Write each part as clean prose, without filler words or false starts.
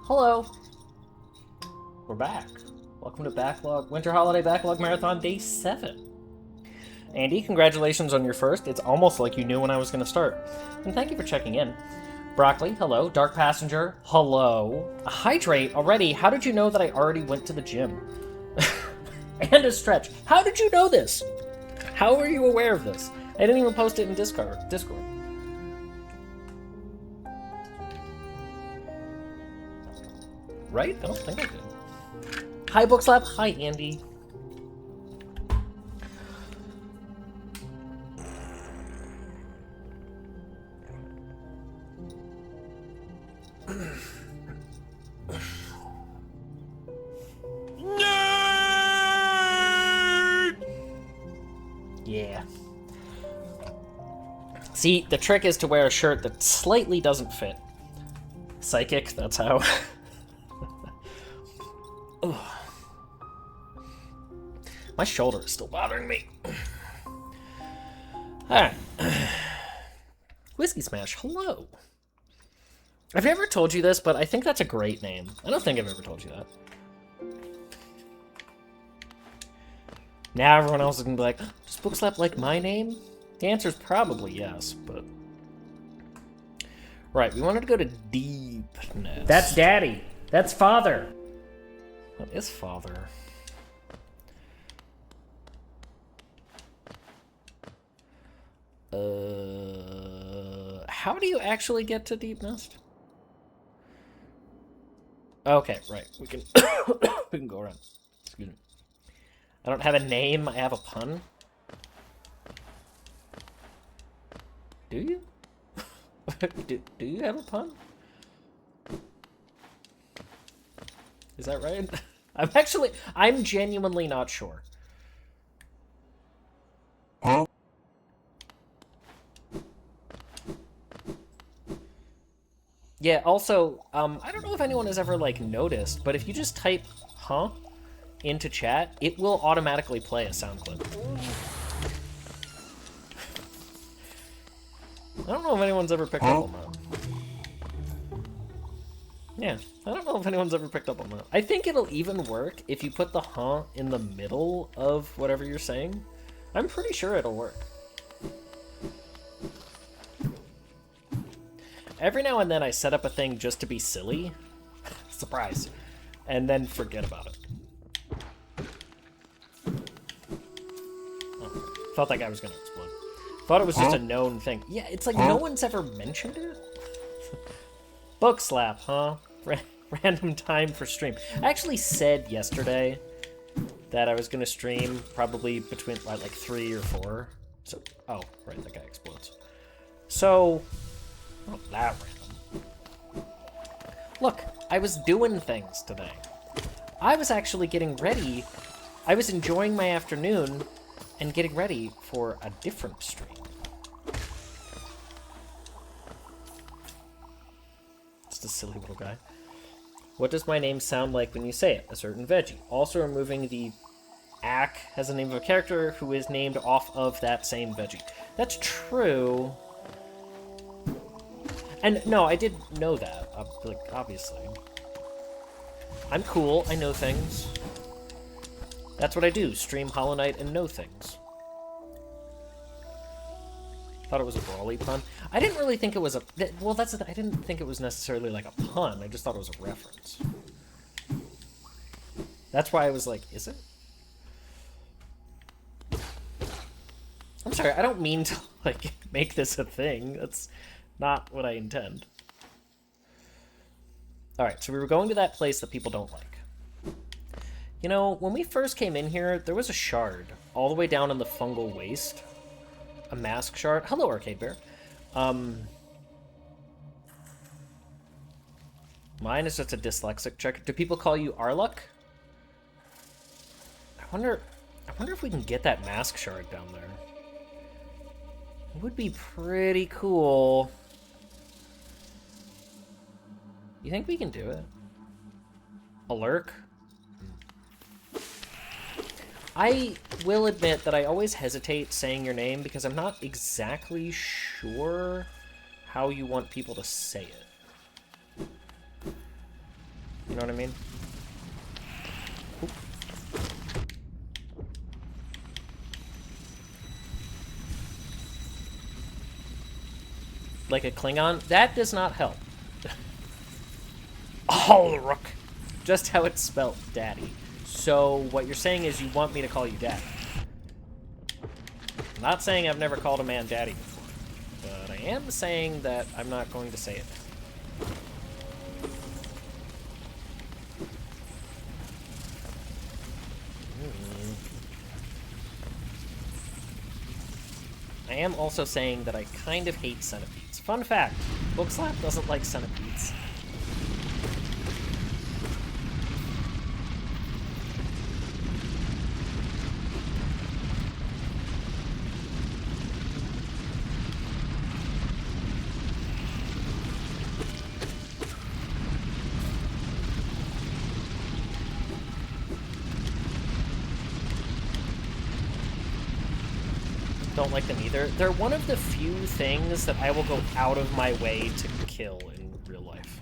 Hello. We're back. Welcome to Backlog Winter Holiday Backlog Marathon Day 7. Andy, congratulations on your first. It's almost like you knew when I was going to start. And thank you for checking in. Broccoli, hello. Dark Passenger, hello. Hydrate, already. How did you know that I already went to the gym? And a stretch. How did you know this? How are you aware of this? I didn't even post it in Discord. Right? I don't think I did. Hi, Bookslap. Hi, Andy. Yeah. See, the trick is to wear a shirt that slightly doesn't fit. Psychic, that's how. My shoulder is still bothering me. Alright. Whiskey Smash, hello. I've never told you this, but I think that's a great name. I don't think I've ever told you that. Now everyone else is gonna be like, does Bookslap like my name? The answer is probably yes, but... Right, we wanted to go to Deepness. That's Daddy. That's Father. What is Father? How do you actually get to Deep Nest? Okay, right. We can we can go around. Excuse me. I don't have a name, I have a pun. Do you? do you have a pun? Is that right? I'm genuinely not sure. Huh? Yeah, also, I don't know if anyone has ever, like, noticed, but if you just type, huh, into chat, it will automatically play a sound clip. I don't know if anyone's ever picked up on that. Yeah, I don't know if anyone's ever picked up on that. I think it'll even work if you put the huh in the middle of whatever you're saying. I'm pretty sure it'll work. Every now and then I set up a thing just to be silly. Surprise. And then forget about it. Oh, felt like I was gonna explode. Thought it was just a known thing. Yeah, it's like no one's ever mentioned it. Bookslap, huh? Random time for stream. I actually said yesterday that I was gonna stream probably between like 3 or 4. So, oh, right, that guy explodes. So, not that random. Look, I was doing things today. I was actually getting ready. I was enjoying my afternoon and getting ready for a different stream. Just a silly little guy. What does my name sound like when you say it? A certain veggie. Also removing the Ack has the name of a character who is named off of that same veggie. That's true. And no, I did know that, like, obviously. I'm cool, I know things. That's what I do, stream Hollow Knight and know things. Thought it was a brawly pun. I didn't really think it was a... Well, that's I didn't think it was necessarily like a pun, I just thought it was a reference. That's why I was like, is it? I'm sorry, I don't mean to, like, make this a thing. That's not what I intend. Alright, so we were going to that place that people don't like. You know, when we first came in here, there was a shard all the way down in the fungal waste. A mask shard. Hello, Arcade Bear. Mine is just a dyslexic check. Do people call you Arluck? I wonder if we can get that mask shard down there. It would be pretty cool. You think we can do it? A lurk? I will admit that I always hesitate saying your name because I'm not exactly sure how you want people to say it. You know what I mean? Oop. Like a Klingon? That does not help. Ulruk. Just how it's spelled, daddy. So what you're saying is you want me to call you daddy. I'm not saying I've never called a man daddy before, but I am saying that I'm not going to say it now. I am also saying that I kind of hate centipedes. Fun fact, Bookslap doesn't like centipedes. Don't like them either. They're one of the few things that I will go out of my way to kill in real life.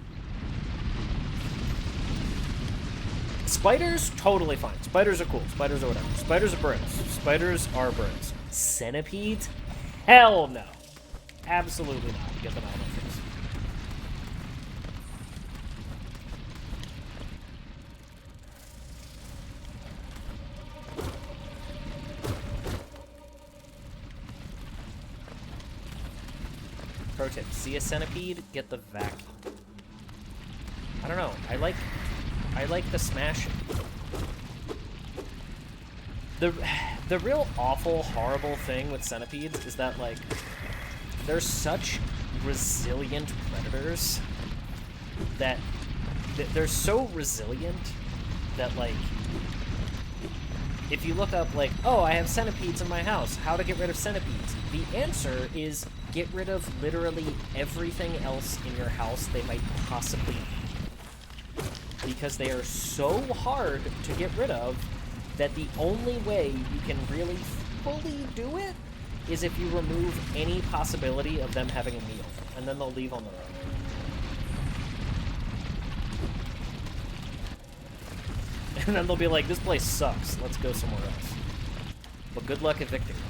Spiders, totally fine. Spiders are cool. Spiders are whatever. Spiders are bros. Spiders are bros. Centipedes? Hell no. Absolutely not. Get them out of my face. Pro tip, see a centipede, get the vacuum. I don't know, I like the smashing. The real awful, horrible thing with centipedes is that, like, they're such resilient predators that they're so resilient that, like, if you look up, like, oh, I have centipedes in my house, how to get rid of centipedes, the answer is get rid of literally everything else in your house they might possibly need. Because they are so hard to get rid of that the only way you can really fully do it is if you remove any possibility of them having a meal, and then they'll leave on their own. And then they'll be like, this place sucks, let's go somewhere else. But good luck evicting them.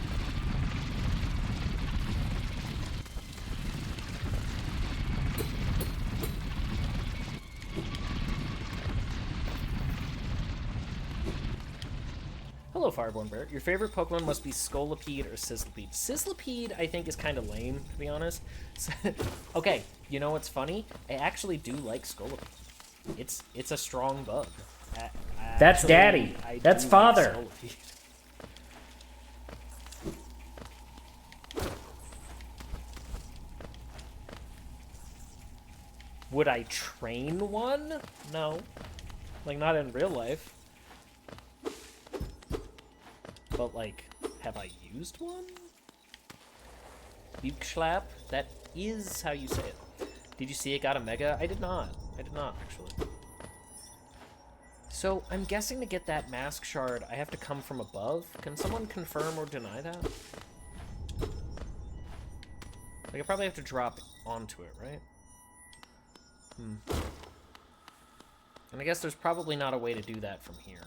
Hello, Fireborn Bear. Your favorite Pokemon must be Scolipede or Sizzlipede. Sizzlipede, I think, is kind of lame, to be honest. Okay, you know what's funny? I actually do like Scolipede. It's a strong bug. That's Daddy. That's Father. Like would I train one? No. Like, not in real life. But, like, have I used one? Bookslap? That is how you say it. Did you see it got a Mega? I did not. I did not, actually. So, I'm guessing to get that mask shard, I have to come from above. Can someone confirm or deny that? Like, I probably have to drop onto it, right? And I guess there's probably not a way to do that from here.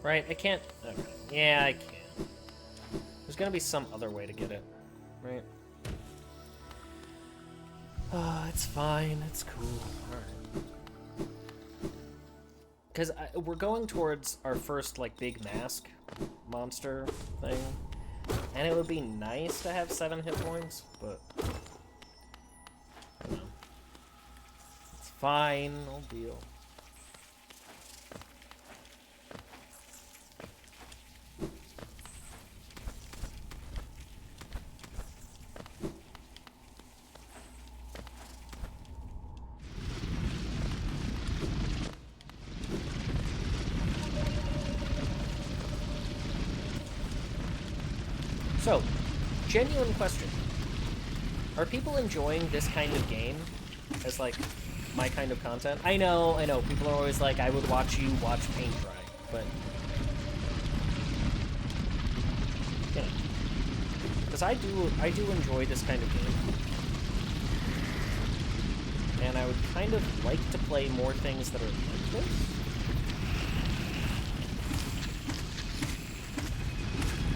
Right, I can't... Okay. Yeah, I can. There's gonna be some other way to get it, right? Oh, it's fine. It's cool. Alright. Because we're going towards our first, like, big mask monster thing. And it would be nice to have 7 hit points, but... you know. It's fine. No deal. So, genuine question. Are people enjoying this kind of game as, like, my kind of content? I know. People are always like, I would watch you watch paint dry, but... You know. Because I do enjoy this kind of game. And I would kind of like to play more things that are like this.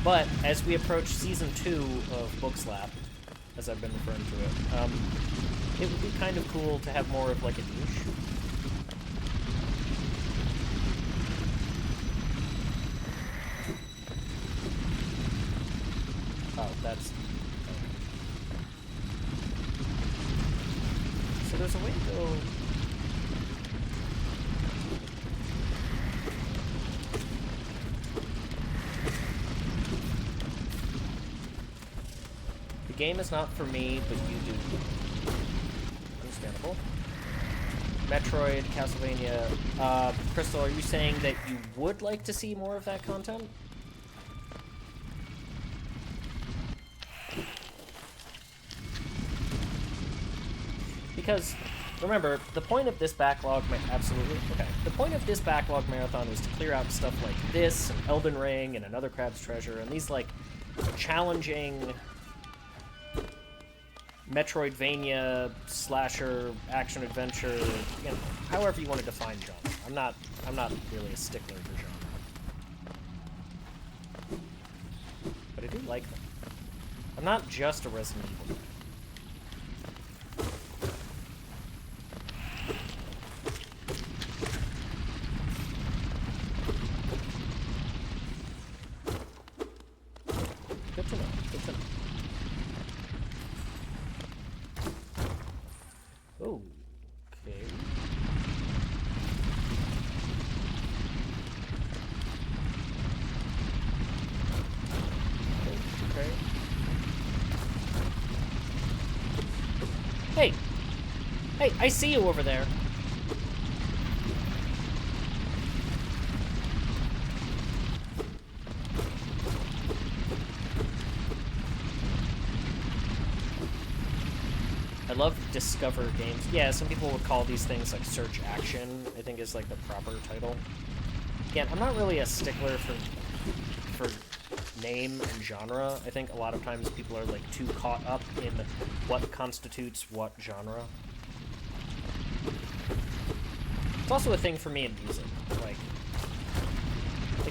But as we approach Season 2 of Bookslap, as I've been referring to it, it would be kind of cool to have more of, like, a niche. Oh, that's... So there's a way to go... The game is not for me, but you do. Understandable. Metroid, Castlevania. Crystal, are you saying that you would like to see more of that content? Because, remember, the point of this backlog... Absolutely. Okay. The point of this backlog marathon was to clear out stuff like this, and Elden Ring, and Another Crab's Treasure, and these, like, challenging... Metroidvania, slasher, action-adventure, you know, however you want to define genre. I'm not really a stickler for genre. But I do like them. I'm not just a Resident Evil guy. Good to know. Good to know. Okay. Okay. Hey! Hey, I see you over there. I love Discover games. Yeah, some people would call these things like search action, I think is like the proper title. Again, I'm not really a stickler for name and genre. I think a lot of times people are like too caught up in what constitutes what genre. It's also a thing for me in music. Like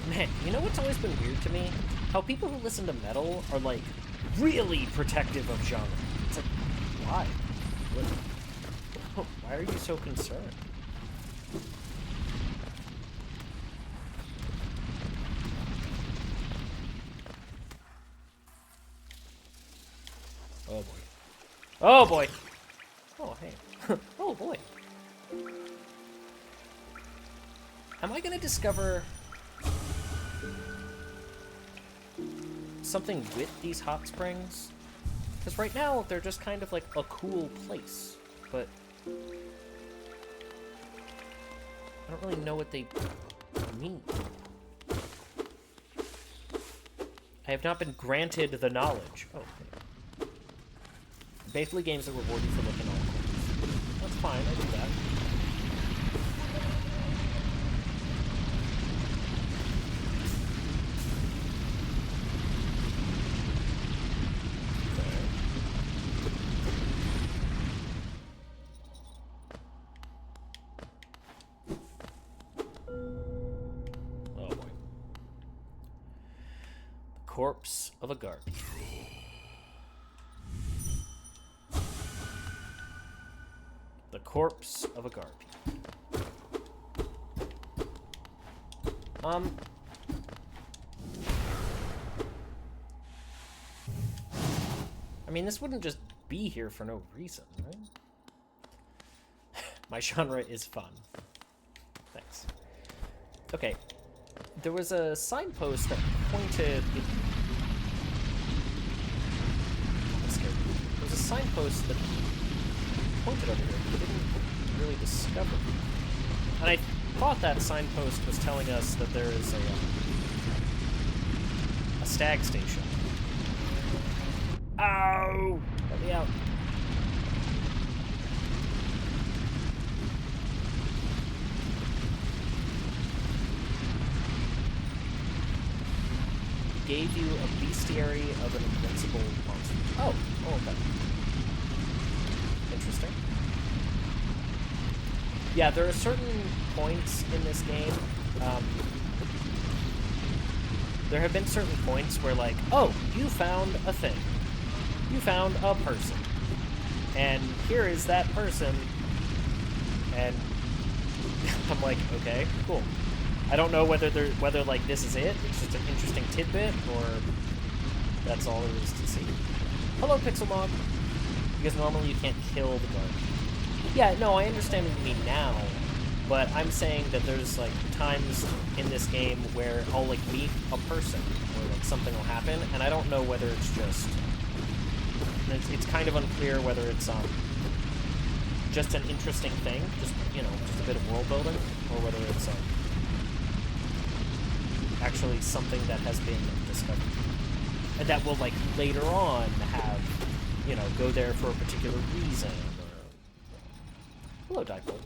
man, you know what's always been weird to me? How people who listen to metal are like really protective of genre. It's like, why? Why are you so concerned? Oh boy. Oh boy! Oh hey. Oh boy. Am I gonna discover something with these hot springs? Because right now, they're just kind of like a cool place, but I don't really know what they mean. I have not been granted the knowledge. Oh, okay. Basically games that reward you for looking all corners. That's fine, I do that. Corpse of a guard. The corpse of a guard. I mean, this wouldn't just be here for no reason, right? My genre is fun. Thanks. Okay. There was a signpost that pointed... There was a signpost that pointed over here, but didn't really discover. And I thought that signpost was telling us that there is a stag station. Ow! Let me out. Gave you a bestiary of an invincible monster. Oh, okay. Interesting. Yeah, there are certain points in this game. There have been certain points where, like, oh, you found a thing. You found a person. And here is that person. And I'm like, okay, cool. I don't know whether like this is it. It's just an interesting tidbit, or that's all there is to see. Hello, Pixel Mob. Because normally you can't kill the guard. Yeah, no, I understand what you mean now, but I'm saying that there's like times in this game where I'll like meet a person, or like something will happen, and I don't know whether it's just. It's kind of unclear whether it's just an interesting thing, just just a bit of world building, or whether it's actually something that has been discovered. And that will, like, later on have, go there for a particular reason. Or... Hello, Dipole.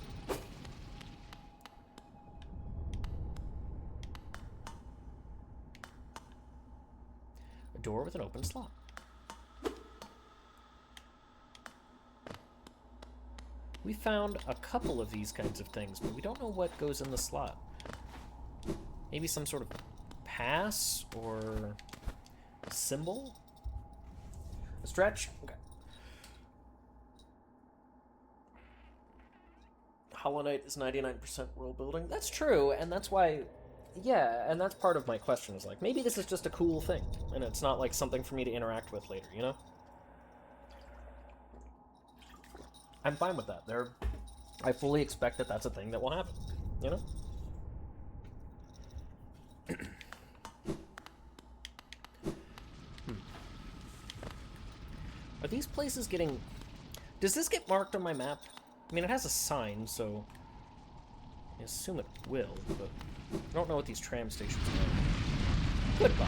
A door with an open slot. We found a couple of these kinds of things, but we don't know what goes in the slot. Maybe some sort of pass or symbol? A stretch? Okay. Hollow Knight is 99% world building. That's true, and that's why... Yeah, and that's part of my question, is like, maybe this is just a cool thing, and it's not like something for me to interact with later, you know? I'm fine with that. I fully expect that that's a thing that will happen, you know? Are these places getting... Does this get marked on my map? I mean, it has a sign, so... I assume it will, but... I don't know what these tram stations are. Goodbye.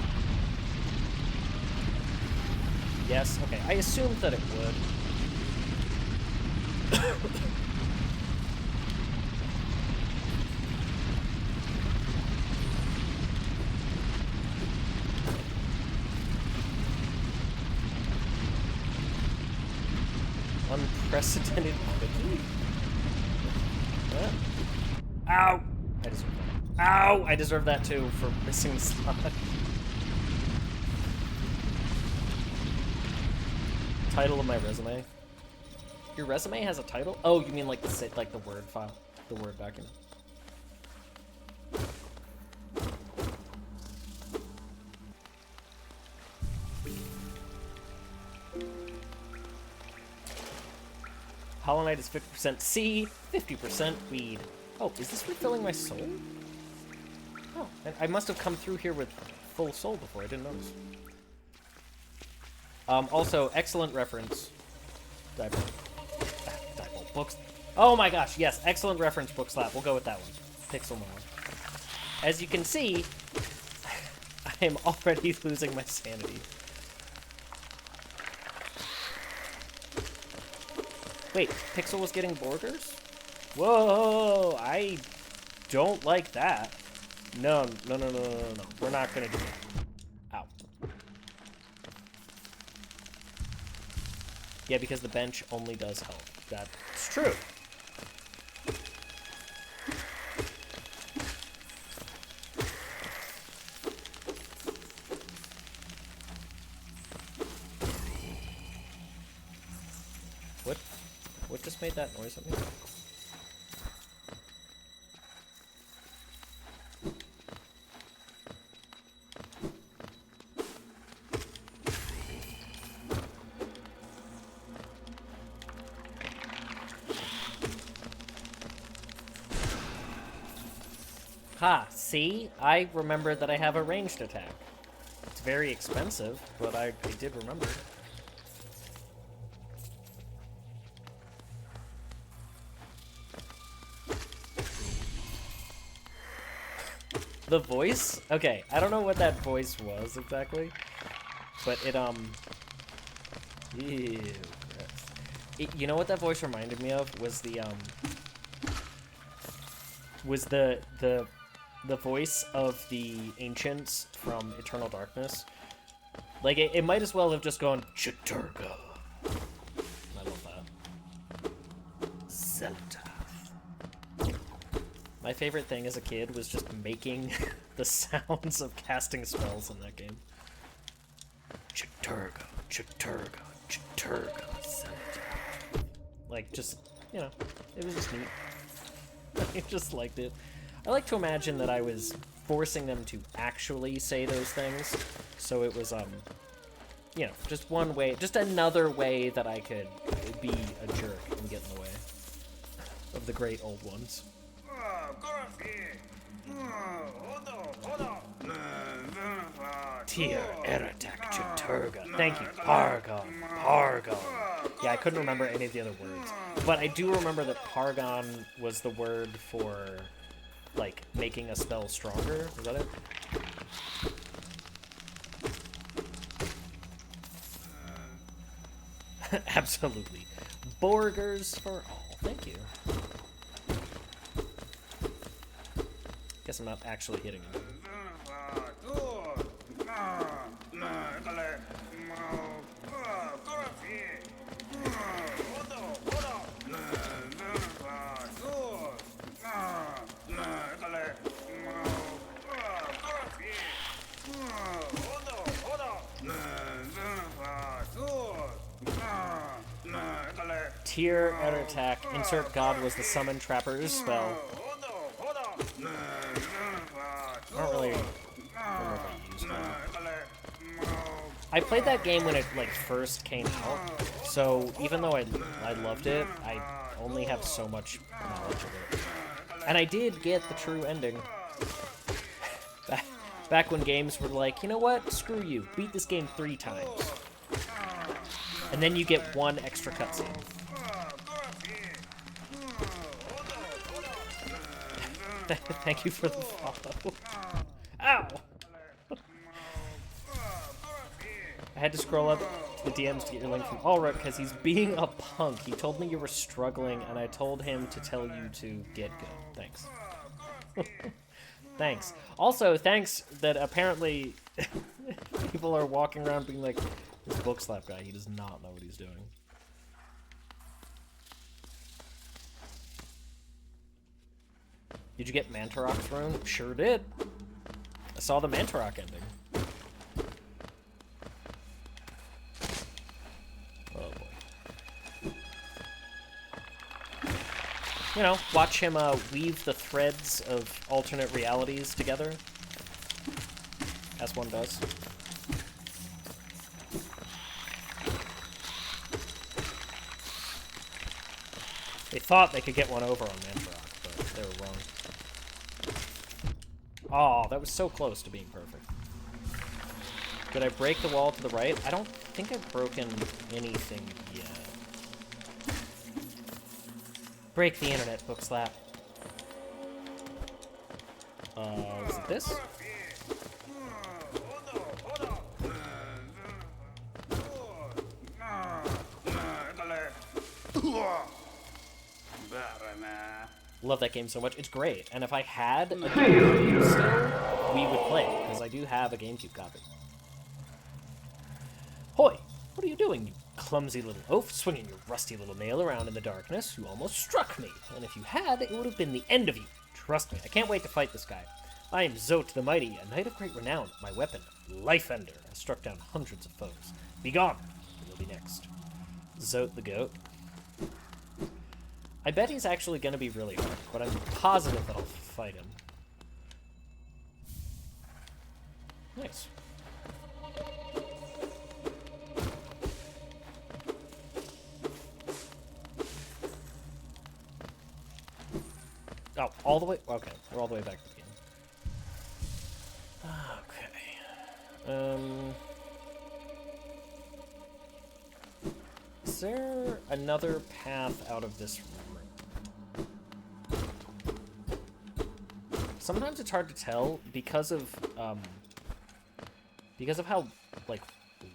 Yes, okay. I assumed that it would. Unprecedented quickie? What? Ow! I deserve that. Ow! I deserve that too for missing the slot. Title of my resume. Your resume has a title? Oh, you mean like the Word file, the Word document. Hollow Knight is 50% C, 50% weed. Oh, is this refilling my soul? Oh, and I must have come through here with full soul before. I didn't notice. Also, excellent reference. Dipole. Dipole. Books. Oh my gosh, yes, excellent reference, Bookslap. We'll go with that one. Pixel Mode. As you can see, I am already losing my sanity. Wait, Pixel was getting borders? Whoa, I don't like that. No. We're not gonna do that. Ow. Yeah, because the bench only does health. That's true. What just made that noise at me? Ha, see? I remember that I have a ranged attack. It's very expensive, but I did remember. The voice? Okay, I don't know what that voice was exactly, but it, Ew. Gross. You know what that voice reminded me of was the voice of the ancients from Eternal Darkness. Like it might as well have just gone Chiturga. I love that. Zelda. My favorite thing as a kid was just making the sounds of casting spells in that game. Chiturga, Chiturga, Chiturga, Zelda. Like, just, you know, it was just neat. I just liked it. I like to imagine that I was forcing them to actually say those things, so it was, you know, just one way, just another way that I could be a jerk and get in the way of the great old ones. Tyr, Eratak, Chiturga. Thank you. Pargon. Pargon. Yeah, I couldn't remember any of the other words. But I do remember that Pargon was the word for, like, making a spell stronger. Was that it? Absolutely. Burgers for all. Thank you. Guess I'm not actually hitting him. Tyr, attack. Insert God was the summon trappers spell. I don't really remember if I used that. I played that game when it like first came out, so even though I loved it, I only have so much knowledge of it. And I did get the true ending. Back when games were like, you know what? Screw you. Beat this game 3 times. And then you get 1 extra cutscene. Thank you for the follow. Ow! I had to scroll up to the DMs to get your link from Ulrich because he's being a punk. He told me you were struggling, and I told him to tell you to get good. Thanks. Thanks. Also, thanks that apparently people are walking around being like, this Bookslap guy, he does not know what he's doing. Did you get Mantarok's rune? Sure did. I saw the Mantarok ending. Oh boy. You know, watch him weave the threads of alternate realities together. As one does. They thought they could get one over on Mantarok, but they were wrong. Oh, that was so close to being perfect. Did I break the wall to the right? I don't think I've broken anything yet. Break the internet, Bookslap. Is it this? Love that game so much. It's great. And if I had a GameCube still, we would play it, because I do have a GameCube copy. Hoy! What are you doing, you clumsy little oaf, swinging your rusty little nail around in the darkness? You almost struck me. And if you had, it would have been the end of you. Trust me, I can't wait to fight this guy. I am Zote the Mighty, a knight of great renown. My weapon, Life Ender, has struck down hundreds of foes. Begone! You'll be next. Zote the Goat. I bet he's actually going to be really hard, but I'm positive that I'll fight him. Nice. Oh, all the way? Okay, we're all the way back to the game. Okay. Is there another path out of this room? Sometimes it's hard to tell because of how, like,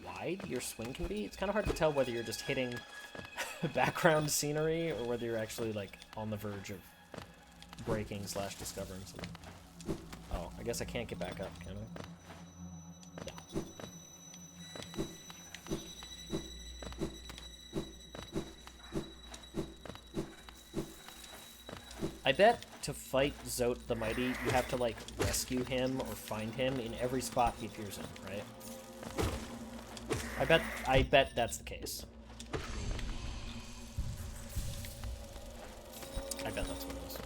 wide wide your swing can be. It's kind of hard to tell whether you're just hitting background scenery or whether you're actually, like, on the verge of breaking / discovering something. Oh, I guess I can't get back up, can I? No. I bet to fight Zote the Mighty, you have to, like, rescue him or find him in every spot he appears in, right? I bet that's the case. I bet that's what it is.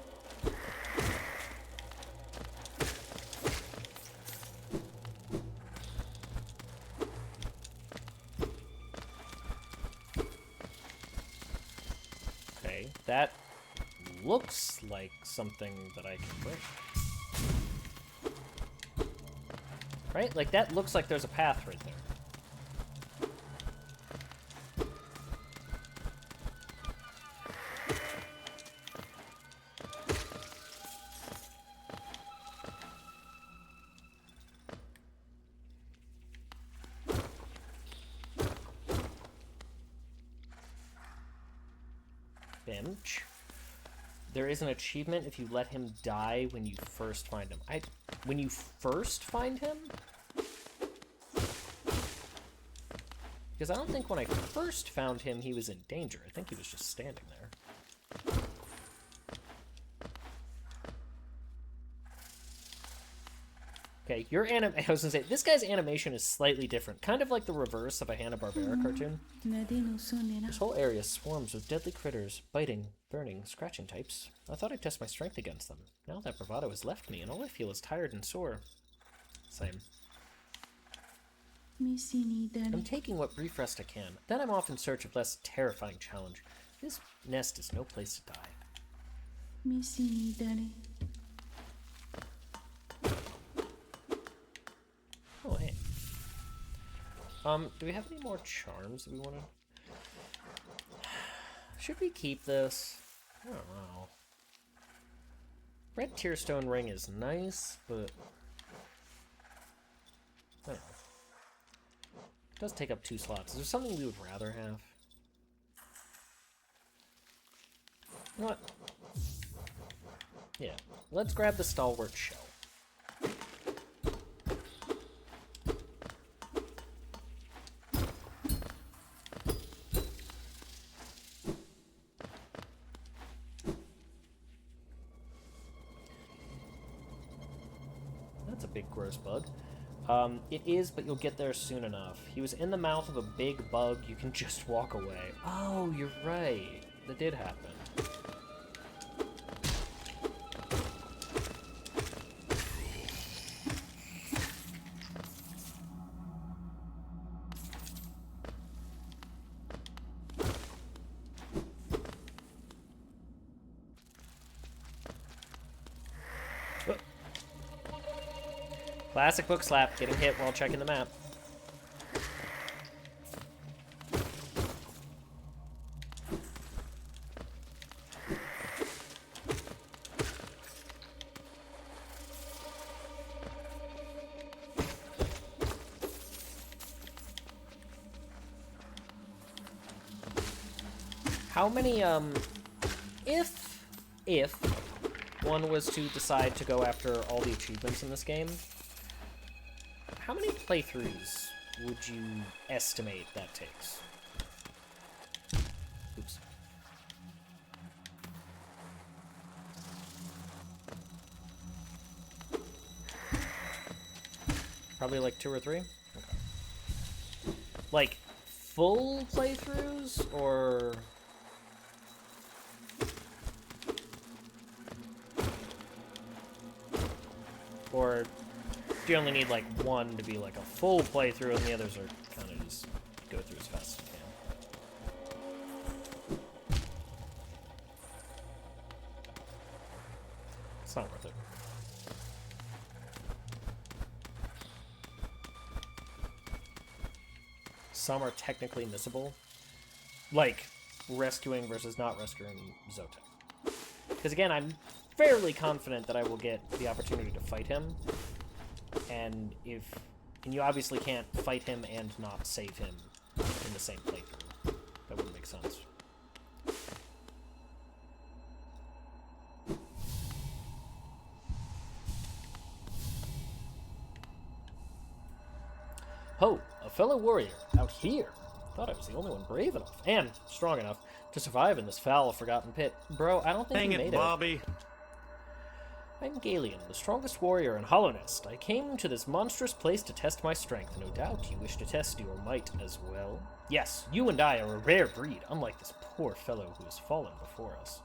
Okay, that looks like something that I can break. Right? Like, that looks like there's a path right there. Bench. There is an achievement if you let him die when you first find him. When you first find him? Because I don't think when I first found him he was in danger. I think he was just standing there. Okay, I was gonna say, this guy's animation is slightly different. Kind of like the reverse of a Hanna-Barbera cartoon. This whole area swarms with deadly critters, biting, burning, scratching types. I thought I'd test my strength against them. Now that bravado has left me, and all I feel is tired and sore. Same. I'm taking what brief rest I can. Then I'm off in search of less terrifying challenge. This nest is no place to die. Oh, hey. Do we have any more charms that we want to... Should we keep this? I don't know. Red Tearstone Ring is nice, but... I don't know. It does take up 2 slots. Is there something we would rather have? You know what? Yeah. Let's grab the Stalwart Shell. That's a big gross bug. It is, but you'll get there soon enough. He was in the mouth of a big bug. You can just walk away. Oh, you're right. That did happen. Classic Bookslap, getting hit while checking the map. How many, if one was to decide to go after all the achievements in this game, how many playthroughs would you estimate that takes? Oops. Probably like 2 or 3? Okay. Like, full playthroughs, or... Or do you only need like one to be like a full playthrough and the others are kind of just go through as fast as you can? It's not worth it. Some are technically missable. Like rescuing versus not rescuing Zote. Because again, I'm fairly confident that I will get the opportunity to fight him. And if And you obviously can't fight him and not save him in the same playthrough. That wouldn't make sense. Ho, a fellow warrior, out here. Thought I was the only one brave enough and strong enough to survive in this foul, forgotten pit. Bro, I don't think you made it. Bobby. I'm Galen, the strongest warrior in Hollownest. I came to this monstrous place to test my strength. No doubt you wish to test your might as well. Yes, you and I are a rare breed, unlike this poor fellow who has fallen before us.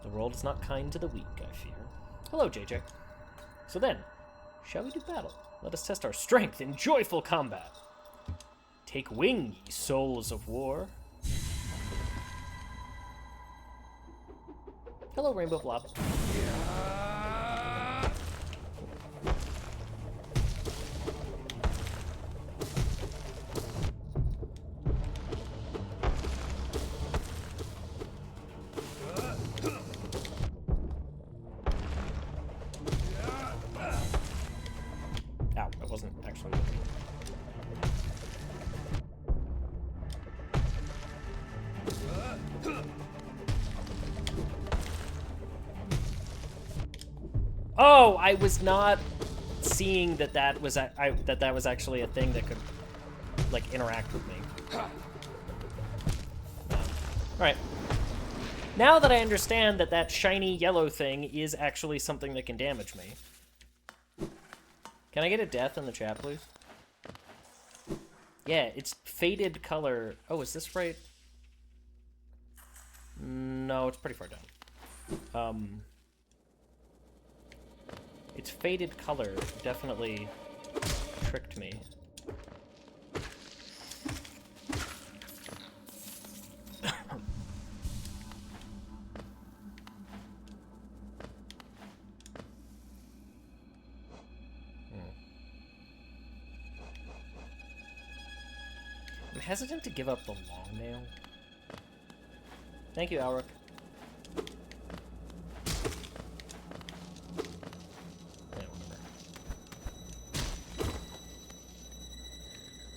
The world is not kind to the weak, I fear. Hello, JJ. So then, shall we do battle? Let us test our strength in joyful combat. Take wing, ye souls of war. Hello, Rainbow Blob. Ow, I wasn't actually looking. Oh, I was not seeing that that was that was actually a thing that could like interact with me. All right. Now that I understand that that shiny yellow thing is actually something that can damage me. Can I get a death in the chat, please? Yeah, it's faded color. Oh, is this right? No, it's pretty far down. Its faded color definitely tricked me. I'm hesitant to give up the long nail. Thank you, Alric.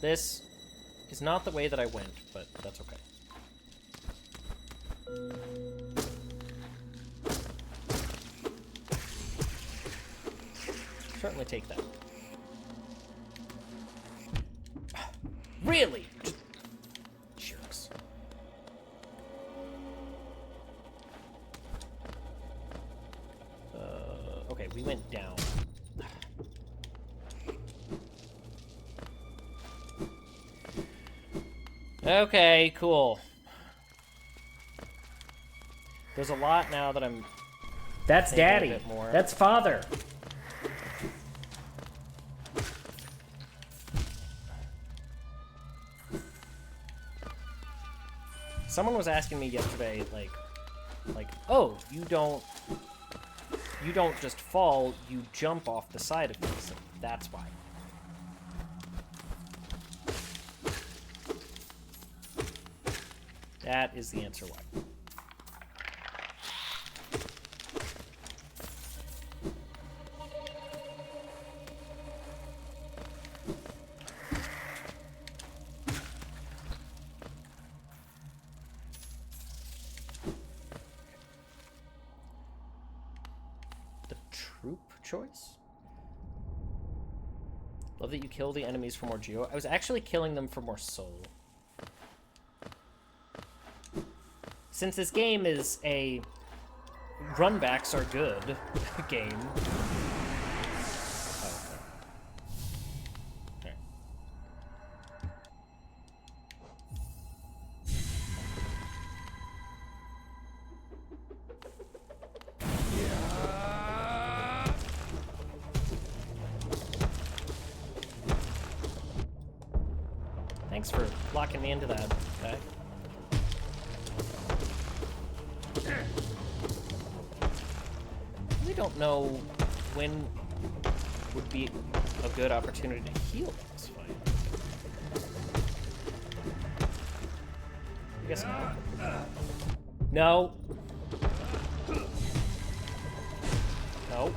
This is not the way that I went, but that's okay. Certainly take that. Really? Just jerks. Okay, we went down. Okay, cool. There's a lot now that I'm... That's Daddy. That's Father. Someone was asking me yesterday, like, oh, you don't just fall, you jump off the side of things. That's why. That is the answer why. The troop choice? Love that you kill the enemies for more geo. I was actually killing them for more soul. Since this game is a runbacks are good game. Oh, okay. Thanks for locking me into that. Okay. We don't know when would be a good opportunity to heal this fight. I guess not. No. No.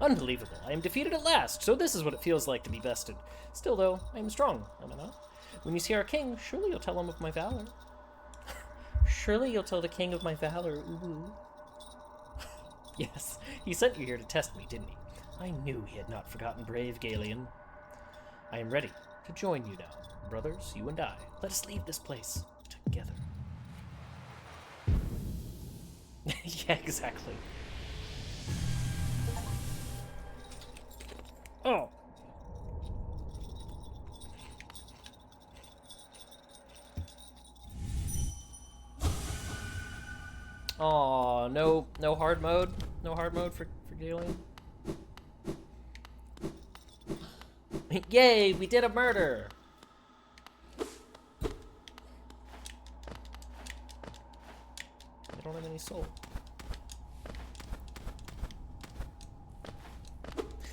Unbelievable. I am defeated at last, so this is what it feels like to be bested. Still, though, I am strong, am I not? When you see our king, surely you'll tell him of my valor. Surely you'll tell the king of my valor, ooh. Yes, he sent you here to test me, didn't he? I knew he had not forgotten brave Galen. I am ready to join you now. Brothers, you and I, let us leave this place together. Yeah, exactly. Oh. Oh, no hard mode? No hard mode for Galen? Yay, we did a murder! I don't have any soul.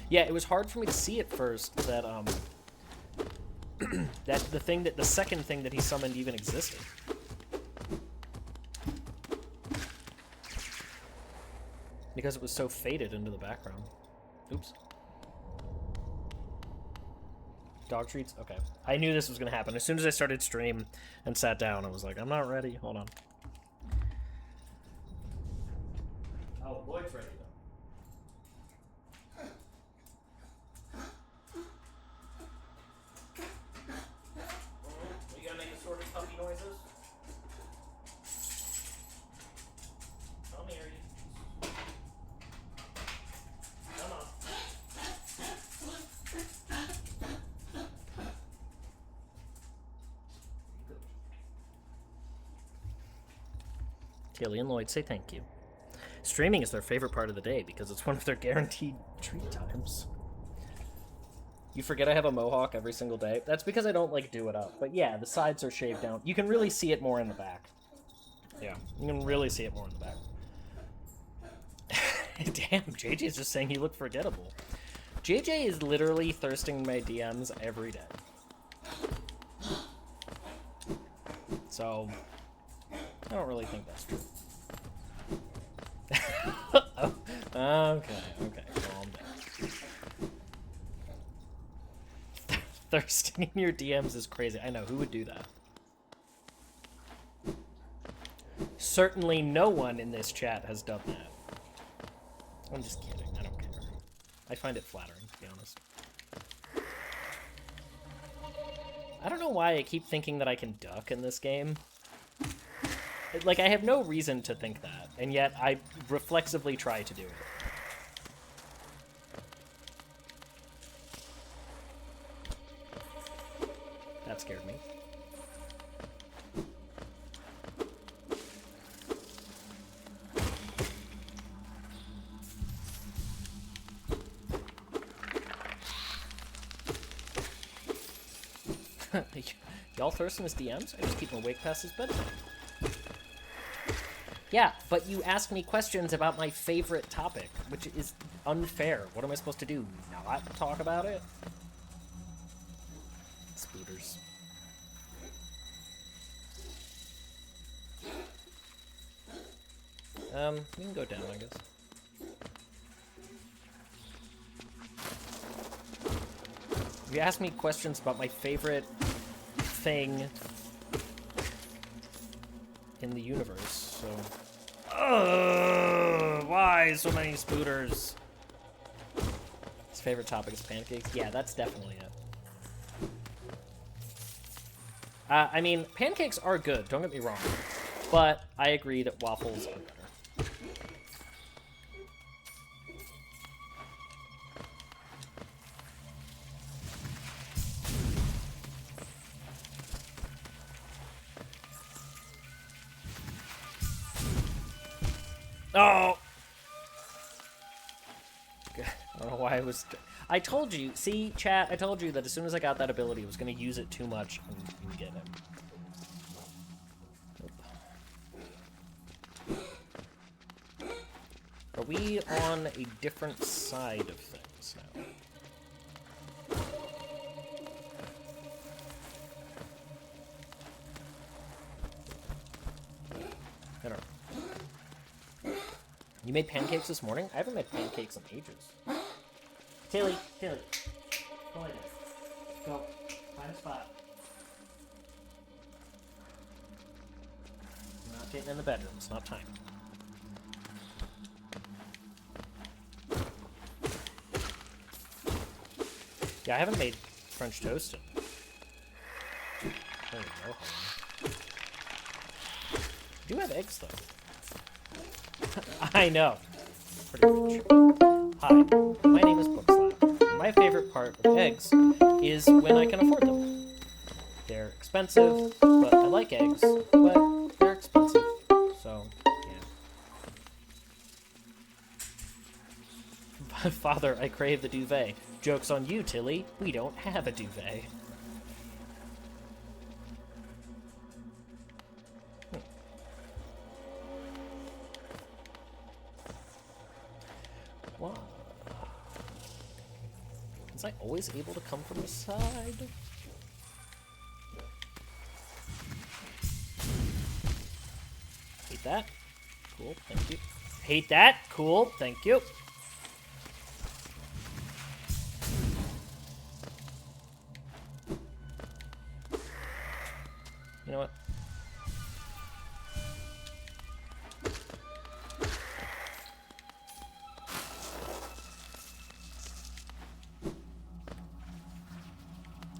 Yeah, it was hard for me to see at first that, that the second thing that he summoned even existed. Because it was so faded into the background. Oops. Dog treats? Okay. I knew this was going to happen. As soon as I started stream and sat down, I was like, I'm not ready. Hold on. Oh, Lloyd's ready, though. You gotta make assorted puppy noises? Come here, you. Come on. Tilly and Lloyd say thank you. Streaming is their favorite part of the day because it's one of their guaranteed treat times. You forget I have a mohawk every single day. That's because I don't, like, do it up. But yeah, the sides are shaved down. You can really see it more in the back. Yeah, you can really see it more in the back. Damn, JJ's just saying you look forgettable. JJ is literally thirsting my DMs every day. So, I don't really think that's true. Oh, okay, calm down. Thirsting in your DMs is crazy. I know, who would do that? Certainly no one in this chat has done that. I'm just kidding, I don't care. I find it flattering, to be honest. I don't know why I keep thinking that I can duck in this game. Like, I have no reason to think that, and yet I reflexively try to do it. That scared me. Y'all thirsting his DMs? I just keep him awake past his bedtime. Yeah, but you ask me questions about my favorite topic, which is unfair. What am I supposed to do? Not talk about it? Spooters. We can go down, I guess. You ask me questions about my favorite thing in the universe, so... Why so many spooters? His favorite topic is pancakes? Yeah, that's definitely it. I mean, pancakes are good, don't get me wrong. But I agree that waffles are better. Oh! I don't know why I was... I told you, see, chat, I told you that as soon as I got that ability, I was going to use it too much and get him. Are we on a different side of things now? I don't know. You made pancakes this morning? I haven't made pancakes in ages. Tilly. Go like this. Go. Find a spot. I'm not getting in the bedroom. It's not time. Yeah, I haven't made French toast in. There we go. I do have eggs, though. I know. Pretty much. Hi, my name is Bookslap. My favorite part of eggs is when I can afford them. They're expensive, but I like eggs, but they're expensive. So, yeah. Father, I crave the duvet. Joke's on you, Tilly. We don't have a duvet. Wow. Was I always able to come from the side? Hate that. Cool, thank you. Hate that. Cool, thank you. You know what?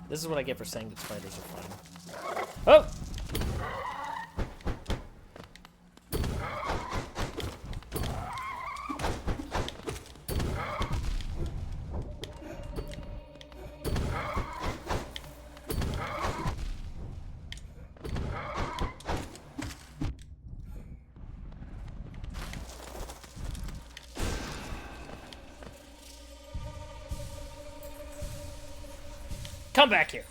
This is what I get for saying that spiders are fine. Oh! Come back here.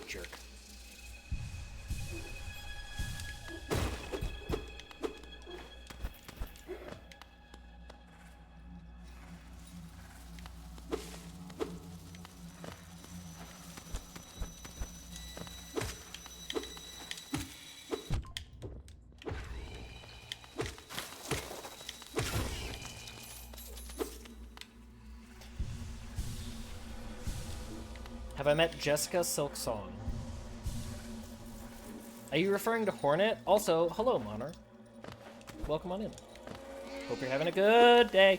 Jerk. Have I met Jessica Silksong? Are you referring to Hornet? Also, hello, Monarch. Welcome on in. Hope you're having a good day.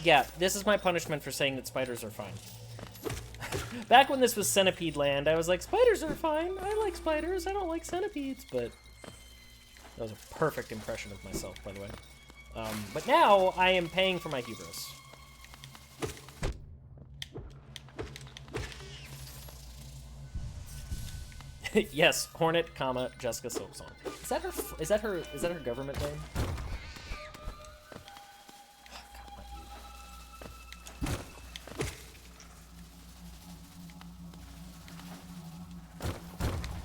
Yeah, this is my punishment for saying that spiders are fine. Back when this was Centipede Land, I was like, spiders are fine. I like spiders. I don't like centipedes. But that was a perfect impression of myself, by the way. But now I am paying for my hubris. Yes, Hornet, comma Jessica Silksong. Is that her? Is that her government name?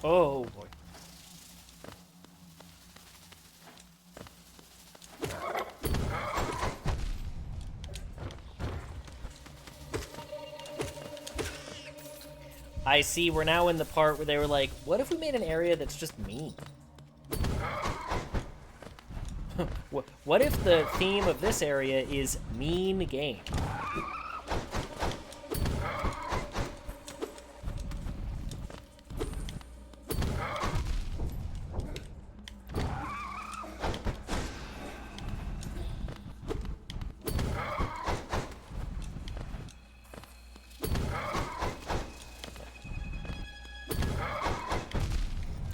Oh boy. I see, we're now in the part where they were like, what if we made an area that's just mean? What if the theme of this area is mean game?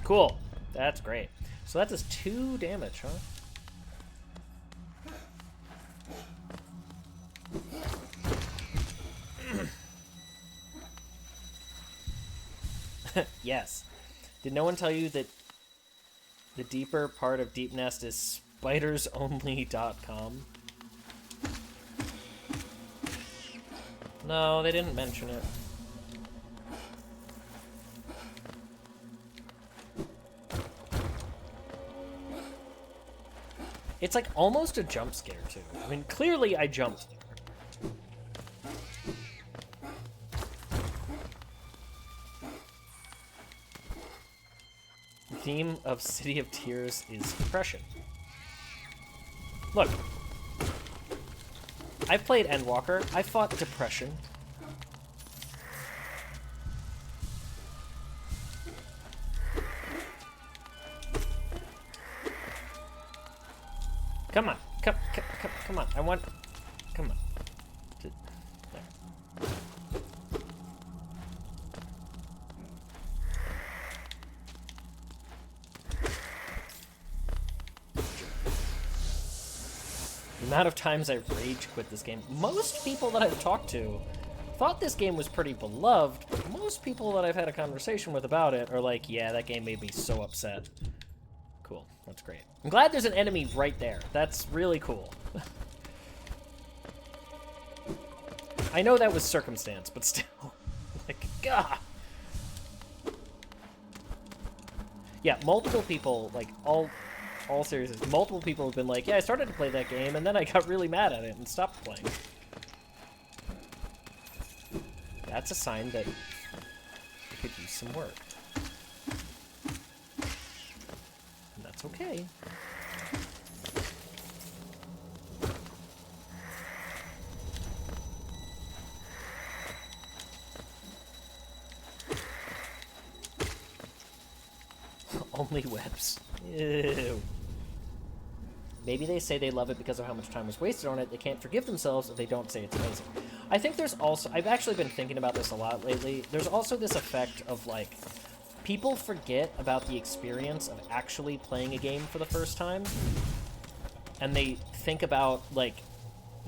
Cool. That's great. So that does 2 damage, huh? Yes. Did no one tell you that the deeper part of Deep Nest is spidersonly.com? No, they didn't mention it. It's like almost a jump scare, too. I mean, clearly I jumped. theme of City of Tears is depression. Look. I've played Endwalker. I fought depression. Come on. Come on. I want... Come on. There. The amount of times I've rage quit this game. Most people that I've talked to thought this game was pretty beloved, but most people that I've had a conversation with about it are like, yeah, that game made me so upset. Cool. That's great. I'm glad there's an enemy right there. That's really cool. I know that was circumstance, but still. Like, God. Yeah, multiple people, like, all seriousness, multiple people have been like, yeah, I started to play that game, and then I got really mad at it and stopped playing. That's a sign that it could use some work. And that's okay. Only webs. Ew. Maybe they say they love it because of how much time was wasted on it. They can't forgive themselves if they don't say it's amazing. I think there's also... I've actually been thinking about this a lot lately. There's also this effect of, like, people forget about the experience of actually playing a game for the first time. And they think about, like,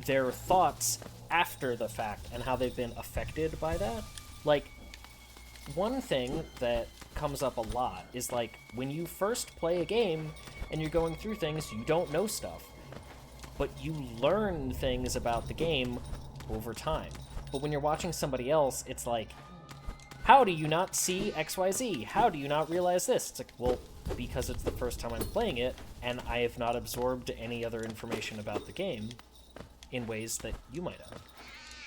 their thoughts after the fact and how they've been affected by that. Like, one thing that comes up a lot is, like, when you first play a game and you're going through things, you don't know stuff, but you learn things about the game over time. But when you're watching somebody else, it's like, how do you not see XYZ? How do you not realize this? It's like, well, because it's the first time I'm playing it, and I have not absorbed any other information about the game in ways that you might have.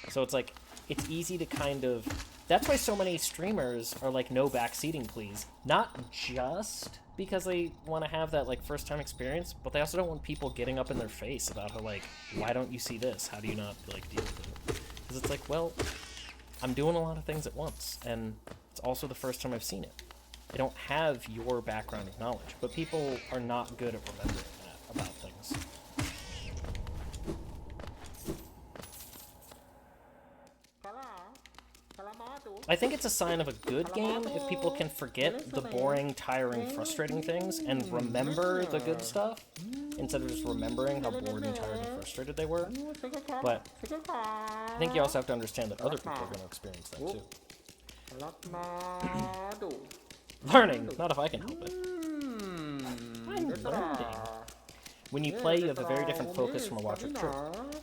So it's like, it's easy to kind of... That's why so many streamers are like, no backseating, please. Not just because they want to have that, like, first-time experience, but they also don't want people getting up in their face about how, like, why don't you see this? How do you not, like, deal with it? Because it's like, well, I'm doing a lot of things at once, and it's also the first time I've seen it. I don't have your background of knowledge, but people are not good at remembering that about things. I think it's a sign of a good game if people can forget the boring, tiring, frustrating things and remember the good stuff instead of just remembering how bored and tired and frustrated they were. But I think you also have to understand that other people are going to experience that too. Learning, not if I can help it. I'm learning. When you play, you have a very different focus from a watcher. True.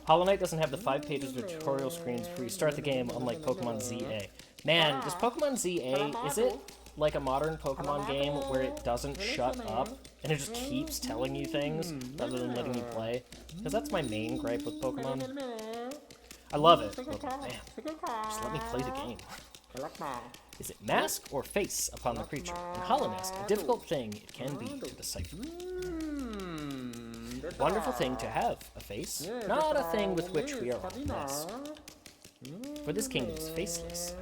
Hollow Knight doesn't have the 5 pages of tutorial screens before you start the game, unlike Pokemon ZA. Man, does Pokemon ZA, is it like a modern Pokemon game where it doesn't shut up and it just keeps telling you things rather than letting you play? Because that's my main gripe with Pokemon. I love it, but man, just let me play the game. Is it mask or face upon the creature? In Hollow Mask, a difficult thing it can be to decipher. Wonderful thing to have a face, not a thing with which we are all blessed. For this kingdom is faceless.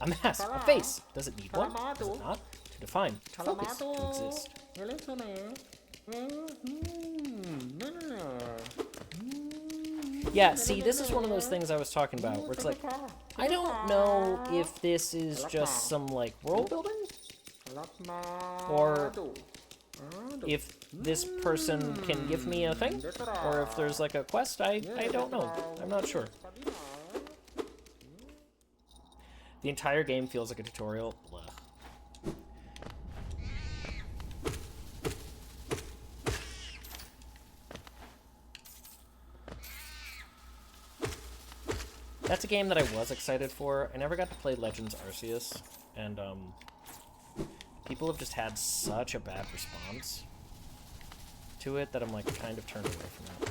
A mask, a face. Does it need one? Does it not? To define, to focus, to exist. Yeah, see, this is one of those things I was talking about, where it's like, I don't know if this is just some, like, world building, or if this person can give me a thing, or if there's, like, a quest. I don't know. I'm not sure. The entire game feels like a tutorial. Blech. That's a game that I was excited for. I never got to play Legends Arceus, and people have just had such a bad response to it that I'm, like, kind of turned away from it.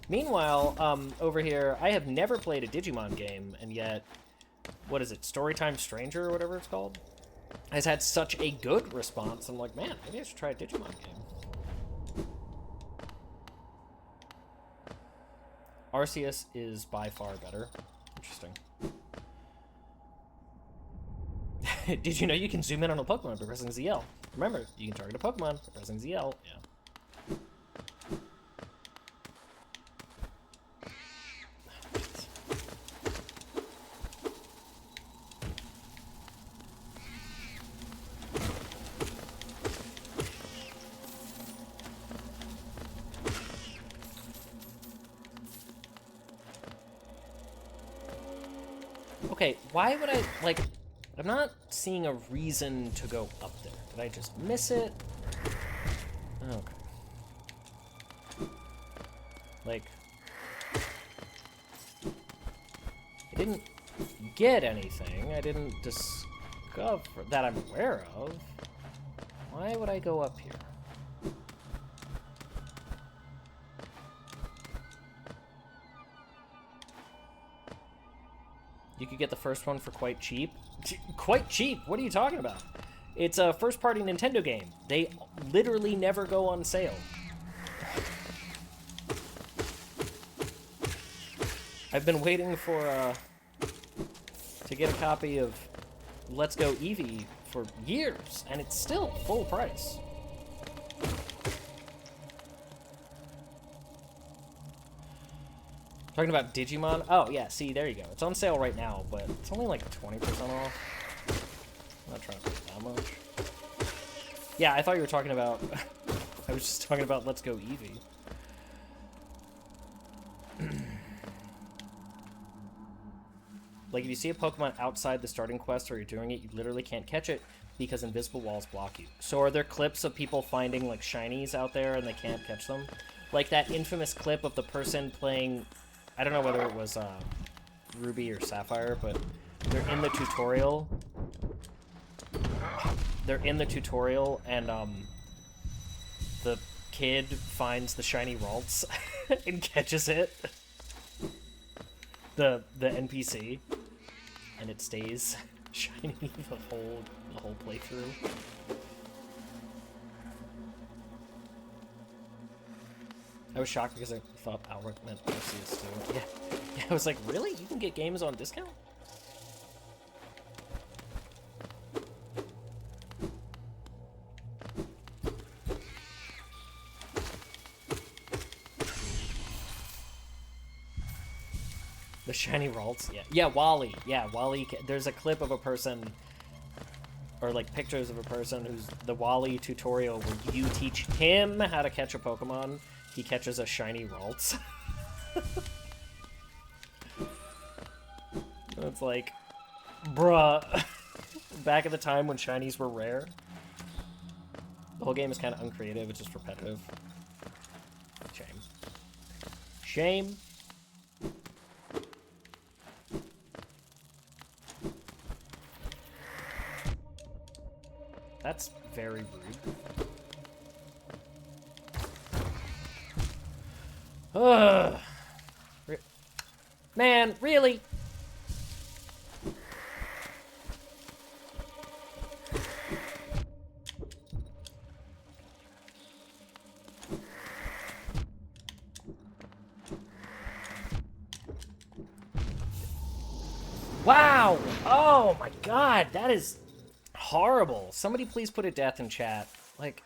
Meanwhile, over here, I have never played a Digimon game, and yet, what is it, Storytime Stranger or whatever it's called? has had such a good response. I'm like, man, maybe I should try a Digimon game. Arceus is by far better. Interesting. Did you know you can zoom in on a Pokemon by pressing ZL? Remember, you can target a Pokemon by pressing ZL. Yeah. Okay, why would I, like, I'm not seeing a reason to go up there. Did I just miss it? Okay. Like, I didn't get anything. I didn't discover that I'm aware of. Why would I go up here? You could get the first one for quite cheap. Quite cheap? What are you talking about? It's a first-party Nintendo game. They literally never go on sale. I've been waiting for, to get a copy of Let's Go Eevee for years, and it's still full price. Talking about Digimon? Oh, yeah, see, there you go. It's on sale right now, but it's only like 20% off. I'm not trying to pay that much. Yeah, I thought you were talking about... I was just talking about Let's Go Eevee. Like, if you see a Pokemon outside the starting quest or you're doing it, you literally can't catch it because invisible walls block you. So are there clips of people finding, like, shinies out there and they can't catch them? Like that infamous clip of the person playing... I don't know whether it was Ruby or Sapphire, but they're in the tutorial. They're in the tutorial, and the kid finds the shiny Ralts and catches it. The NPC, and it stays shiny the whole playthrough. I was shocked because I thought Alric meant Arceus too. Yeah, I was like, really? You can get games on discount? The shiny Ralts? Yeah. Yeah, Wally. Yeah, Wally. There's a clip of a person, or like pictures of a person who's the Wally tutorial where you teach him how to catch a Pokemon. He catches a shiny Ralts. It's like, bruh. Back at the time when shinies were rare. The whole game is kind of uncreative. It's just repetitive. Shame. Shame. That's very rude. Ugh. Man, really? Wow! Oh my god, that is horrible. Somebody please put a death in chat. Like...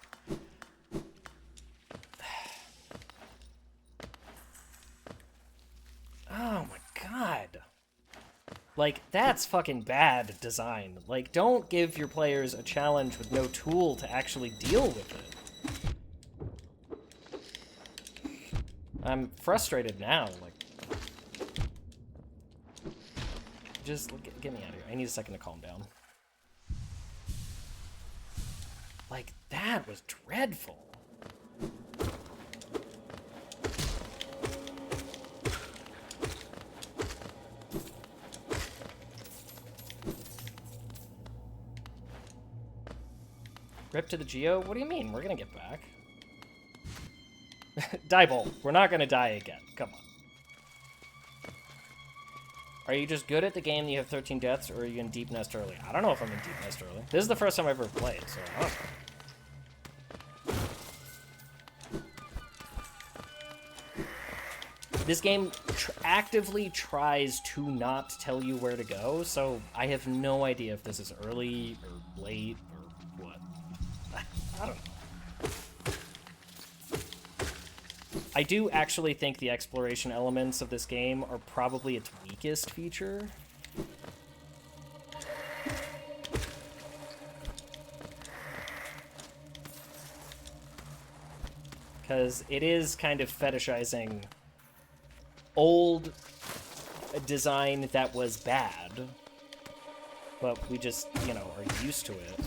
Oh my god. Like, that's fucking bad design. Like, don't give your players a challenge with no tool to actually deal with it. I'm frustrated now. Like, just get me out of here. I need a second to calm down. Like, that was dreadful. Rip to the Geo? What do you mean? We're gonna get back. Die Bolt. We're not gonna die again. Come on. Are you just good at the game that you have 13 deaths, or are you in Deep Nest early? I don't know if I'm in Deep Nest early. This is the first time I've ever played, so I don't know. This game actively tries to not tell you where to go, so I have no idea if this is early or late or what. I don't know. I do actually think the exploration elements of this game are probably its weakest feature. Because it is kind of fetishizing old design that was bad, but we just, you know, are used to it.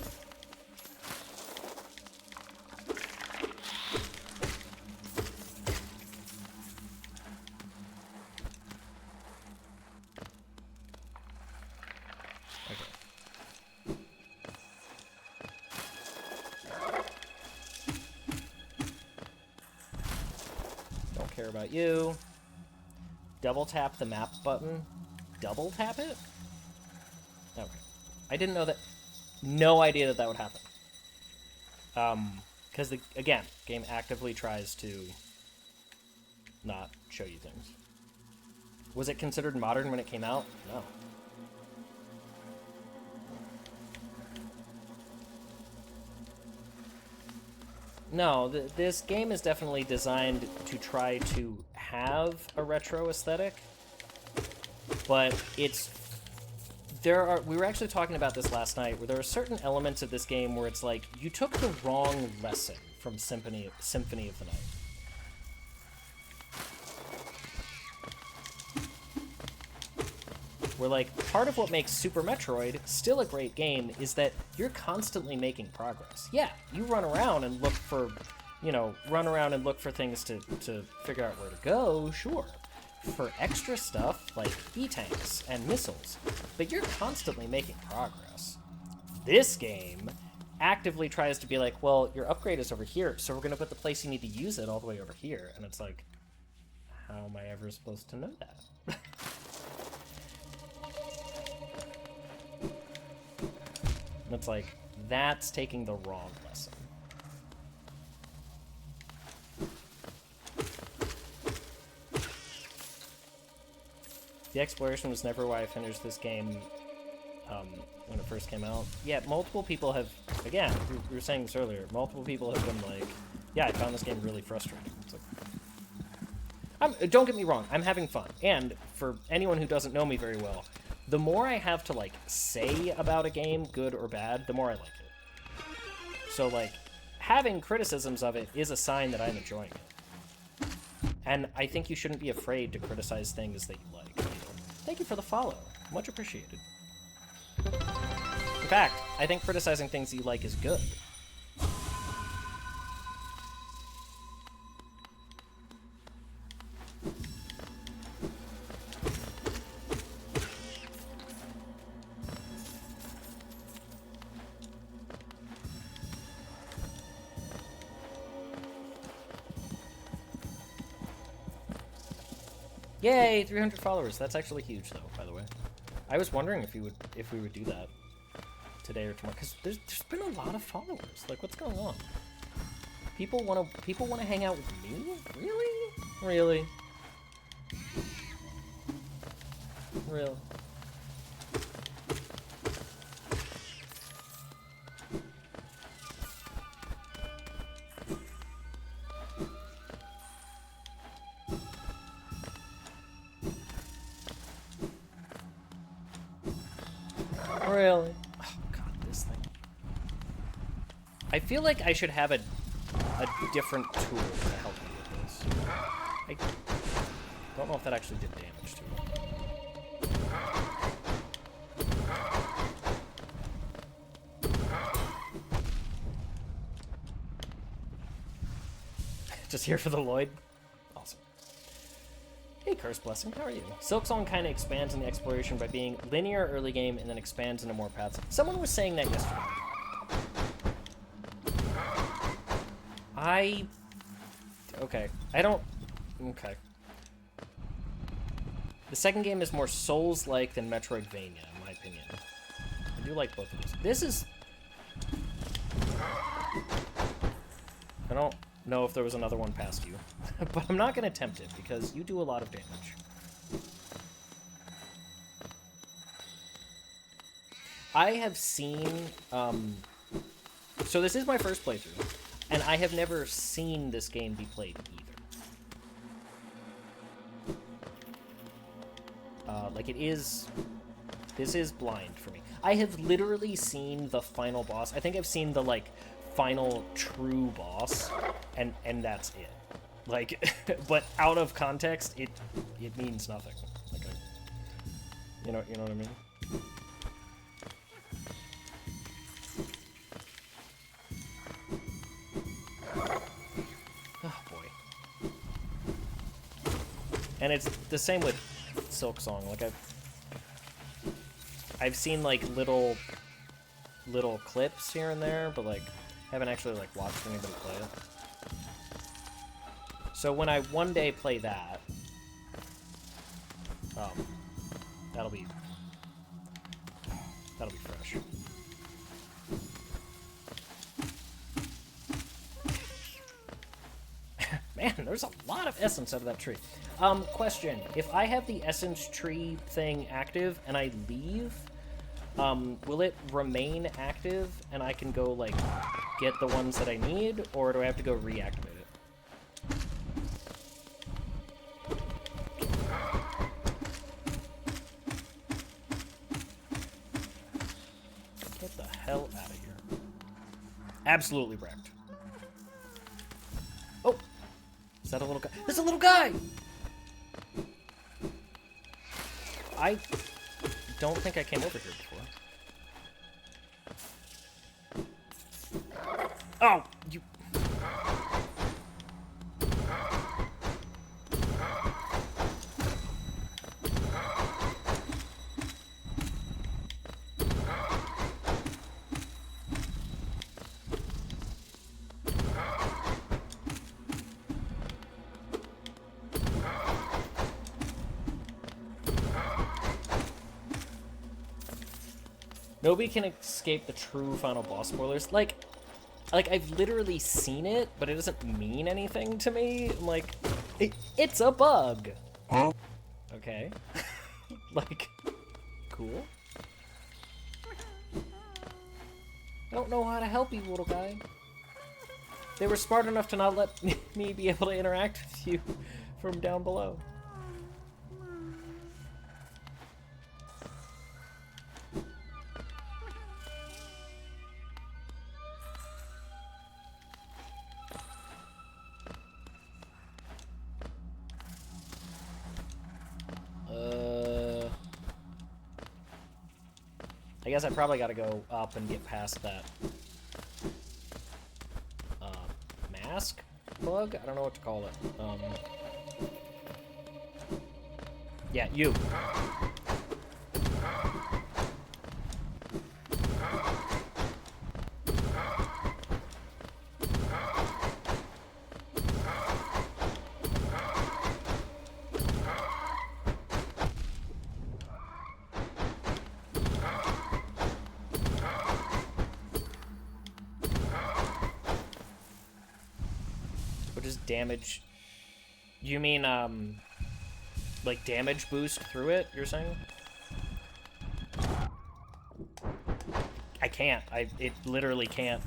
Don't care about you. Double tap the map button. Double tap it? Okay. I didn't know that. No idea that that would happen. Because, again, game actively tries to not show you things. Was it considered modern when it came out? No. No, this game is definitely designed to try to have a retro aesthetic, but it's... we were actually talking about this last night, where there are certain elements of this game where it's like, you took the wrong lesson from Symphony of the Night. Where, like, part of what makes Super Metroid still a great game is that you're constantly making progress. Yeah, you run around and look for, you know, things to figure out where to go, sure. For extra stuff, like E-tanks and missiles. But you're constantly making progress. This game actively tries to be like, well, your upgrade is over here, so we're going to put the place you need to use it all the way over here. And it's like, how am I ever supposed to know that? It's like, that's taking the wrong lesson. The exploration was never why I finished this game when it first came out. Yeah, multiple people have, again, we were saying this earlier, multiple people have been like, yeah, I found this game really frustrating. It's like, don't get me wrong, I'm having fun. And for anyone who doesn't know me very well, the more I have to, like, say about a game, good or bad, the more I like it. So, like, having criticisms of it is a sign that I'm enjoying it. And I think you shouldn't be afraid to criticize things that you like. Thank you for the follow. Much appreciated. In fact, I think criticizing things that you like is good. Yay, 300 followers. That's actually huge, though, by the way. I was wondering if we would do that today or tomorrow, because there's been a lot of followers. Like, what's going on? People wanna hang out with me? Really? Really? Really? Really? Oh god, this thing. I feel like I should have a different tool to help me with this. I don't know if that actually did damage to it. Just here for the Lloyd? Awesome. Hey, Curse Blessing, how are you? Silksong kind of expands in the exploration by being linear early game and then expands into more paths. Someone was saying that yesterday. Okay. I don't... Okay. The second game is more Souls-like than Metroidvania, in my opinion. I do like both of those. This is... I don't know if there was another one past you, but I'm not going to attempt it because you do a lot of damage. I have seen... So this is my first playthrough, and I have never seen this game be played either. Like, it is... This is blind for me. I have literally seen the final boss. I think I've seen the, like, final true boss, and that's it. Like, but out of context, it means nothing. Like, you know what I mean? Oh, boy. And it's the same with Silk Song. Like, I've seen like little clips here and there, but like haven't actually like watched anybody play it. So when I one day play that, that'll be fresh. Man, there's a lot of essence out of that tree. Question. If I have the essence tree thing active and I leave, will it remain active and I can go, like, get the ones that I need, or do I have to go reactivate it? Get the hell out of here. Absolutely wrecked. Oh! Is that a little guy? There's a little guy! I don't think I came over here before. Oh, you... Nobody can escape the true final boss spoilers. Like I've literally seen it, but it doesn't mean anything to me. I'm like, it's a bug. Huh? Okay. Like, cool. I don't know how to help you, little guy. They were smart enough to not let me be able to interact with you from down below. I guess I probably gotta go up and get past that mask bug? I don't know what to call it. Yeah, you. Damage. You mean, like damage boost through it, you're saying? I can't. It literally can't.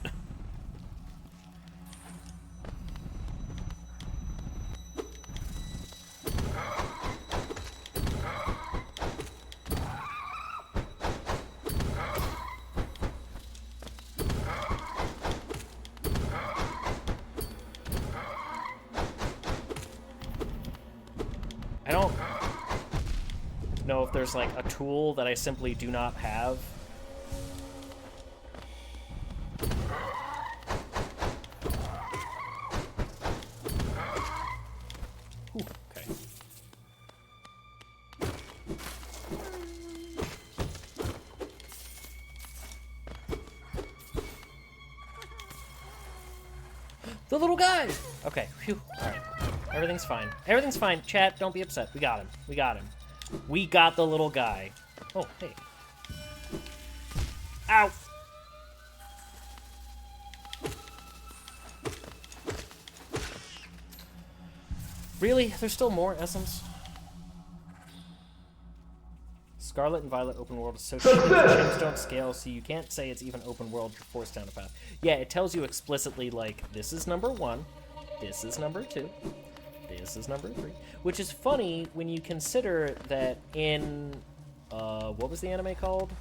I don't know if there's like a tool that I simply do not have. Ooh, okay. The little guy! Okay, phew. Alright. Everything's fine. Everything's fine. Chat, don't be upset. We got him. We got him. We got the little guy. Oh, hey. Ow! Really? There's still more Essence? Scarlet and Violet open world is so cheap the gyms don't scale, so you can't say it's even open world. You're forced down a path. Yeah, it tells you explicitly, like, this is number 1, this is number 2, this is number 3. Which is funny when you consider that in, what was the anime called?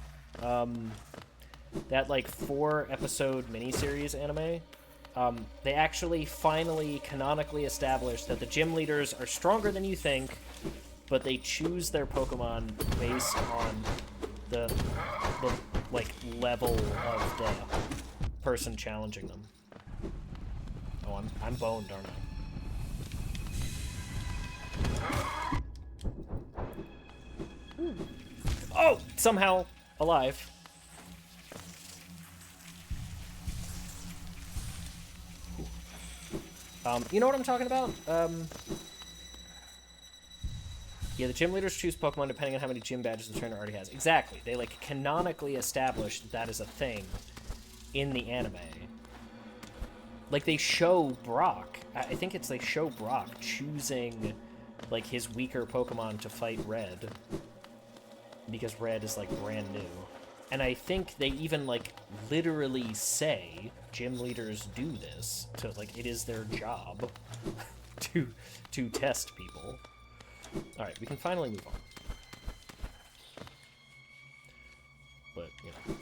That, like, 4-episode miniseries anime. They actually finally canonically established that the gym leaders are stronger than you think, but they choose their Pokemon based on the like, level of the person challenging them. Oh, I'm boned, aren't I? Oh! Somehow alive. You know what I'm talking about? Yeah, the gym leaders choose Pokemon depending on how many gym badges the trainer already has. Exactly. They, like, canonically established that is a thing in the anime. Like, they show Brock. I think it's they show Brock choosing, like, his weaker Pokemon to fight Red. Because Red is, like, brand new. And I think they even, like, literally say gym leaders do this to, like, it is their job to test people. Alright, we can finally move on. But, you know.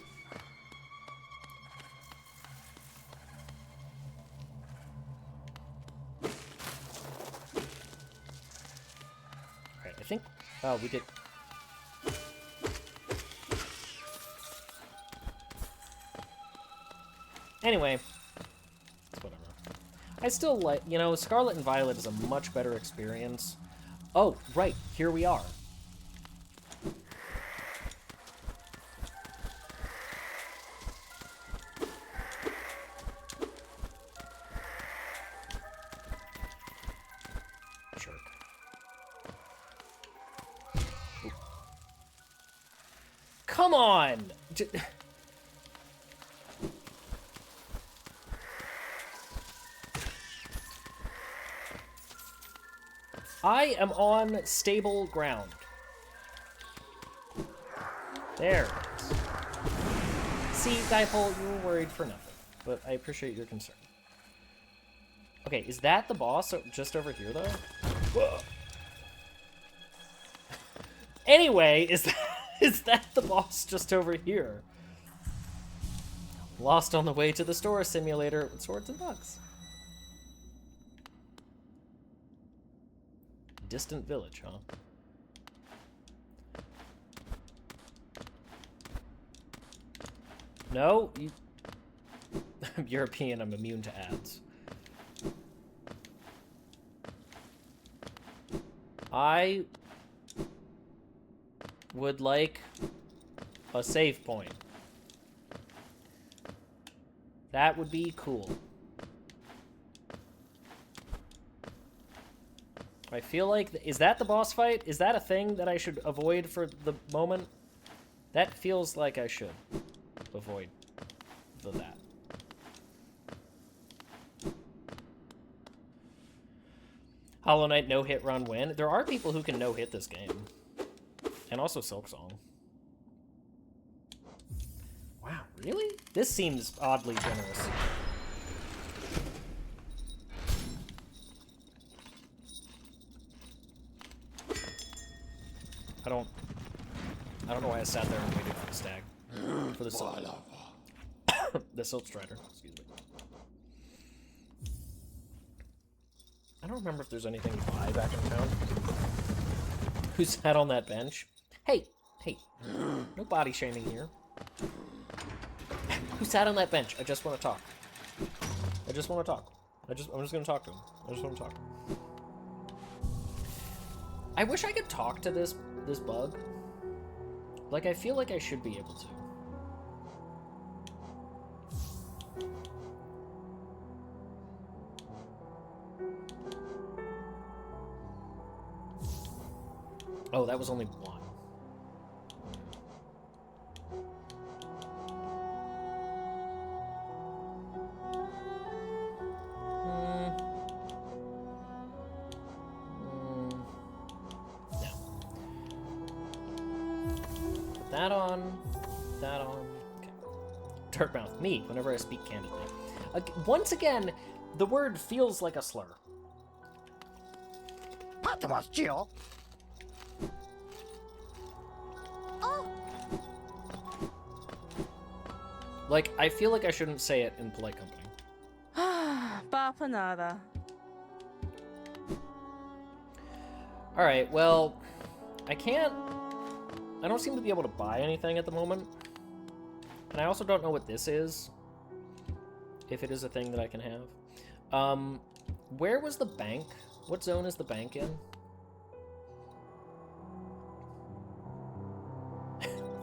Alright, I think... Oh, we did... Anyway. It's whatever. I still like... You know, Scarlet and Violet is a much better experience. Oh, right. Here we are. Jerk. Ooh. Come on! I am on stable ground. There it is. See, Dipole, you were worried for nothing, but I appreciate your concern. Okay, is that the boss just over here, though? Whoa. Anyway, is that the boss just over here? Lost on the way to the store simulator with swords and bugs. Distant village, huh? No, you... I'm European, I'm immune to ads. I would like a save point. That would be cool. I feel like... Is that the boss fight? Is that a thing that I should avoid for the moment? That feels like I should avoid that. Hollow Knight no-hit run win. There are people who can no-hit this game. And also Silksong. Wow, really? This seems oddly generous. I don't know why I sat there and waited for the stag. For the silk. The Silk Strider, excuse me. I don't remember if there's anything to buy back in town. Who sat on that bench? Hey, no body shaming here. Who sat on that bench? I just want to talk. I'm just gonna talk to him. I just want to talk. I wish I could talk to this bug. Like, I feel like I should be able to. Oh, that was only one. No. Put that on. That on. Okay. Dirtmouth. Me, whenever I speak candidly. Once again, the word feels like a slur. Like, I feel like I shouldn't say it in polite company. Bapanada. Alright, well, I don't seem to be able to buy anything at the moment. And I also don't know what this is. If it is a thing that I can have. Where was the bank? What zone is the bank in?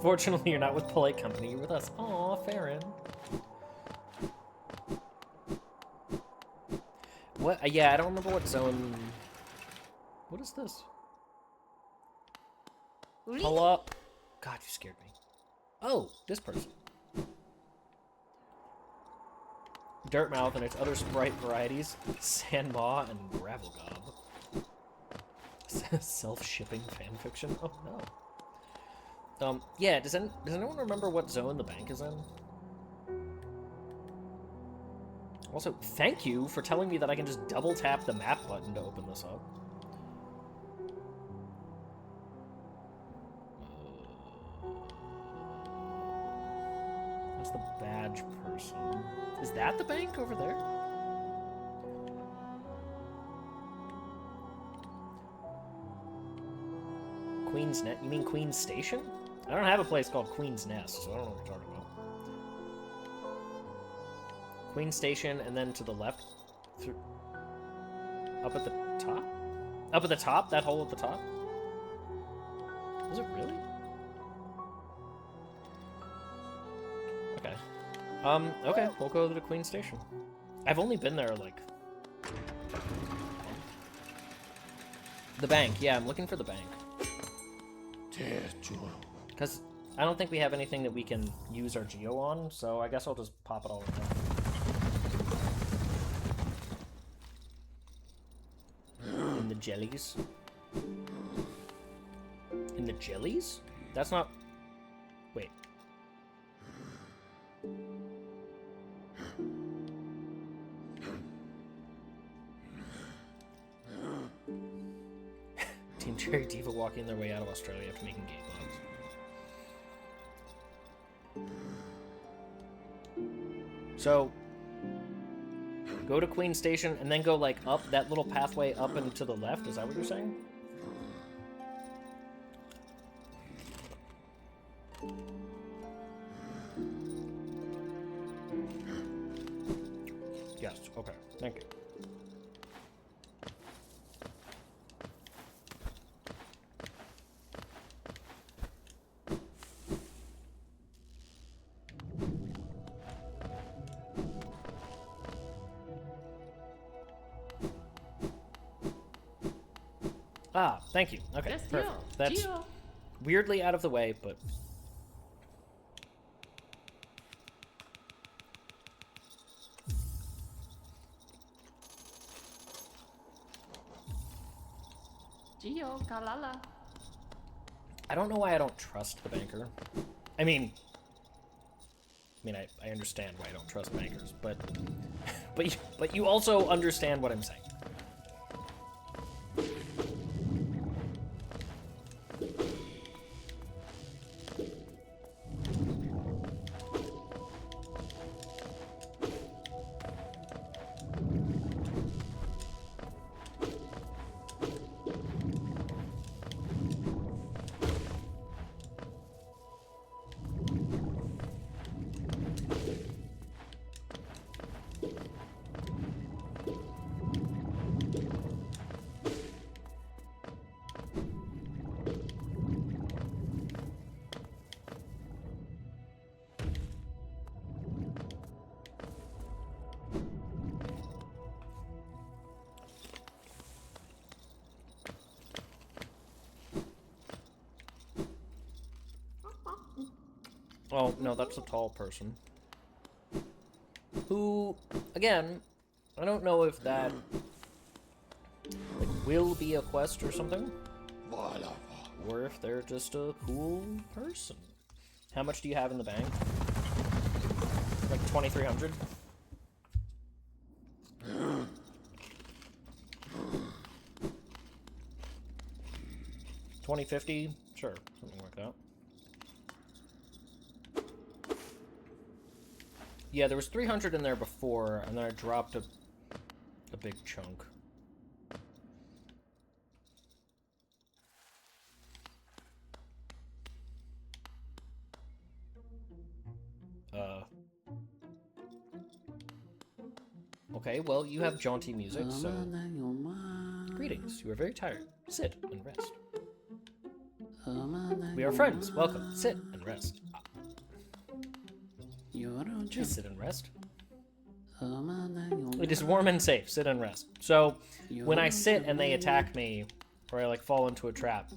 Fortunately, you're not with polite company. You're with us. Aw, Farron. What? Yeah, I don't remember what zone... What is this? Hello? God, you scared me. Oh, this person. Dirtmouth and its other sprite varieties. Sandmaw and Gravelgob. Self-shipping fanfiction? Oh, no. Yeah, does anyone remember what zone the bank is in? Also, thank you for telling me that I can just double tap the map button to open this up. That's the badge person. Is that the bank over there? Queen's Nest? You mean Queen's Station? I don't have a place called Queen's Nest, so I don't know what you're talking about. Queen's Station, and then to the left? Up at the top? Up at the top? That hole at the top? Was it really? Okay. Okay, we'll go to the Queen's Station. I've only been there, like... The bank, yeah, I'm looking for the bank. Because I don't think we have anything that we can use our geo on, so I guess I'll just pop it all in there. In the jellies? In the jellies? That's not... Wait. Team Cherry Diva walking their way out of Australia after making gay bugs. So, go to Queen Station and then go like up that little pathway up and to the left. Is that what you're saying? Yes. Okay. Thank you. Ah, thank you. Okay, Yes, perfect. Geo. That's Geo. weirdly out of the way, but... Geo, Kalala. I don't know why I don't trust the banker. I mean, I understand why I don't trust bankers, but but you also understand what I'm saying. Oh, no, that's a tall person. Who, again, I don't know if that like will be a quest or something. Or if they're just a cool person. How much do you have in the bank? Like 2,300? 2050? Sure, something like that. Yeah, there was 300 in there before, and then I dropped a big chunk. Okay, well, you have jaunty music, so... Greetings, you are very tired. Sit and rest. We are friends. Welcome. Sit and rest. Please sit and rest. It is warm and safe. Sit and rest. So, when I sit and they attack me, or I, like, fall into a trap,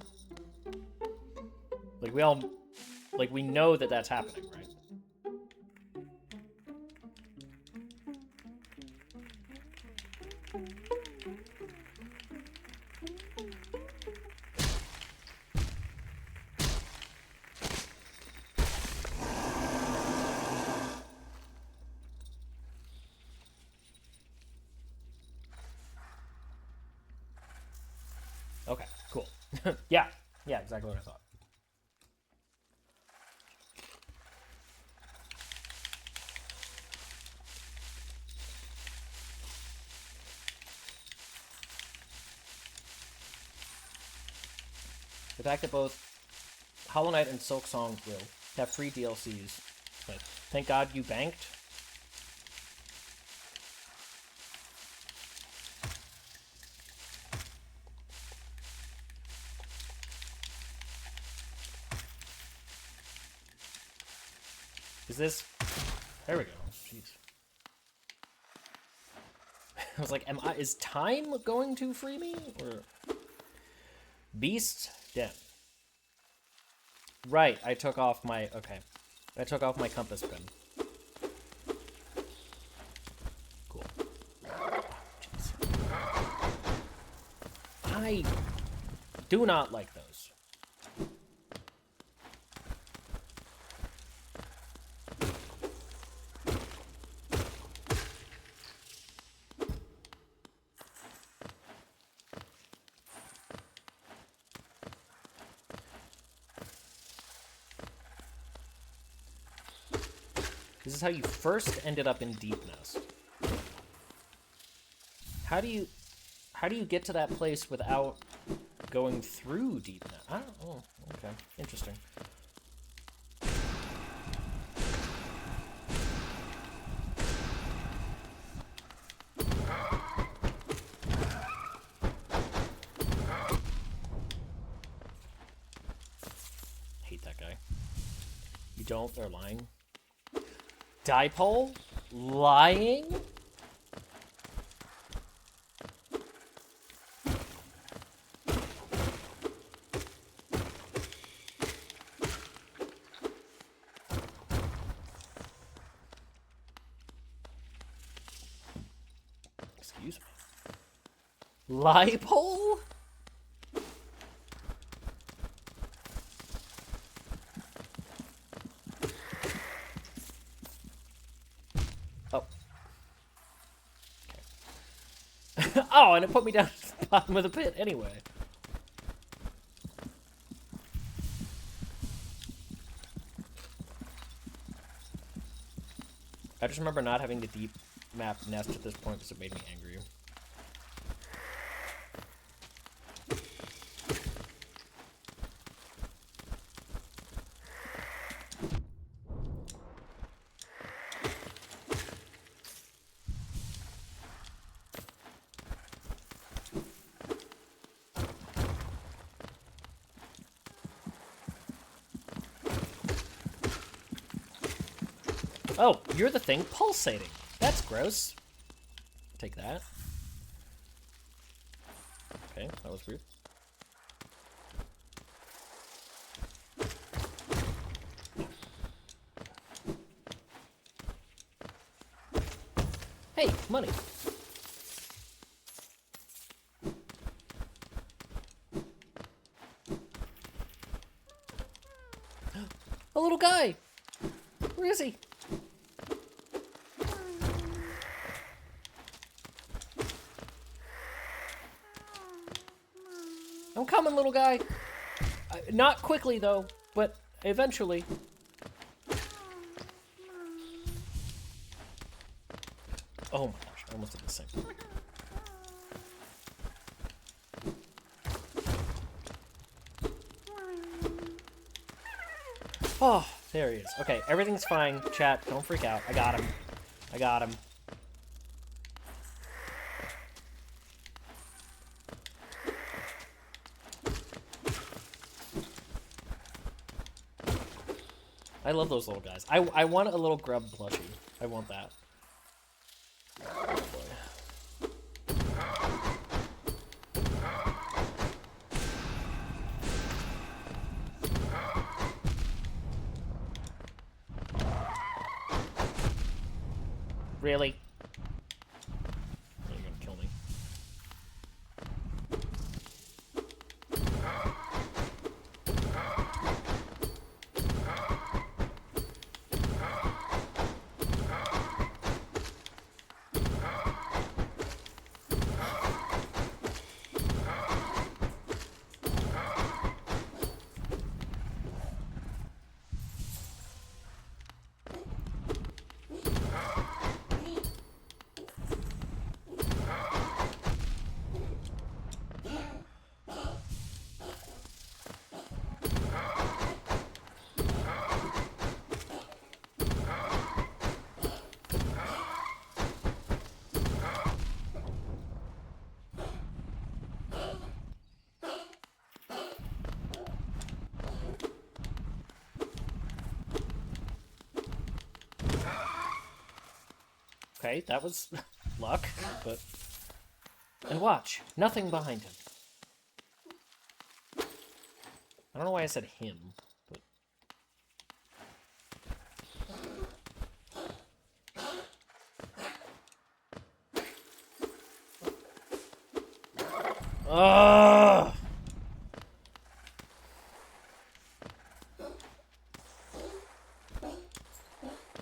like, we know that that's happening, right? Okay, cool. Yeah, exactly what I thought. The fact that both Hollow Knight and Silk Song will have free DLCs. But thank God you banked. Is this... There we go. Jeez. I was like, is time going to free me? Or... Beast Den. Right, I took off my... Okay. I took off my compass pin. Cool. Jeez. I do not like those. This is how you first ended up in Deep Nest. How do you get to that place without going through Deep Nest? I don't. Oh, okay, interesting. Hate that guy. You don't? They're lying. Dipole? Lying? Excuse me. Lipole? Oh, and it put me down to the bottom of the pit anyway. I just remember not having the deep map nest at this point because it made me angry. Oh, you're the thing pulsating. That's gross. Take that. Okay, that was weird. Hey, money. A little guy. Where is he? I'm coming, little guy. Not quickly, though, but eventually. Oh my gosh, I almost did the same. Oh, there he is. Okay, everything's fine. Chat, don't freak out. I got him. I got him. I love those little guys. I want a little grub plushie. I want that. Oh boy. Really? You're gonna kill me. Okay, that was luck, but... And watch, nothing behind him. I don't know why I said him, but... Ugh!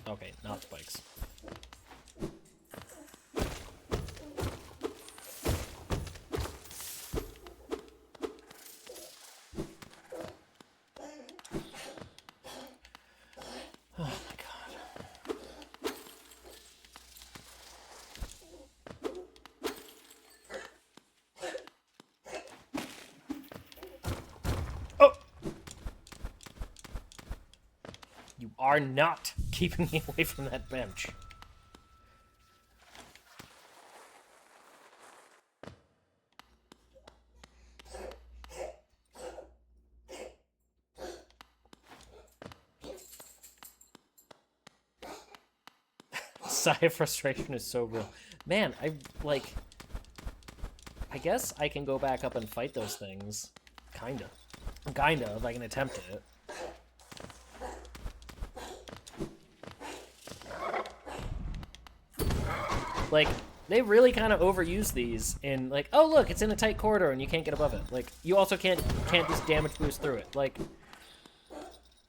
Okay, not spikes. Oh my god. Oh! You are not keeping me away from that bench. Sigh of frustration is so real. Man, I guess I can go back up and fight those things. Kinda. Kinda, if I can attempt it. Like, they really kind of overuse these in, like, oh look, it's in a tight corridor and you can't get above it. Like, you also can't just damage boost through it. Like,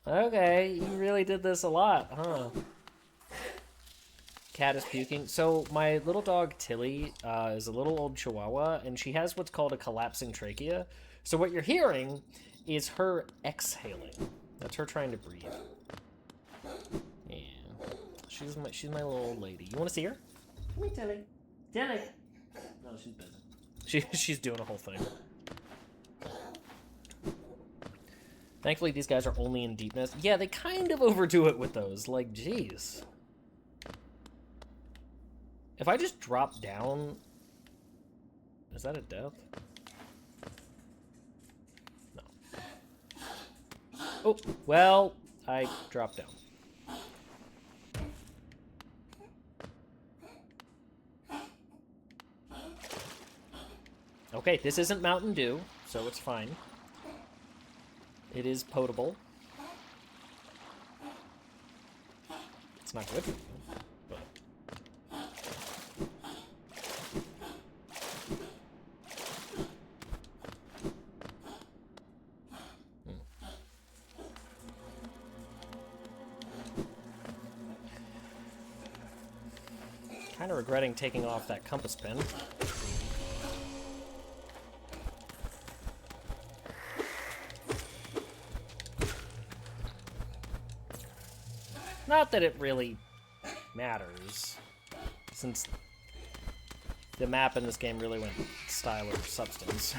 okay, you really did this a lot, huh? Cat is puking. So my little dog Tilly is a little old Chihuahua, and she has what's called a collapsing trachea. So what you're hearing is her exhaling. That's her trying to breathe. Yeah, she's my little old lady. You want to see her? Come here, Tilly. Tilly. No, she's busy. She's doing a whole thing. Thankfully, these guys are only in deepness. Yeah, they kind of overdo it with those. Like, jeez. If I just drop down... Is that a death? No. Oh, well, I dropped down. Okay, this isn't Mountain Dew, so it's fine. It is potable. It's not good for you, but... Kind of regretting taking off that compass pin. Not that it really matters, since the map in this game really went style over substance.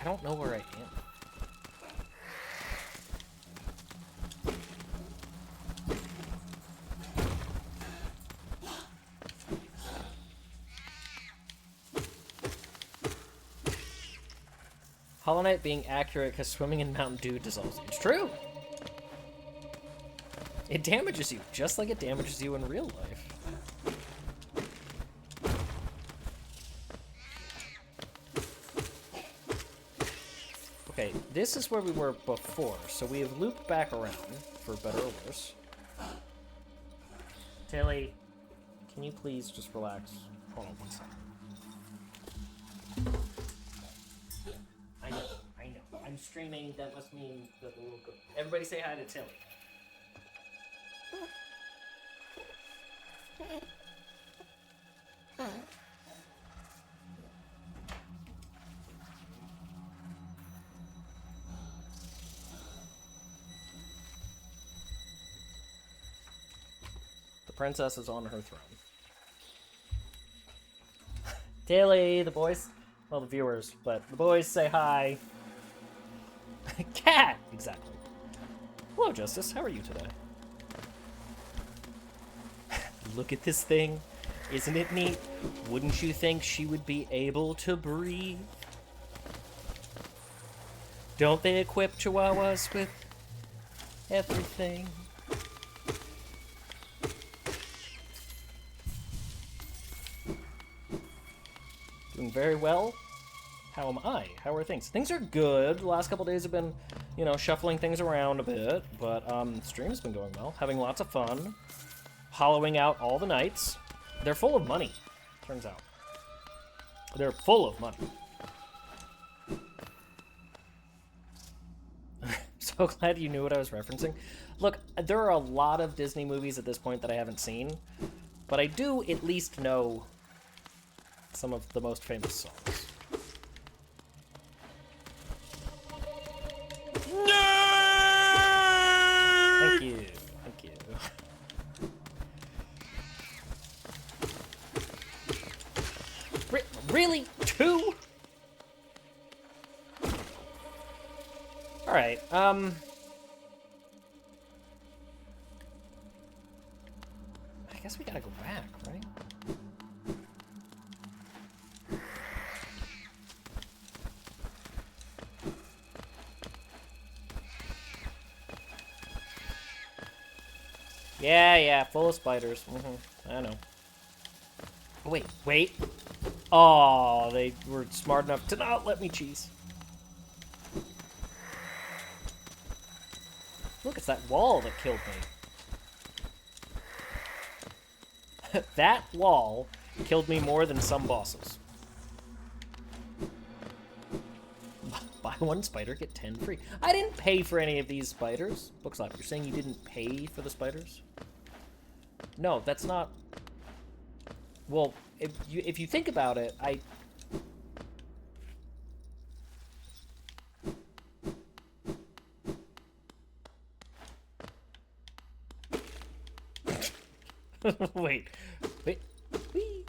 I don't know where I am. Hollow Knight being accurate because swimming in Mountain Dew dissolves you. It's true! It damages you, just like it damages you in real life. Okay, this is where we were before, so we have looped back around, for better or worse. Tilly, can you please just relax? Hold on one second. I know. I'm streaming, that must mean that the little... Everybody say hi to Tilly. The princess is on her throne. Tilly, the boys... Well, the viewers, but the boys say hi. Cat! Exactly. Hello, Justice. How are you today? Look at this thing. Isn't it neat? Wouldn't you think she would be able to breathe? Don't they equip Chihuahuas with everything? Doing very well. How am I? How are things? Things are good. The last couple days have been, you know, shuffling things around a bit, but stream's been going well. Having lots of fun. Hollowing out all the nights. They're full of money, turns out. They're full of money. So glad you knew what I was referencing. Look, there are a lot of Disney movies at this point that I haven't seen, but I do at least know some of the most famous songs. Thank you. Thank you. Really? 2? Alright, I guess we gotta go back, right? Yeah, full of spiders. I know. Oh, wait. Oh, they were smart enough to not let me cheese. Look, it's that wall that killed me. That wall killed me more than some bosses. Buy one spider, get 10 free. I didn't pay for any of these spiders. Bookslap, you're saying you didn't pay for the spiders? No, that's not... Well, if you think about it, Wait. Wait. Whee.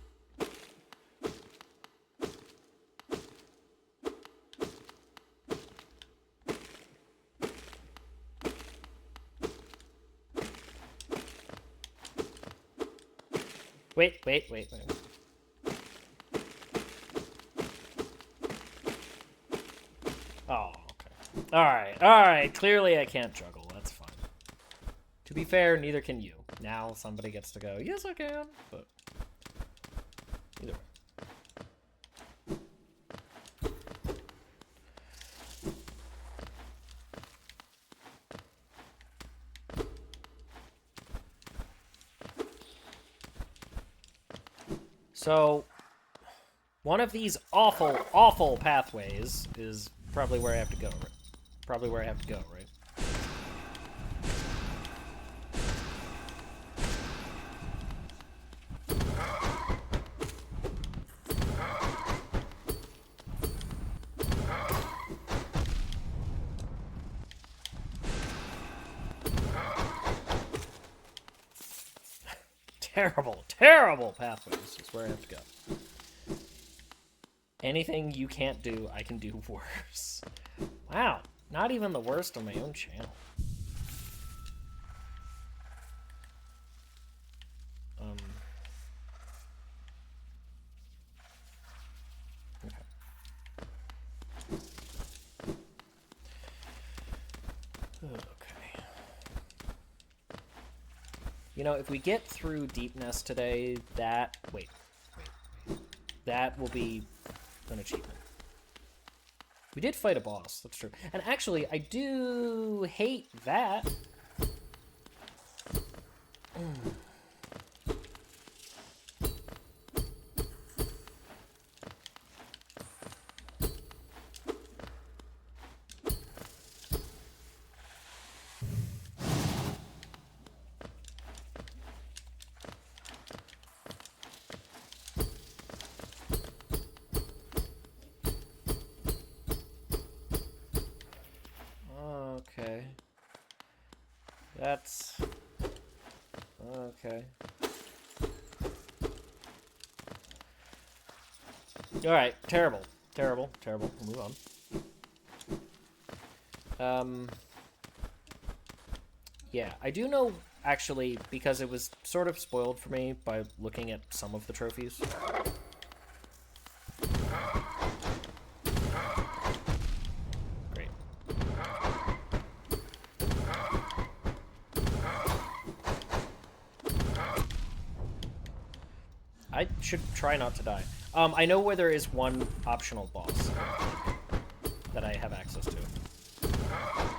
Wait. Oh, okay. Alright. Clearly I can't juggle. That's fine. To be fair, neither can you. Now somebody gets to go, yes I can, but either way. So, one of these awful, awful pathways is probably where I have to go. Right? Probably where I have to go, right? Terrible, terrible pathways is where I have to go. Anything you can't do, I can do worse. Wow, not even the worst on my own channel. Okay. You know, if we get through Deep Nest today, that... Wait. That will be an achievement. We did fight a boss, that's true. And actually, I do hate that. Okay. That's... Okay. Alright, terrible. Terrible, terrible. We'll move on. Yeah, I do know, actually, because it was sort of spoiled for me by looking at some of the trophies. Great. I should try not to die. I know where there is one optional boss that I have access to.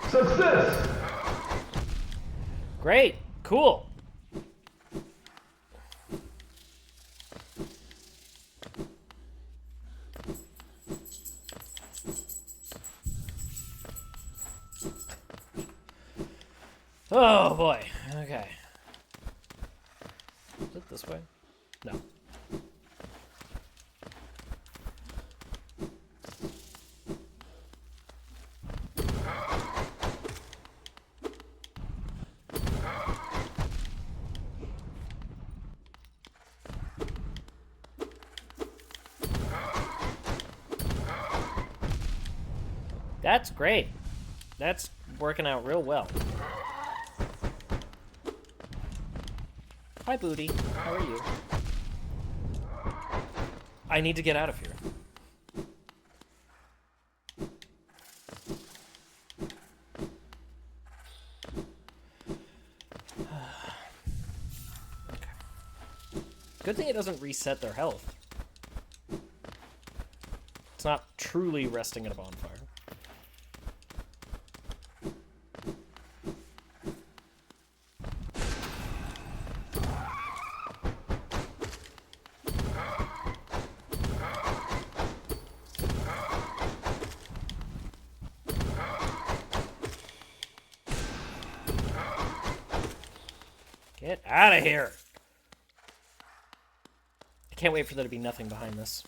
Success! Great! Cool! Oh boy. Okay. Is it this way? No. That's great. That's working out real well. Hi, Booty. How are you? I need to get out of here. Okay. Good thing it doesn't reset their health. It's not truly resting at a bonfire. Get out of here! I can't wait for there to be nothing behind this.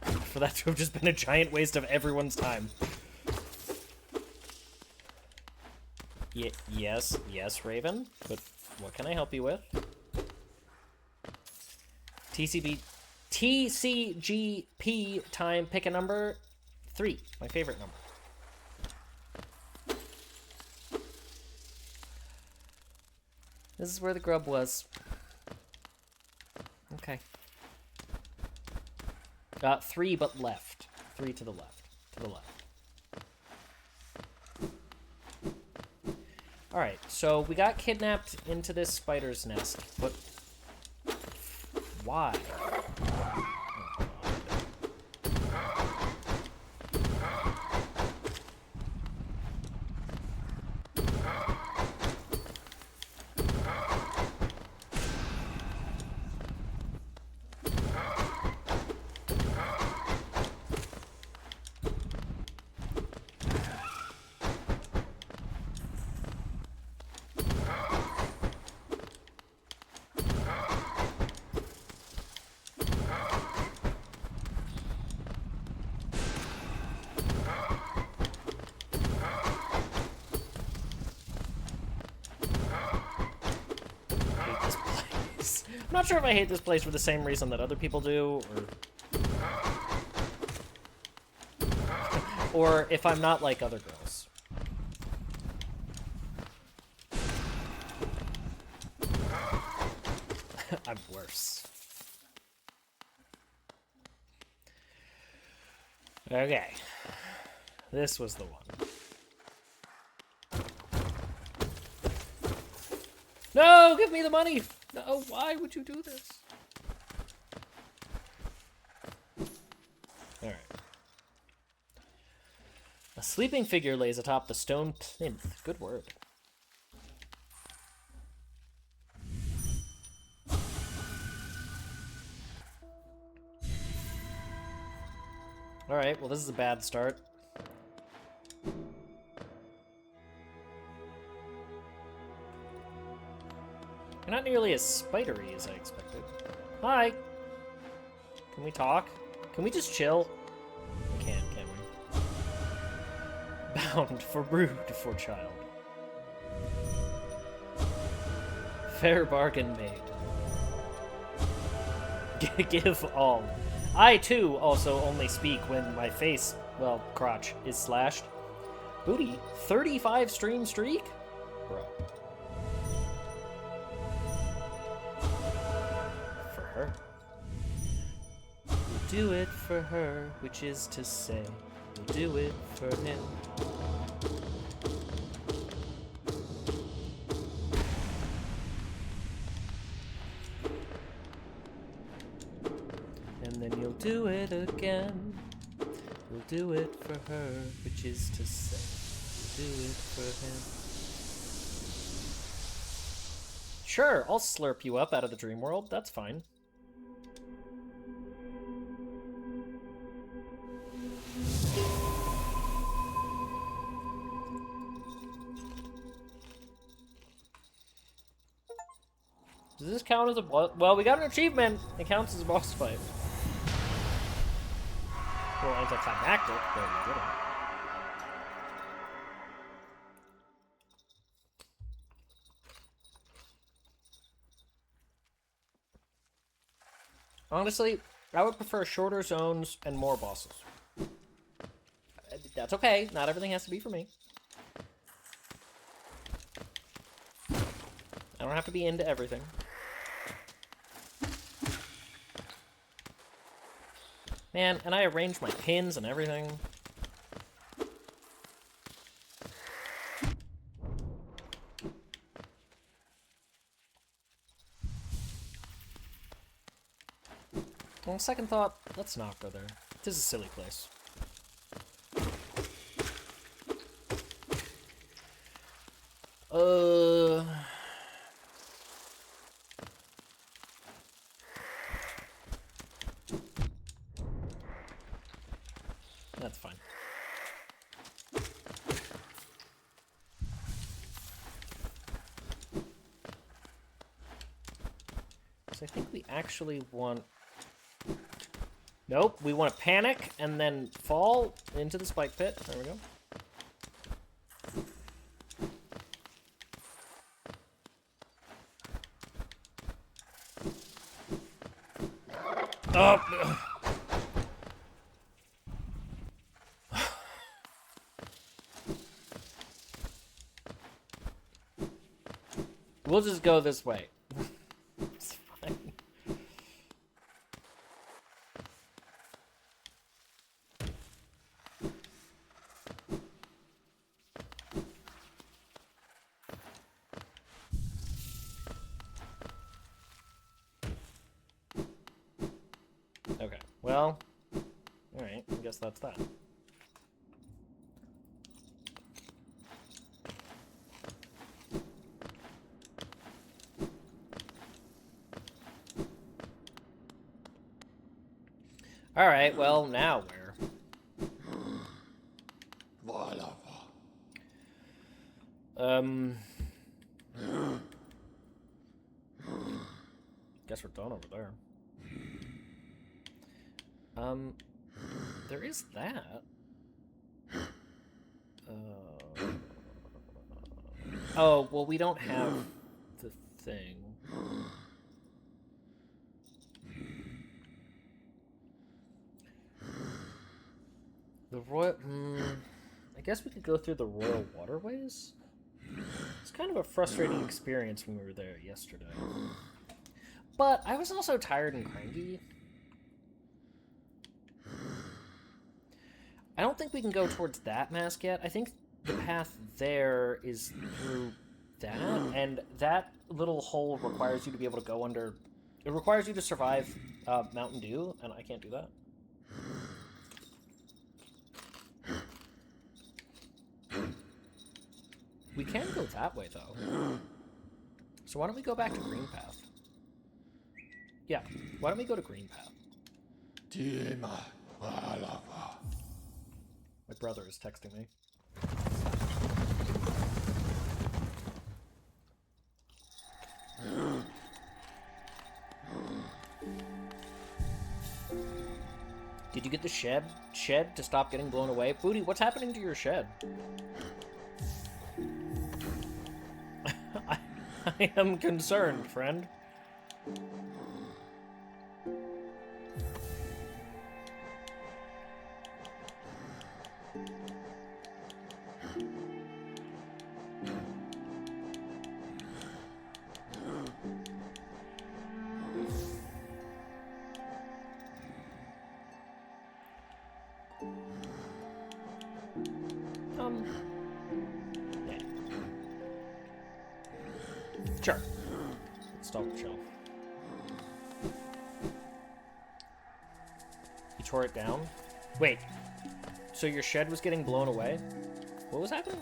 For that to have just been a giant waste of everyone's time. Yes, Raven. But what can I help you with? TCGP time, pick a number. 3, my favorite number. This is where the grub was. Okay. 3, but left. 3 to the left. To the left. Alright, so we got kidnapped into this spider's nest, but why? not sure if I hate this place for the same reason that other people do, or if I'm not like other girls. I'm worse. Okay. This was the one. No, give me the money! No, why would you do this? Alright. A sleeping figure lays atop the stone plinth. Good word. Alright, well this is a bad start. You're not nearly as spidery as I expected. Hi! Can we talk? Can we just chill? We can't we? Bound for brood for child. Fair bargain made. Give all. I, too, also only speak when my face, well, crotch, is slashed. Booty, 35 stream streak? Bro. For her. We'll do it for her, which is to say, we'll do it for him. You'll do it again. We'll do it for her, which is to say, we'll do it for him. Sure, I'll slurp you up out of the dream world. That's fine. Does this count as a boss? Well, we got an achievement. It counts as a boss fight. Well, anticlimactic, but we did it. Honestly, I would prefer shorter zones and more bosses. That's okay. Not everything has to be for me. I don't have to be into everything. Man, and I arranged my pins and everything. On second thought, let's not go there. This is a silly place. That's fine. So I think we actually want... Nope, we want to panic and then fall into the spike pit. There we go. Oh! We'll just go this way. It's fine. Okay, well, alright, I guess that's that. Alright, well, now where? Guess we're done over there. There is that. Oh, well, we don't have the thing. The royal... I guess we could go through the royal waterways? It's kind of a frustrating experience when we were there yesterday. But I was also tired and cranky. I don't think we can go towards that mask yet. I think the path there is through that, and that little hole requires you to be able to go under... It requires you to survive Mountain Dew, and I can't do that. We can go that way, though. So why don't we go back to Green Path? Yeah, why don't we go to Green Path? My brother is texting me. Did you get the shed to stop getting blown away? Booty, what's happening to your shed? I am concerned, friend. Yeah. Sure. Let's start with the shelf. You tore it down? Wait. So your shed was getting blown away? What was happening?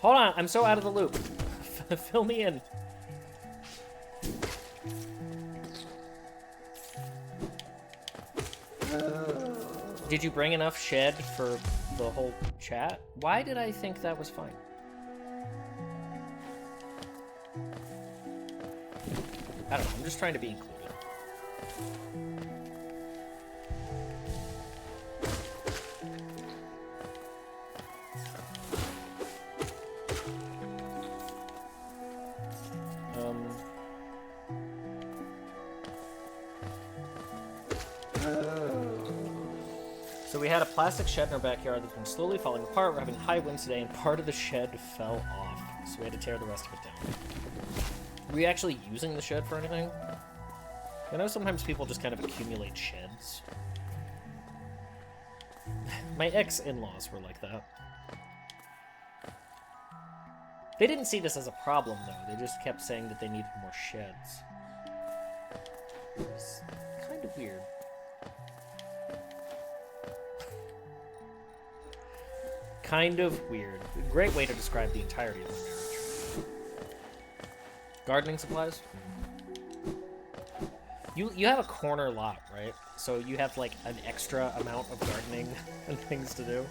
Hold on, I'm so out of the loop. Fill me in. Did you bring enough shed for the whole chat? Why did I think that was fine? I don't know, I'm just trying to be included. So we had a plastic shed in our backyard that's been slowly falling apart. We're having high winds today, and part of the shed fell off. So we had to tear the rest of it down. Were we actually using the shed for anything? I know sometimes people just kind of accumulate sheds. My ex-in-laws were like that. They didn't see this as a problem, though. They just kept saying that they needed more sheds. It's kind of weird. Kind of weird. Great way to describe the entirety of the marriage. Gardening supplies? You have a corner lot, right? So you have like an extra amount of gardening and things to do.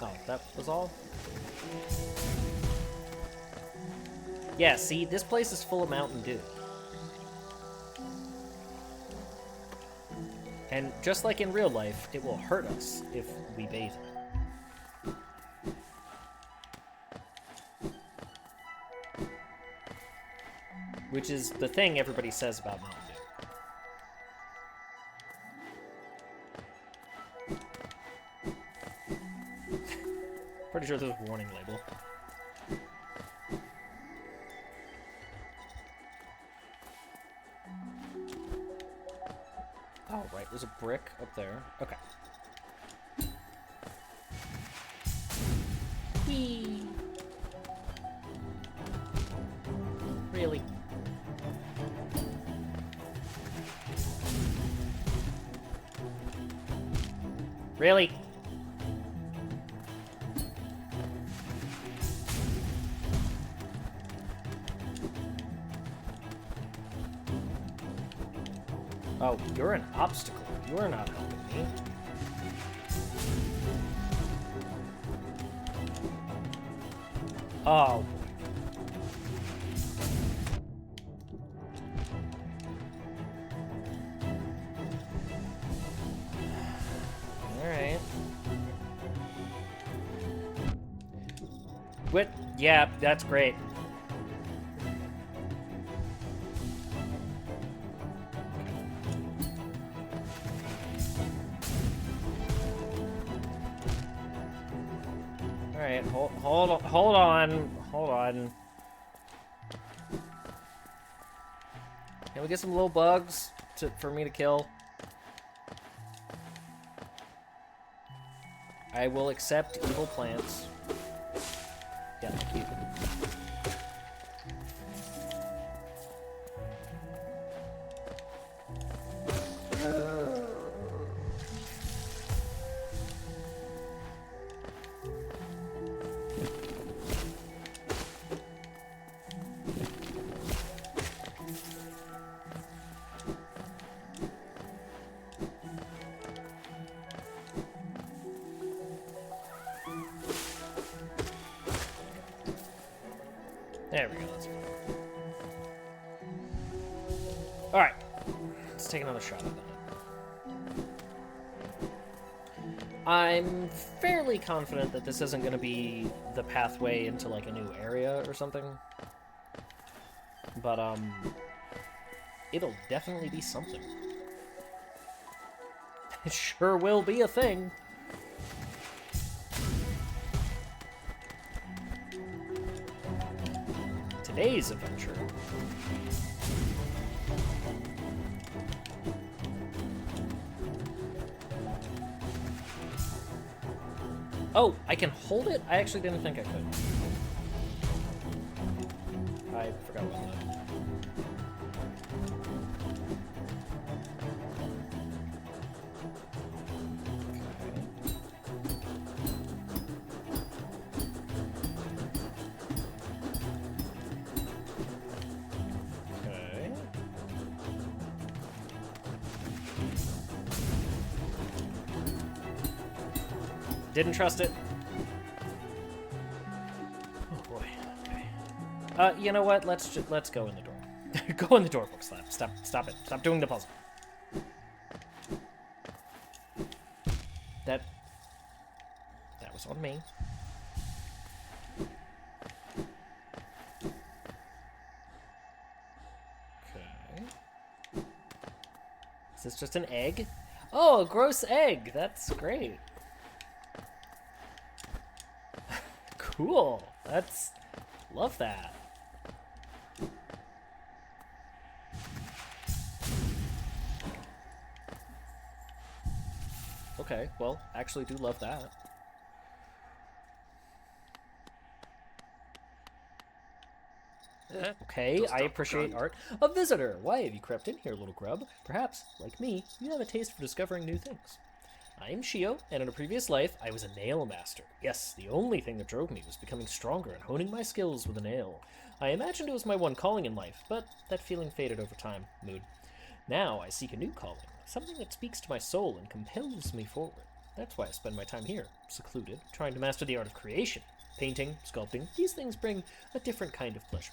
Oh, that was all? Yeah, see, this place is full of Mountain Dew. And just like in real life, it will hurt us if we bathe in it. Which is the thing everybody says about Mountain Dew. Pretty sure there's a warning label. Oh, right, there's a brick up there. Okay. Whee! Really? Really? Oh, you're an obstacle. You're not helping me. Oh. Alright. What? Yeah, that's great. right, hold on. Can we get some little bugs for me to kill? I will accept evil plants. Yeah, thank you. There we go. That's good. All right, let's take another shot at that. I'm fairly confident that this isn't going to be the pathway into like a new area or something, but it'll definitely be something. It sure will be a thing. Today's adventure. Oh, I can hold it? I actually didn't think I could. I forgot about that. Didn't trust it. Oh boy. Okay. You know what? Let's go in the door. Go in the door, Bookslap. Stop it. Stop doing the puzzle. That was on me. Okay. Is this just an egg? Oh, a gross egg. That's great. Cool. Love that. Okay, well, actually do love that. Okay, I appreciate art. A visitor! Why have you crept in here, little grub? Perhaps, like me, you have a taste for discovering new things. I am Shio, and in a previous life, I was a nail master. Yes, the only thing that drove me was becoming stronger and honing my skills with a nail. I imagined it was my one calling in life, but that feeling faded over time. Mood. Now I seek a new calling, something that speaks to my soul and compels me forward. That's why I spend my time here, secluded, trying to master the art of creation. Painting, sculpting, these things bring a different kind of pleasure.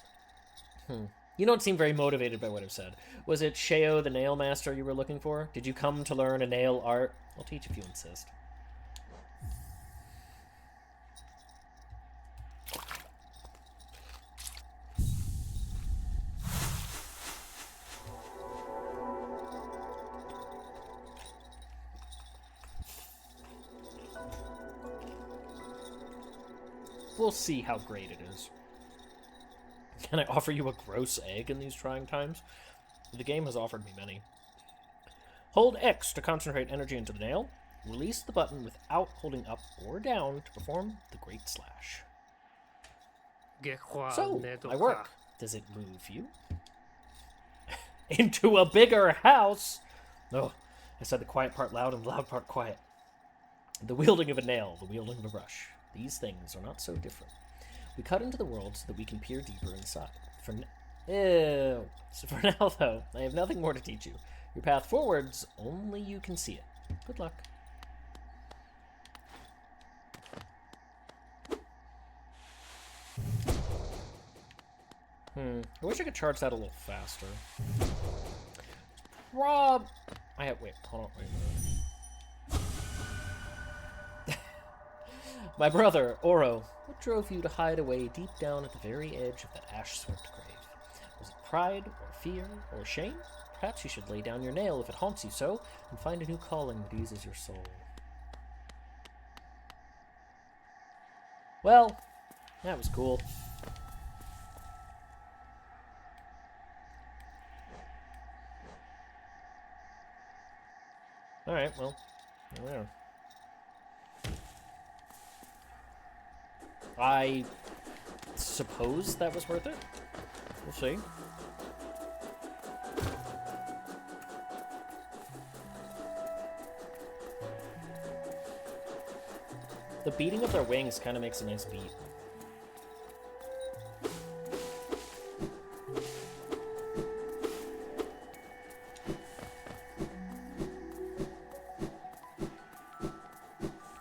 You don't seem very motivated by what I've said. Was it Sheo the nail master you were looking for? Did you come to learn a nail art? I'll teach if you insist. We'll see how great it is. Can I offer you a gross egg in these trying times? The game has offered me many. Hold X to concentrate energy into the nail. Release the button without holding up or down to perform the Great Slash. So, my work. Does it move you? Into a bigger house? Oh, I said the quiet part loud and the loud part quiet. The wielding of a nail, the wielding of a brush. These things are not so different. We cut into the world so that we can peer deeper inside. For now, though, I have nothing more to teach you. Your path forwards, only you can see it. Good luck. I wish I could charge that a little faster. Rob! Wait, hold on, wait. My brother, Oro, what drove you to hide away deep down at the very edge of that ash-swept grave? Was it pride, or fear, or shame? Perhaps you should lay down your nail if it haunts you so, and find a new calling that eases your soul. Well, that was cool. Alright, well, there. I suppose that was worth it. We'll see. The beating of their wings kind of makes a nice beat.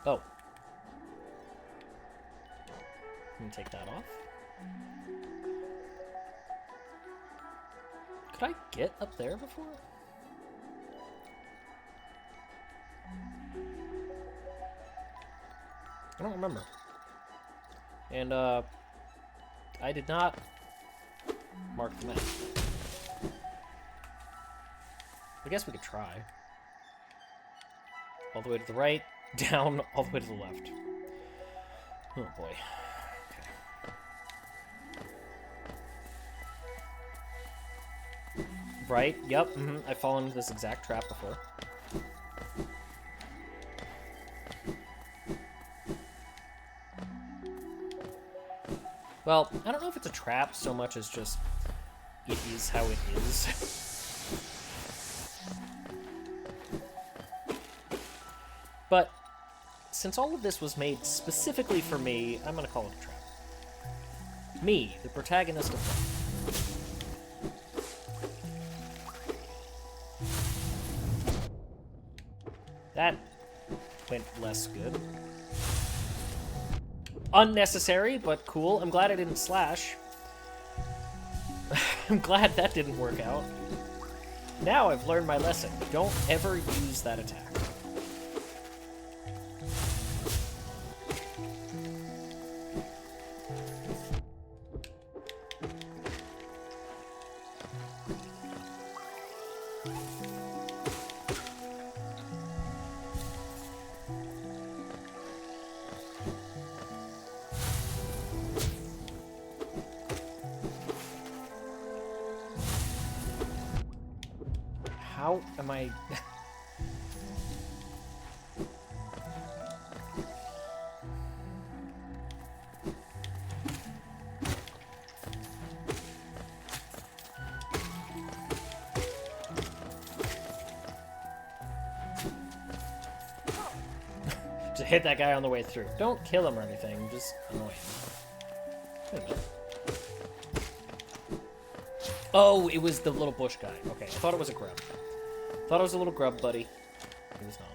Oh. Let me take that off. Could I get up there before? I don't remember. And, I did not mark the map. I guess we could try. All the way to the right, down, all the way to the left. Oh boy. Okay. Right, yep, I've fallen into this exact trap before. Well, I don't know if it's a trap so much as just it is how it is. But since all of this was made specifically for me, I'm gonna call it a trap. Me, the protagonist of life. That went less good. Unnecessary, but cool. I'm glad I didn't slash. I'm glad that didn't work out. Now I've learned my lesson. Don't ever use that attack. How am I... Just hit that guy on the way through. Don't kill him or anything, just annoy him. Wait a minute. Oh, it was the little bush guy. Okay, I thought it was a grub. Thought it was a little grub buddy. It was not.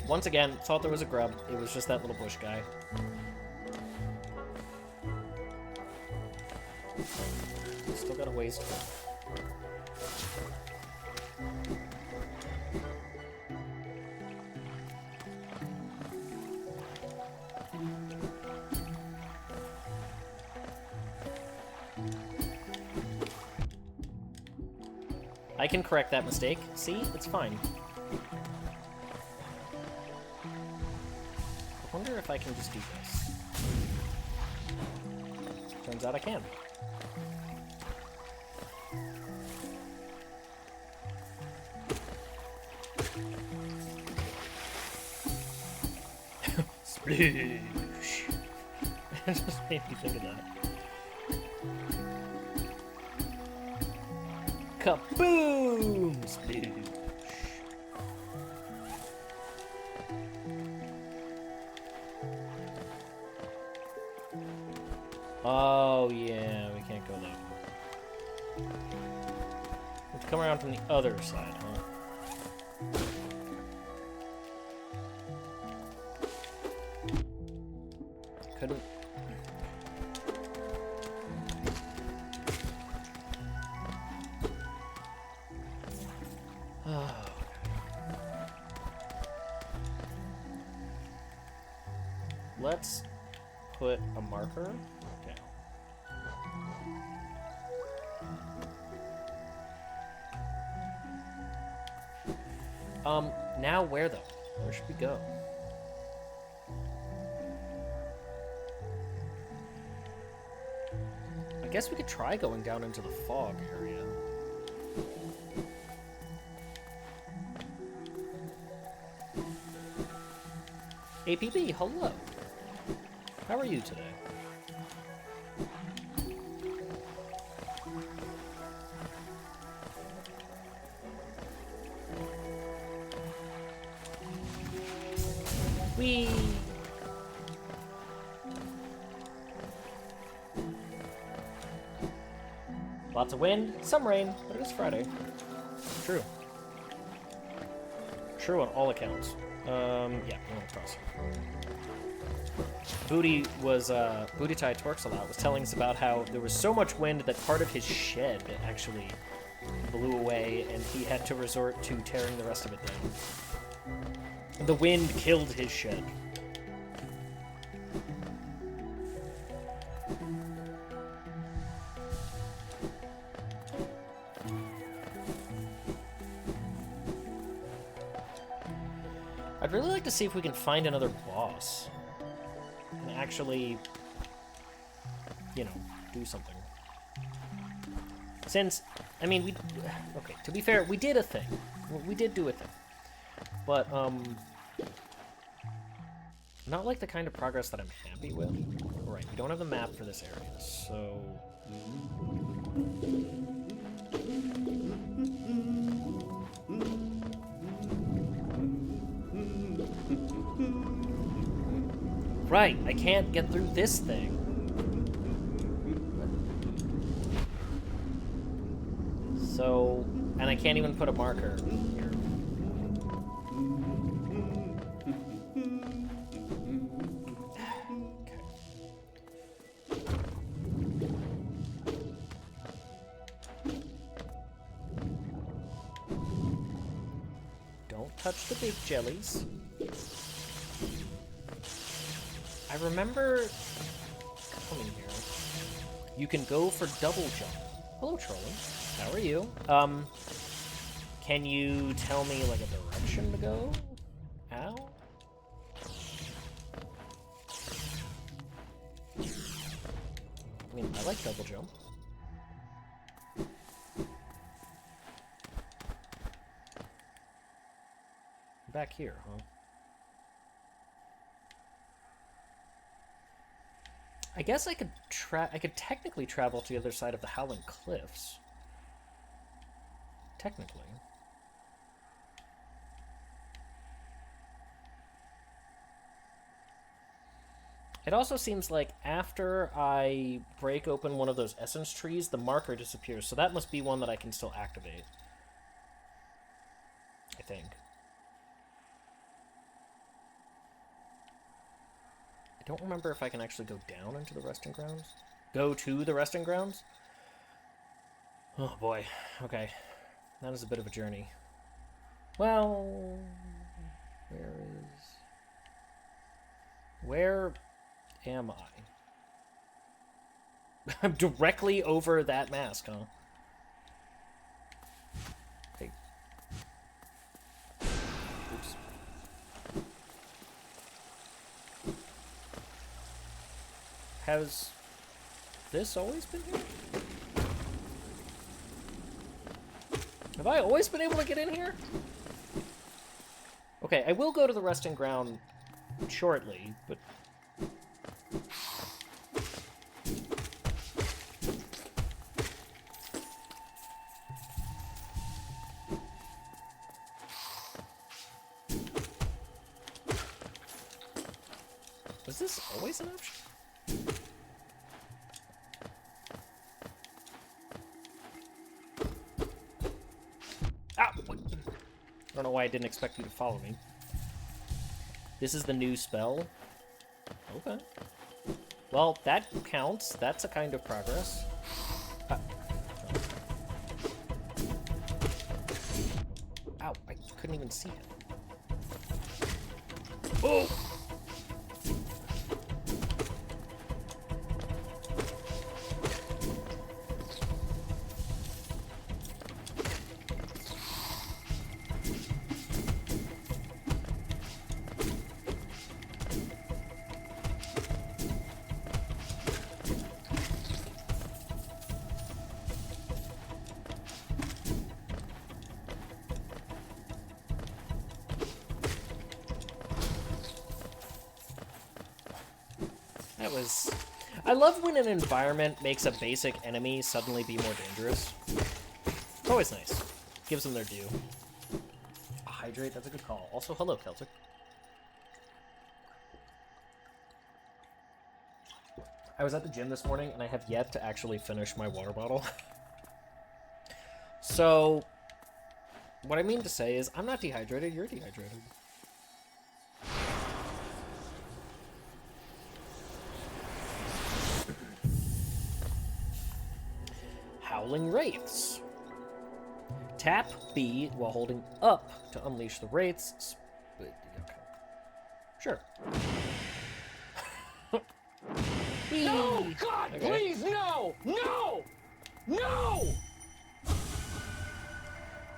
Once again, thought there was a grub. It was just that little bush guy. Still got a ways to go. I can correct that mistake. See? It's fine. I wonder if I can just do this. Turns out I can. Sploosh! It just made me think of that. Kaboom! Sploosh! Oh, yeah, we can't go that way. We have to come around from the other side, huh? couldn't... Oh. Let's put a marker down. Now where though? Where should we go? I guess we could try going down into the fog area. APB, hello. How are you today? Whee! Lots of wind, some rain, but it is Friday. True. True on all accounts. Yeah, we went across. Booty Tie Twerks a lot, was telling us about how there was so much wind that part of his shed actually blew away and he had to resort to tearing the rest of it down. The wind killed his shed. I'd really like to see if we can find another boss and actually, you know, do something. Since, I mean, okay, to be fair, we did a thing. We did do a thing. But, not like the kind of progress that I'm happy with. Right, we don't have the map for this area, so... Right, I can't get through this thing. So, and I can't even put a marker here. Don't touch the big jellies. I remember coming here. You can go for double jump. Hello, trolling. How are you? Can you tell me, like, a direction to go? Ow? I mean, I like double jump. Back here, huh? I guess I could technically travel to the other side of the Howling Cliffs. Technically. It also seems like after I break open one of those essence trees, the marker disappears, so that must be one that I can still activate. I think. I don't remember if I can actually go down into the resting grounds. Go to the resting grounds? Oh boy. Okay. That is a bit of a journey. Well... Where am I? I'm directly over that mask, huh? Hey. Oops. Has this always been here? Have I always been able to get in here? Okay, I will go to the resting ground shortly, but... Was this always an option? Ah! What? I don't know why I didn't expect you to follow me. This is the new spell? Okay. Well, that counts. That's a kind of progress. Ow, I couldn't even see it. Oh! That was... I love when an environment makes a basic enemy suddenly be more dangerous. It's always nice. Gives them their due. Hydrate, that's a good call. Also, hello, Celtic. I was at the gym this morning, and I have yet to actually finish my water bottle. So, what I mean to say is, I'm not dehydrated, you're dehydrated. Howling Wraiths. Tap B while holding up to unleash the Wraiths. Okay. Sure. No! God, okay. Please, no! No! No!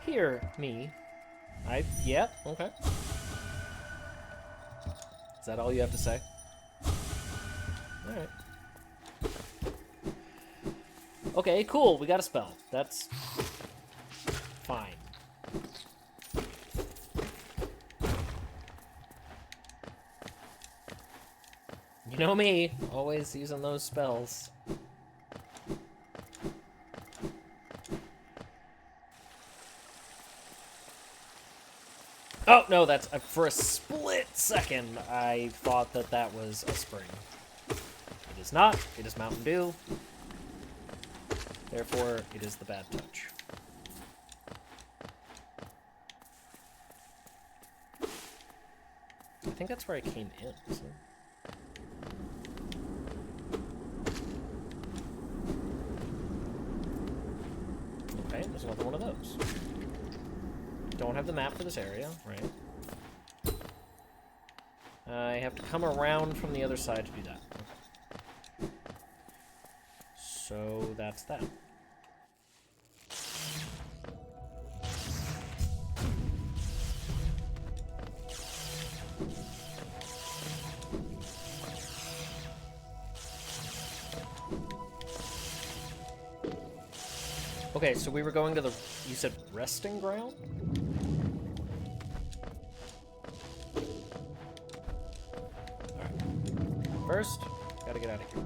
Hear me. Yeah, okay. Is that all you have to say? Alright. Okay, cool, we got a spell. That's... fine. You know me, always using those spells. Oh, no, that's... for a split second, I thought that that was a spring. It is not. It is Mountain Dew. Therefore, it is the bad touch. I think that's where I came in, isn't it? Okay, there's another one of those. Don't have the map for this area, right? I have to come around from the other side to do that. Okay. So that's that. Okay, so we were going to the... You said resting ground? Alright. First, gotta get out of here.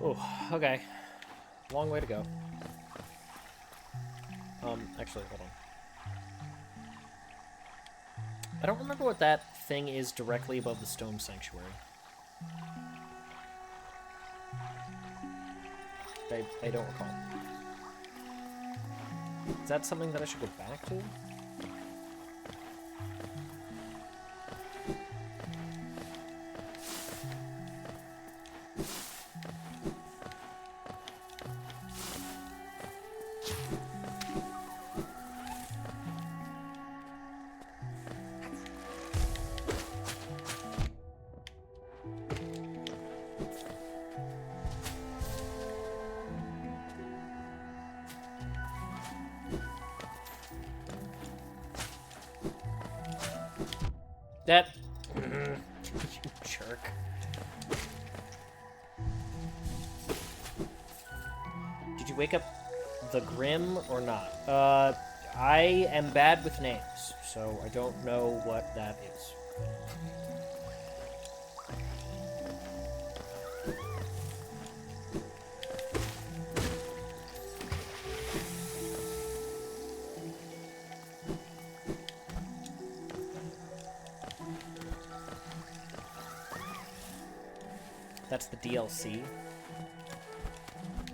Oh, okay. Long way to go. Actually, hold on. I don't remember what that thing is directly above the stone sanctuary. I don't recall. Is that something that I should go back to? That... you jerk. Did you wake up the Grim or not? I am bad with names, so I don't know what that is. That's the DLC.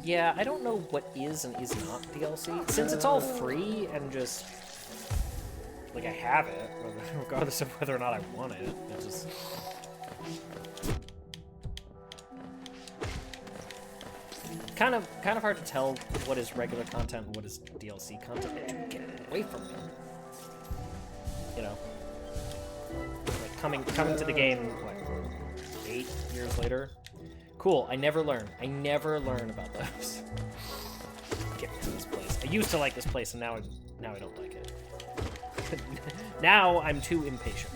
Yeah, I don't know what is and is not DLC. Since it's all free and just Like, I have it, regardless of whether or not I want it. It just... Kind of hard to tell what is regular content and what is DLC content. Get away from me. You know? Like, coming to the game, what, 8 years later? Cool, I never learn. I never learn about those. Get rid of this place. I used to like this place, and now I don't like it. Now I'm too impatient.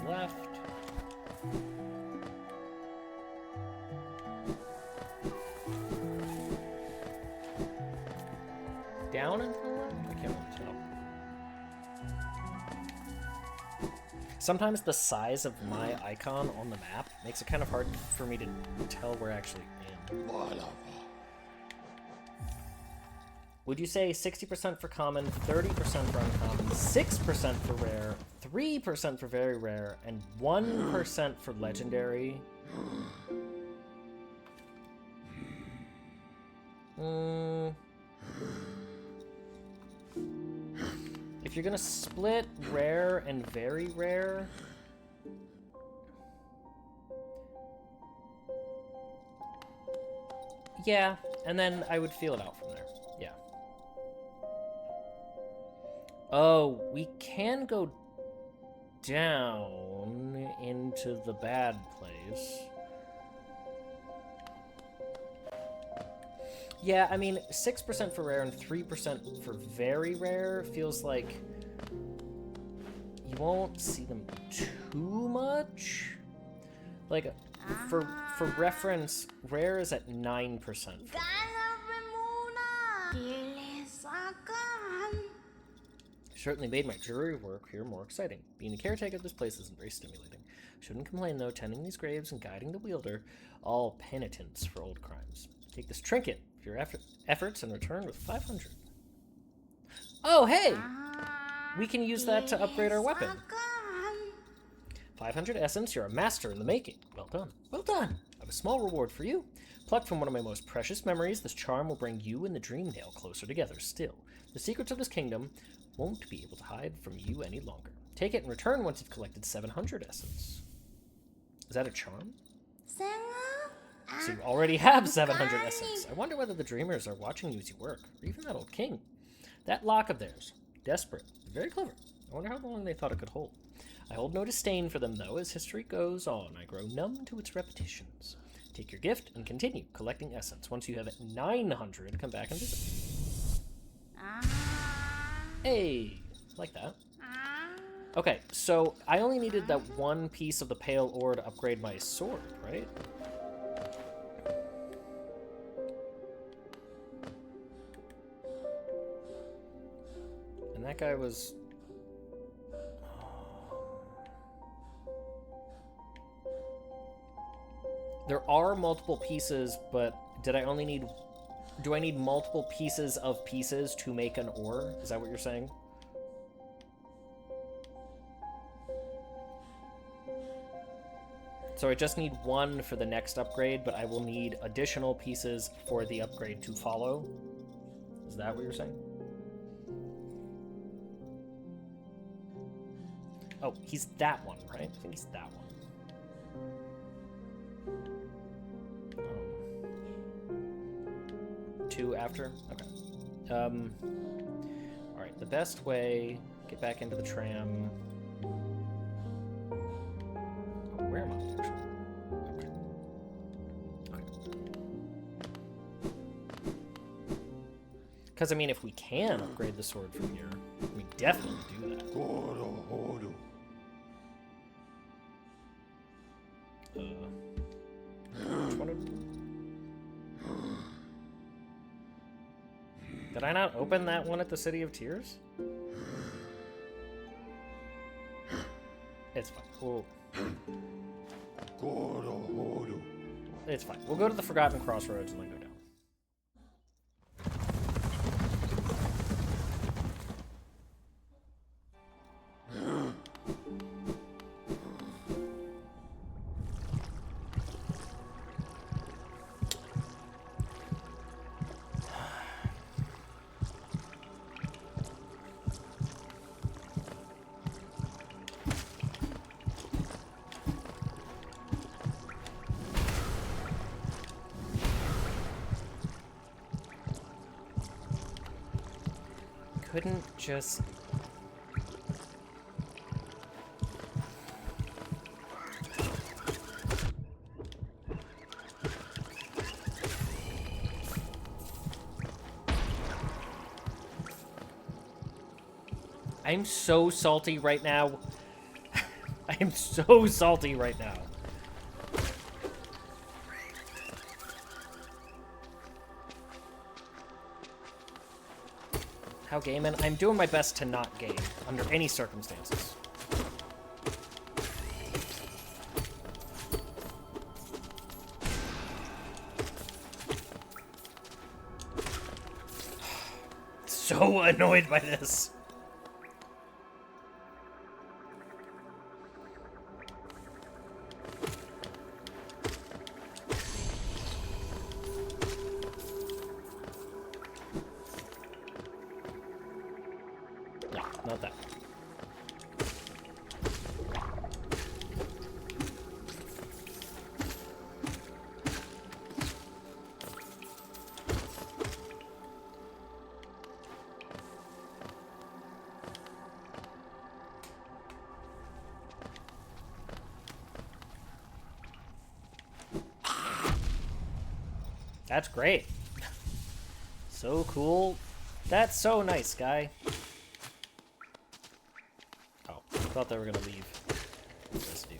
Left. Down and to the left? I can't really tell. Sometimes the size of my icon on the map makes it kind of hard for me to tell where I actually am. Would you say 60% for common, 30% for uncommon, 6% for rare, 3% for very rare, and 1% for legendary? If you're gonna split rare and very rare... Yeah, and then I would feel it out from there. Yeah. Oh, we can go down into the bad place. Yeah, I mean, 6% for rare and 3% for very rare feels like you won't see them too much. Like, for reference, rare is at 9%. Certainly made my jury work here more exciting. Being a caretaker of this place isn't very stimulating. Shouldn't complain, though, tending these graves and guiding the wielder, all penitents for old crimes. Take this trinket for your efforts and return with 500. Oh, hey! We can use that to upgrade our weapon. 500 essence, you're a master in the making. Well done. Well done! I have a small reward for you. Plucked from one of my most precious memories, this charm will bring you and the Dreamnail closer together still. The secrets of this kingdom won't be able to hide from you any longer. Take it and return once you've collected 700 essence. Is that a charm? So you already have 700 essence. I wonder whether the Dreamers are watching you as you work, or even that old king. That lock of theirs. Desperate. Very clever. I wonder how long they thought it could hold. I hold no disdain for them, though. As history goes on, I grow numb to its repetitions. Take your gift and continue collecting essence. Once you have 900, come back and visit. Hey, like that. Okay, so I only needed that one piece of the pale ore to upgrade my sword, right? And that guy was... There are multiple pieces, but did I only need... Do I need multiple pieces of pieces to make an ore? Is that what you're saying? So I just need one for the next upgrade, but I will need additional pieces for the upgrade to follow? Is that what you're saying? Oh, he's that one, right? I think he's that one. Two after? Okay. Alright, the best way, get back into the tram. Where am I actually? Because, I mean, if we can upgrade the sword from here, we definitely do that. Which one did I not open that one at the City of Tears? It's fine. It's fine. We'll go to the Forgotten Crossroads and then go down. Couldn't just... I'm so salty right now. I am so salty right now. How gaming? I'm doing my best to not game under any circumstances. So annoyed by this. No, not that. That's great. So cool. That's so nice, guy. Oh, I thought they were gonna leave. This dude.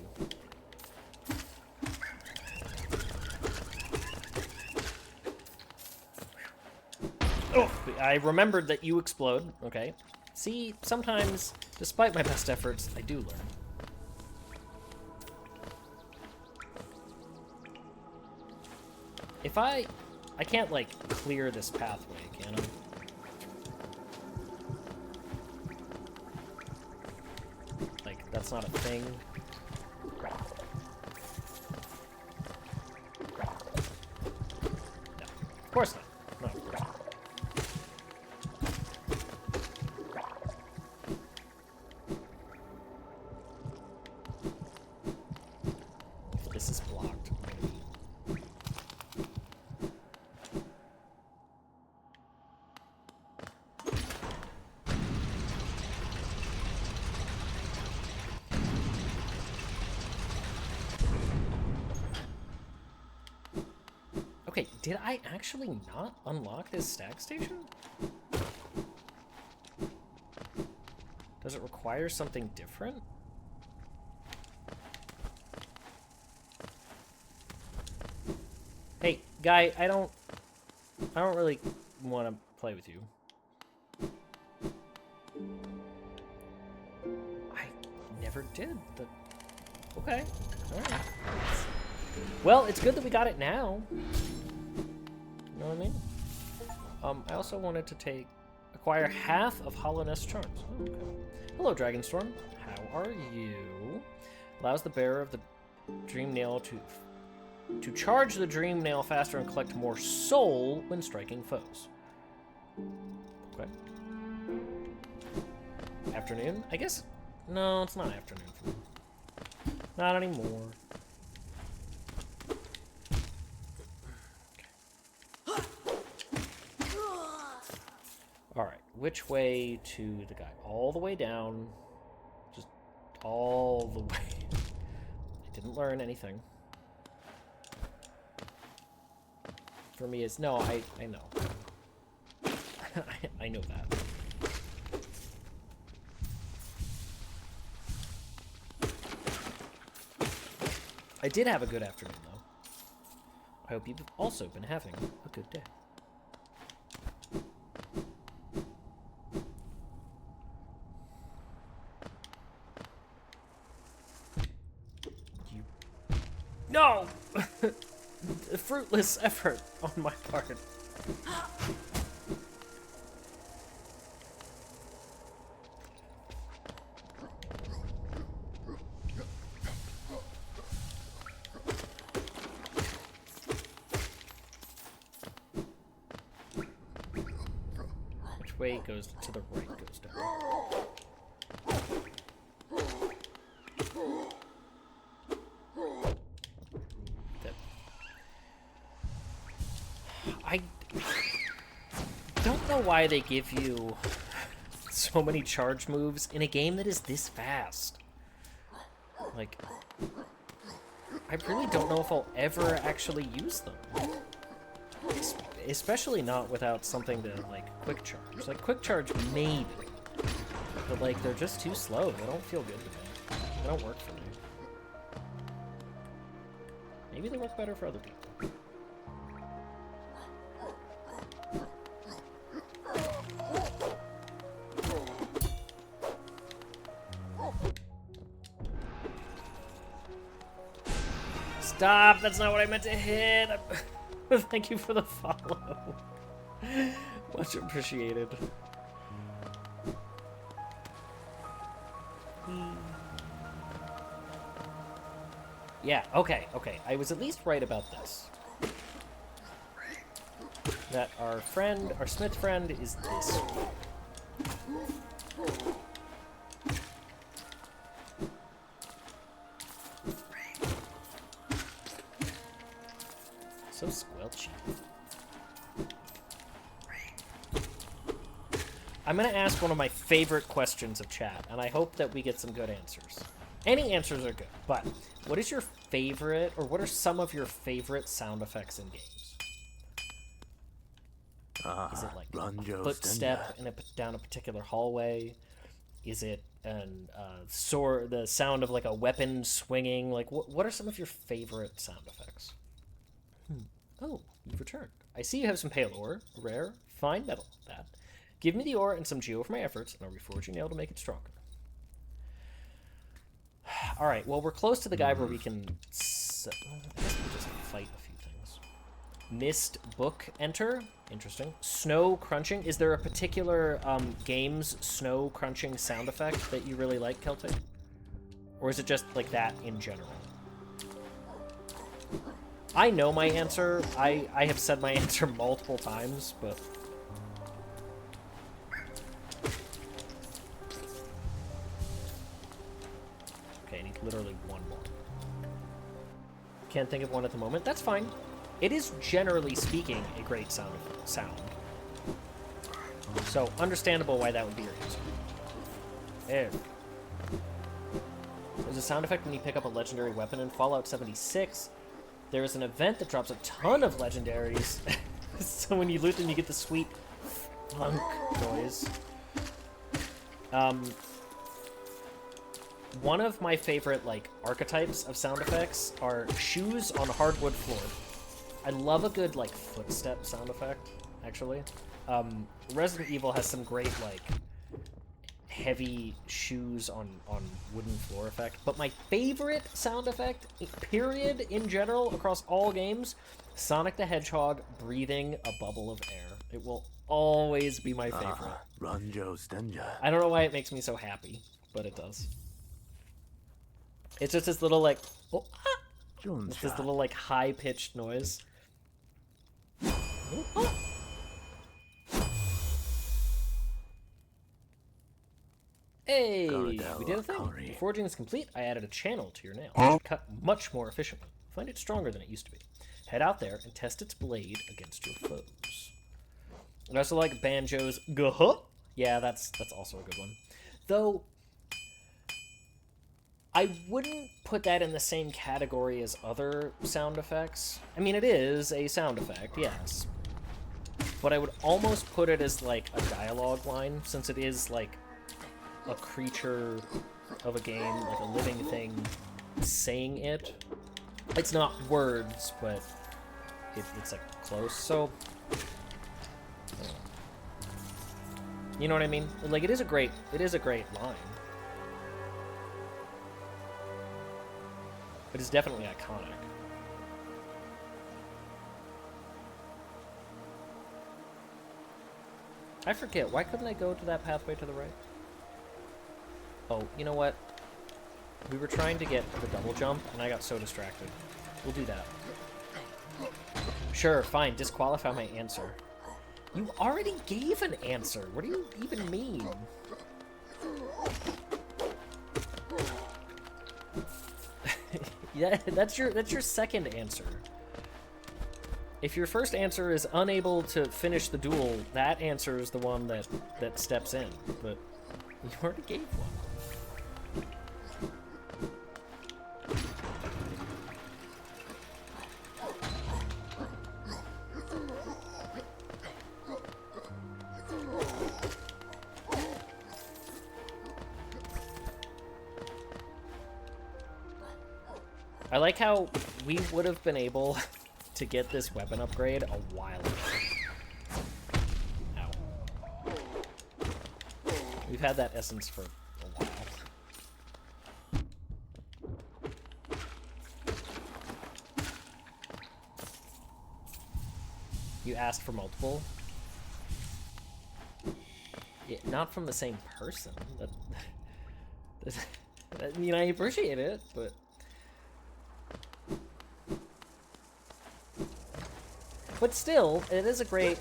Oh, I remembered that you explode. Okay. See, sometimes, despite my best efforts, I do learn. If I can't, like, clear this pathway, can I? Like, that's not a thing. No, of course not. No, of course not. If this is blocked. Okay, did I actually not unlock this stag station? Does it require something different? Hey, guy, I don't really want to play with you. I never did. Okay, all right. Well, it's good that we got it now. You know what I mean? I also wanted to acquire half of Hollowness Charms. Oh, okay. Hello, Dragonstorm. How are you? Allows the bearer of the Dream Nail to charge the Dream Nail faster and collect more soul when striking foes. Okay. Afternoon? I guess... No, it's not afternoon for me. Not anymore. Alright, which way to the guy? All the way down. Just all the way. I didn't learn anything. For me, it's no. I know. I know that. I did have a good afternoon, though. I hope you've also been having a good day. No! Fruitless effort on my part. Which way goes to the right goes down. I don't know why they give you so many charge moves in a game that is this fast. Like, I really don't know if I'll ever actually use them. Especially not without something to, like, quick charge. Like, quick charge, maybe. But, like, they're just too slow. They don't feel good to me. They don't work for me. Maybe they work better for other people. Stop! That's not what I meant to hit! Thank you for the follow. Much appreciated. Yeah, okay. I was at least right about this. That our Smith friend is this. So squelchy. I'm gonna ask one of my favorite questions of chat, and I hope that we get some good answers. Any answers are good, but what is your favorite, or what are some of your favorite sound effects in games? Is it like a footstep down a particular hallway? Is it the sound of like a weapon swinging? Like, what are some of your favorite sound effects? Oh, you've returned. I see you have some pale ore, rare, fine metal. That. Give me the ore and some geo for my efforts, and I'll reforge your nail to make it stronger. All right. Well, we're close to the guy where we can. I guess we'll just fight a few things. Mist book enter. Interesting. Snow crunching. Is there a particular game's snow crunching sound effect that you really like, Celtic? Or is it just like that in general? I know my answer. I have said my answer multiple times, but... Okay, I need literally one more. Can't think of one at the moment. That's fine. It is, generally speaking, a great sound. So, understandable why that would be your answer. There. There's a sound effect when you pick up a legendary weapon in Fallout 76. There is an event that drops a ton of legendaries. So when you loot them, you get the sweet thunk noise. One of my favorite, like, archetypes of sound effects are shoes on hardwood floor. I love a good, like, footstep sound effect, actually. Resident Evil has some great, like, heavy shoes on wooden floor effect. But my favorite sound effect, period, in general, across all games, Sonic the Hedgehog breathing a bubble of air. It will always be my favorite. I don't know why it makes me so happy, but it does. It's just this little, like, oh, ah! It's this little, like, high-pitched noise. Oh, ah! Hey, we did a thing. The forging is complete. I added a channel to your nail. It should cut much more efficiently. Find it stronger than it used to be. Head out there and test its blade against your foes. And I also like Banjo's Guh. Yeah, that's also a good one. Though, I wouldn't put that in the same category as other sound effects. I mean, it is a sound effect, yes. But I would almost put it as, like, a dialogue line, since it is, like, a creature of a game, like a living thing, saying it. It's not words, but it's, like, close, so... You know what I mean? Like, it is a great line. But it's definitely iconic. I forget, why couldn't I go to that pathway to the right? Oh, you know what? We were trying to get the double jump, and I got so distracted. We'll do that. Sure, fine, disqualify my answer. You already gave an answer. What do you even mean? Yeah, that's your second answer. If your first answer is unable to finish the duel, that answer is the one that steps in. But you already gave one. I like how we would have been able to get this weapon upgrade a while ago. Ow. We've had that essence for a while. You asked for multiple? Yeah, not from the same person. I mean, I appreciate it, but... But still, that is a great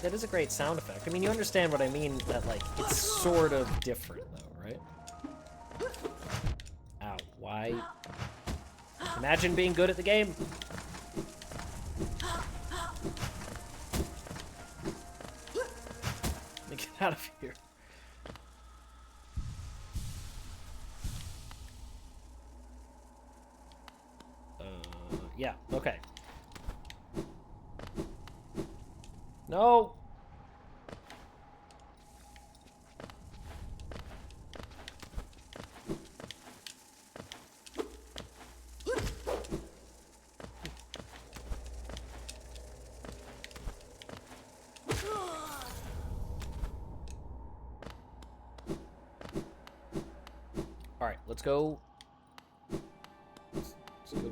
sound effect. I mean, you understand what I mean, that, like, it's sort of different, though, right? Ow, why? Imagine being good at the game! Get out of here. Yeah, okay. No! Alright, let's go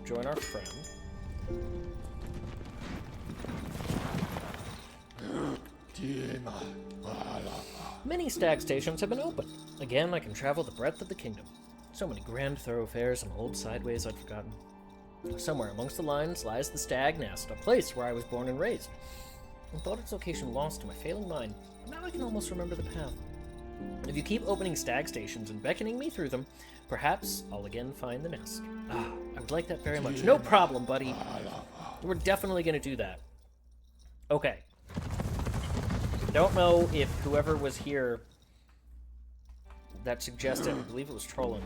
join our friend. Many stag stations have been opened. Again, I can travel the breadth of the kingdom. So many grand thoroughfares and old sideways I'd forgotten. Somewhere amongst the lines lies the Stag Nest, a place where I was born and raised. I thought its location lost to my failing mind, but now I can almost remember the path. If you keep opening stag stations and beckoning me through them, perhaps I'll again find the nest. Ah, I would like that very much. No problem, buddy. We're definitely going to do that. Okay. Don't know if whoever was here that suggested, I believe it was Trollin,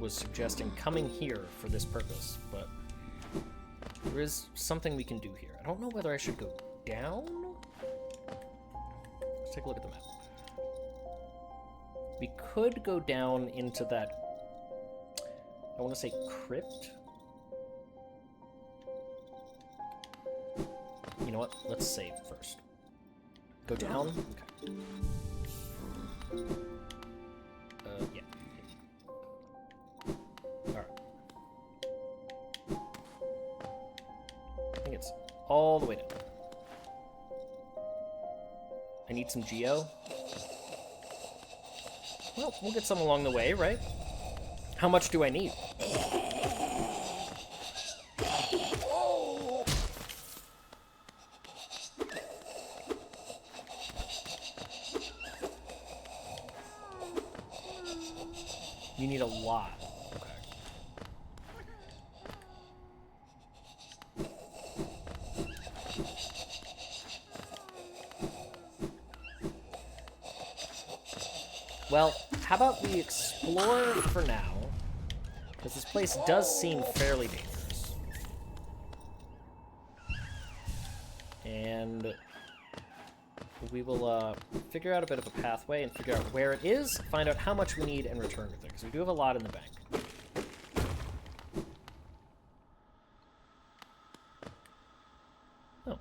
was suggesting coming here for this purpose, but there is something we can do here. I don't know whether I should go down? Let's take a look at the map. We could go down into that, I want to say crypt. You know what? Let's save first. Go down? Okay. Yeah. Alright. I think it's all the way down. I need some geo. Well, we'll get some along the way, right? How much do I need? You need a lot. Okay. Well, how about we explore for now, Because this place does seem fairly dangerous. And we will figure out a bit of a pathway and figure out where it is, find out how much we need, and return with it. Because we do have a lot in the bank. Oh.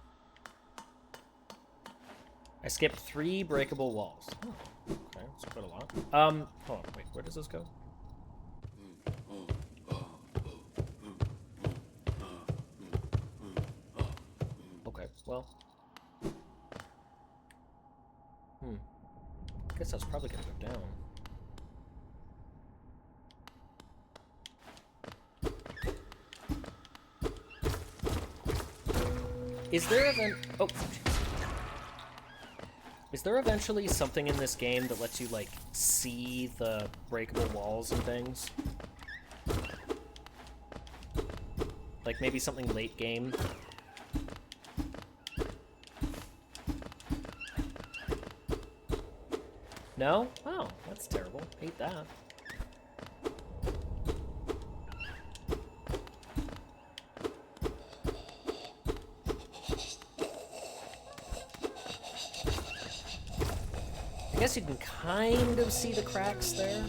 I skipped 3 breakable walls. Oh, okay, that's quite a lot. Hold on, wait, where does this go? Okay, well. I guess that's probably gonna go down. Is there Is there eventually something in this game that lets you, like, see the breakable walls and things? Like, maybe something late game? No? Oh, that's terrible. Hate that. I guess you can kind of see the cracks there.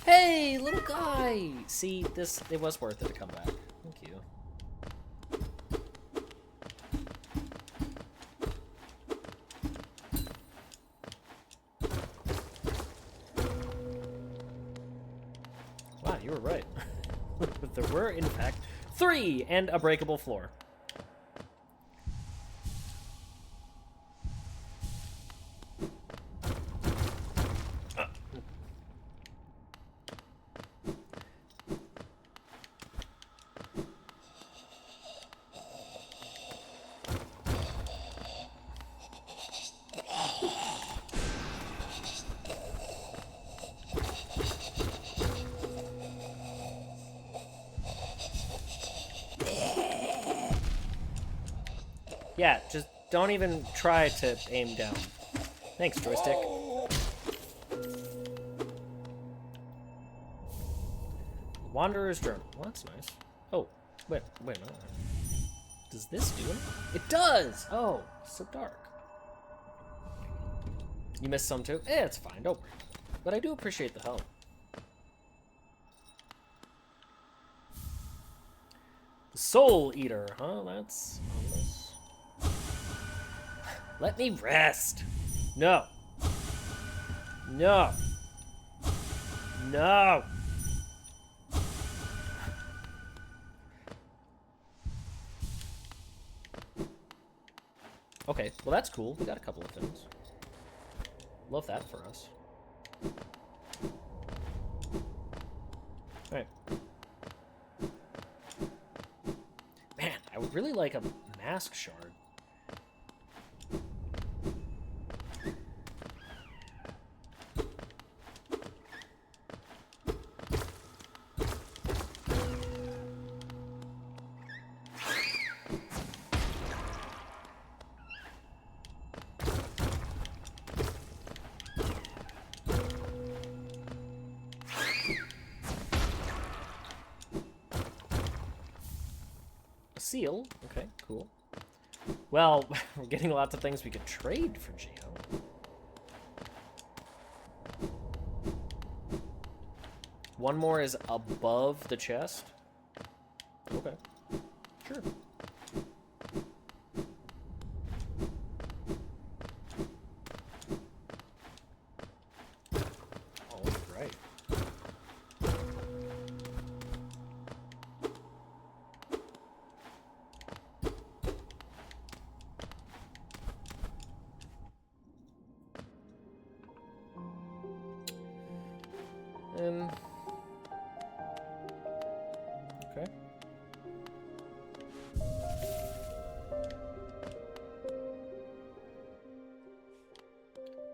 Hey, little guy! See, it was worth it to come back. Thank you. Wow, you were right. There were, in fact, 3 and a breakable floor. Yeah, just don't even try to aim down. Thanks, joystick. Wanderer's Journal. Well, that's nice. Oh, wait a minute. Does this do it? It does! Oh, so dark. You missed some too? It's fine, don't worry. But I do appreciate the help. The Soul Eater, huh? That's ominous. Let me rest. No. No. No. Okay, well that's cool. We got a couple of things. Love that for us. Alright. Man, I would really like a mask shard. Seal. Okay, cool. Well, we're getting lots of things we could trade for Geo. One more is above the chest. Okay. Sure. Oh, you're right. Okay.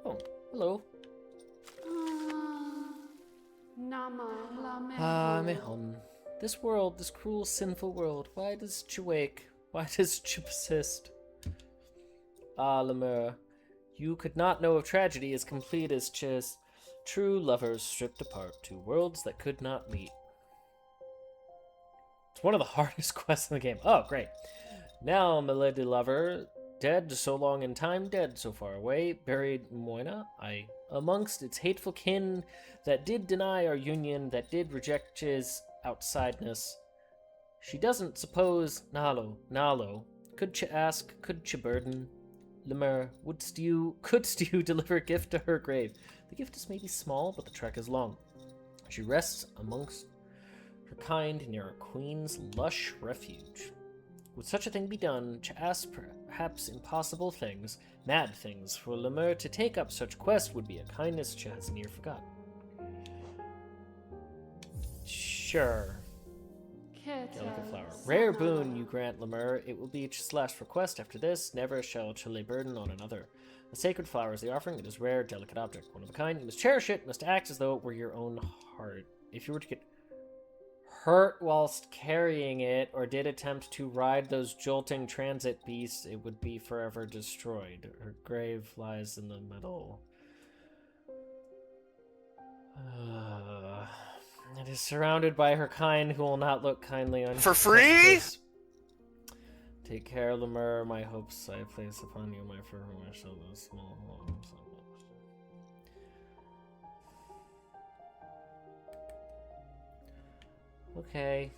Oh, hello. Nama lame. Mehon. This world, this cruel, sinful world, why does Ch wake? Why does Ch persist? Ah, Lemur, you could not know of tragedy as complete as Ch's. True lovers stripped apart, two worlds that could not meet. It's one of the hardest quests in the game. Oh, great. Now, my lady lover, dead so long in time, dead so far away, buried Moina, I, amongst its hateful kin that did deny our union, that did reject his outsideness. She doesn't suppose, Nalo, could she ask, could she burden? Lemur, couldst you deliver a gift to her grave? The gift is maybe small, but the trek is long. She rests amongst her kind near a queen's lush refuge. Would such a thing be done, to ask perhaps impossible things, mad things, for Lemur to take up such quest would be a kindness she has near forgot. Sure. Delicate flower. Rare boon you grant, Lemur. It will be Ch's last request after this. Never shall Ch lay burden on another. A sacred flower is the offering. It is rare, delicate object. One of a kind. You must cherish it. Must act as though it were your own heart. If you were to get hurt whilst carrying it, or did attempt to ride those jolting transit beasts, it would be forever destroyed. Her grave lies in the middle. It is surrounded by her kind who will not look kindly on For free? Take care, Lemur. My hopes I place upon you, my firm wish of those small homes. Okay.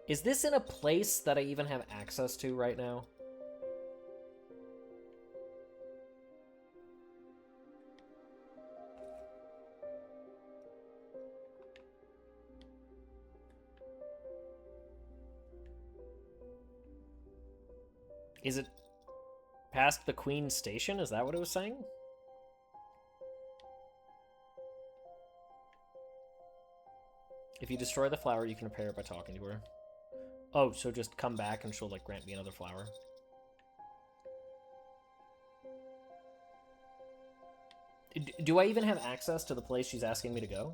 Is this in a place that I even have access to right now? Is it past the Queen's Station? Is that what it was saying? If you destroy the flower, you can repair it by talking to her. Oh, so just come back and she'll, like, grant me another flower. Do I even have access to the place she's asking me to go?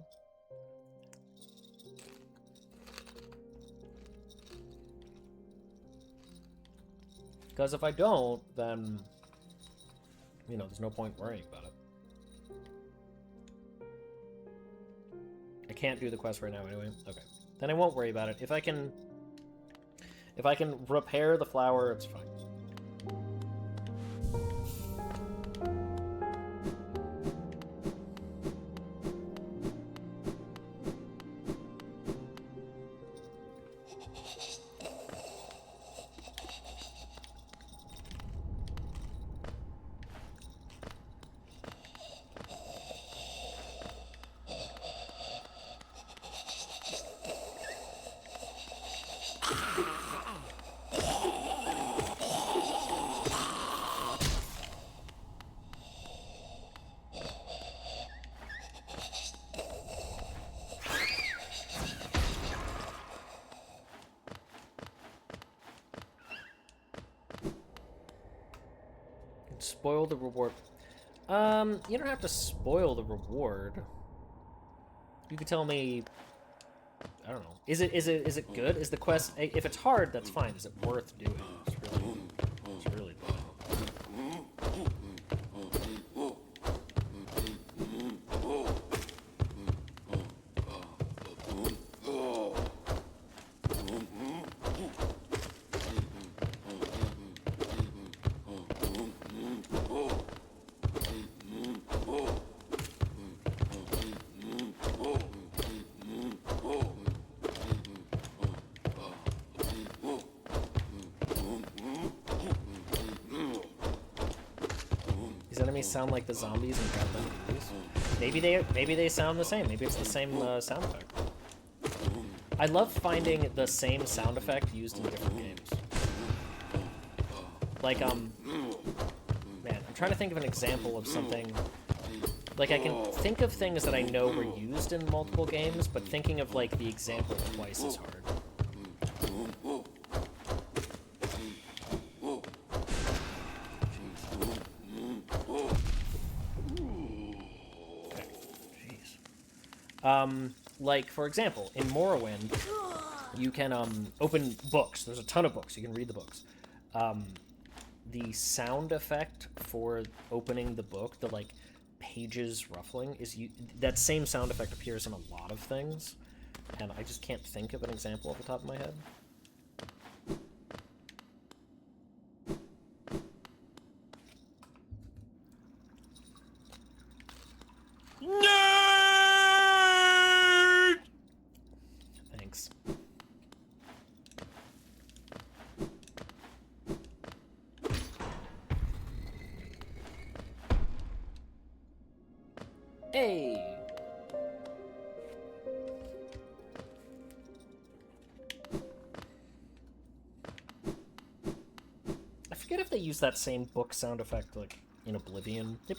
Because if I don't, then, you know, there's no point worrying about it. I can't do the quest right now anyway. Okay. Then I won't worry about it. If I can repair the flower, it's fine. Spoil the reward. You don't have to spoil the reward. You could tell me, I don't know. Is it good? Is the quest, if it's hard, that's fine. Is it worth doing? It's really good. Enemies sound like the zombies in Call of Duty. Maybe they sound the same. Maybe it's the same sound effect. I love finding the same sound effect used in different games. Like man, I'm trying to think of an example of something. Like I can think of things that I know were used in multiple games, but thinking of like the example twice is hard. Like, for example, in Morrowind, you can open books. There's a ton of books. You can read the books. The sound effect for opening the book, the like pages ruffling, that same sound effect appears in a lot of things, and I just can't think of an example off the top of my head. Nerd! Thanks. Hey! I forget if they use that same book sound effect, like, in Oblivion. They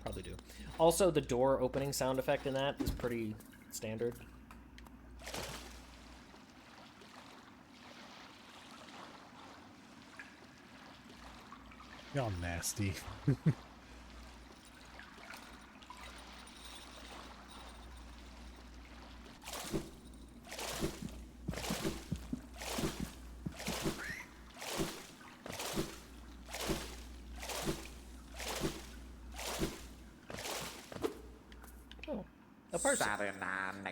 probably do. Also, the door opening sound effect in that is pretty standard. Y'all nasty. Oh, a person. Saturday.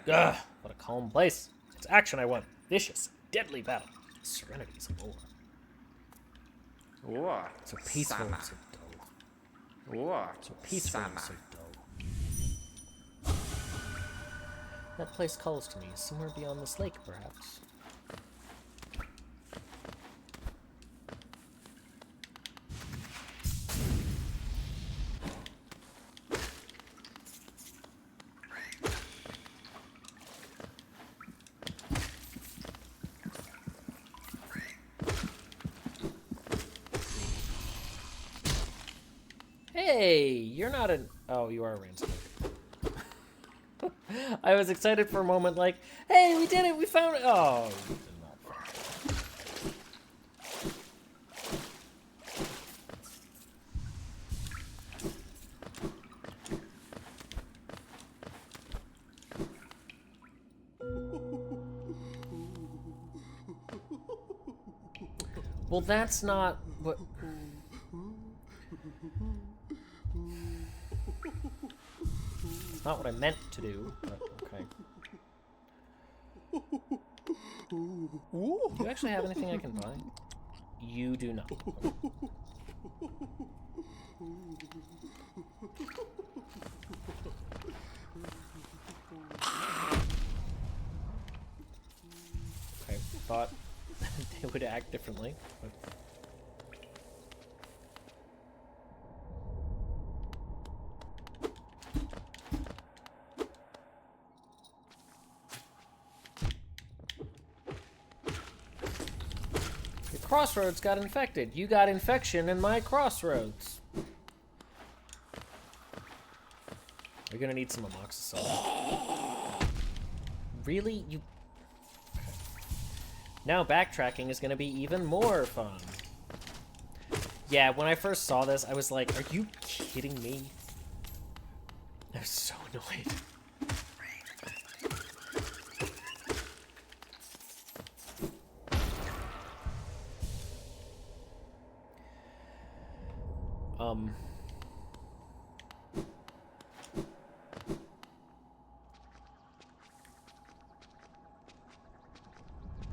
Ugh, what a calm place. It's action I want. Vicious, deadly battle. Serenity is more. What? So peaceful and so dull. What? So peaceful and so dull. That place calls to me, somewhere beyond this lake, perhaps. Hey, you're not an... Oh, you are a ransom. I was excited for a moment, like, hey, we did it, we found it. Oh, you did not find it. Well, that's not what... It's not what I meant to do, but okay. Do you actually have anything I can buy? You do not. Okay, thought they would act differently. But... Crossroads got infected. You got infection in my crossroads. We're gonna need some amoxicillin. Really? You... Okay. Now backtracking is gonna be even more fun. Yeah, when I first saw this, I was like, are you kidding me? I was so annoyed.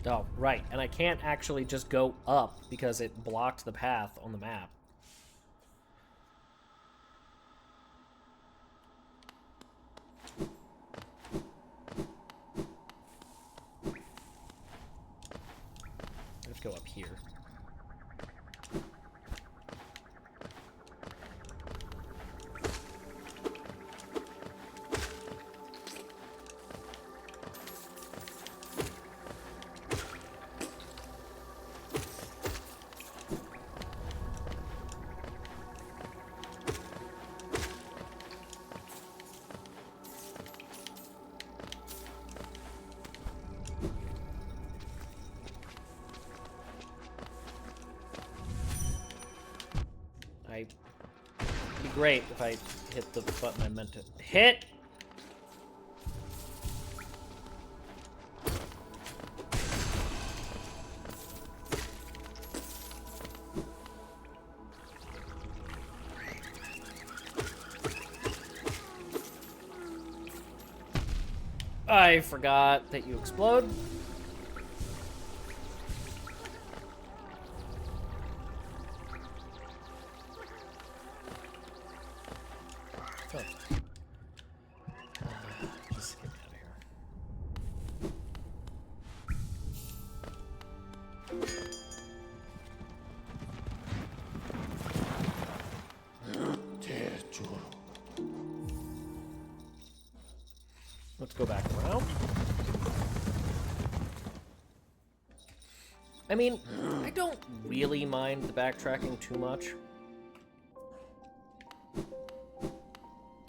Oh, right. And I can't actually just go up because it blocked the path on the map. Let's go up here. It'd be great if I hit the button I meant to hit. I forgot that you explode. Oh. Just get out of here. Let's go back around. I mean, I don't really mind the backtracking too much.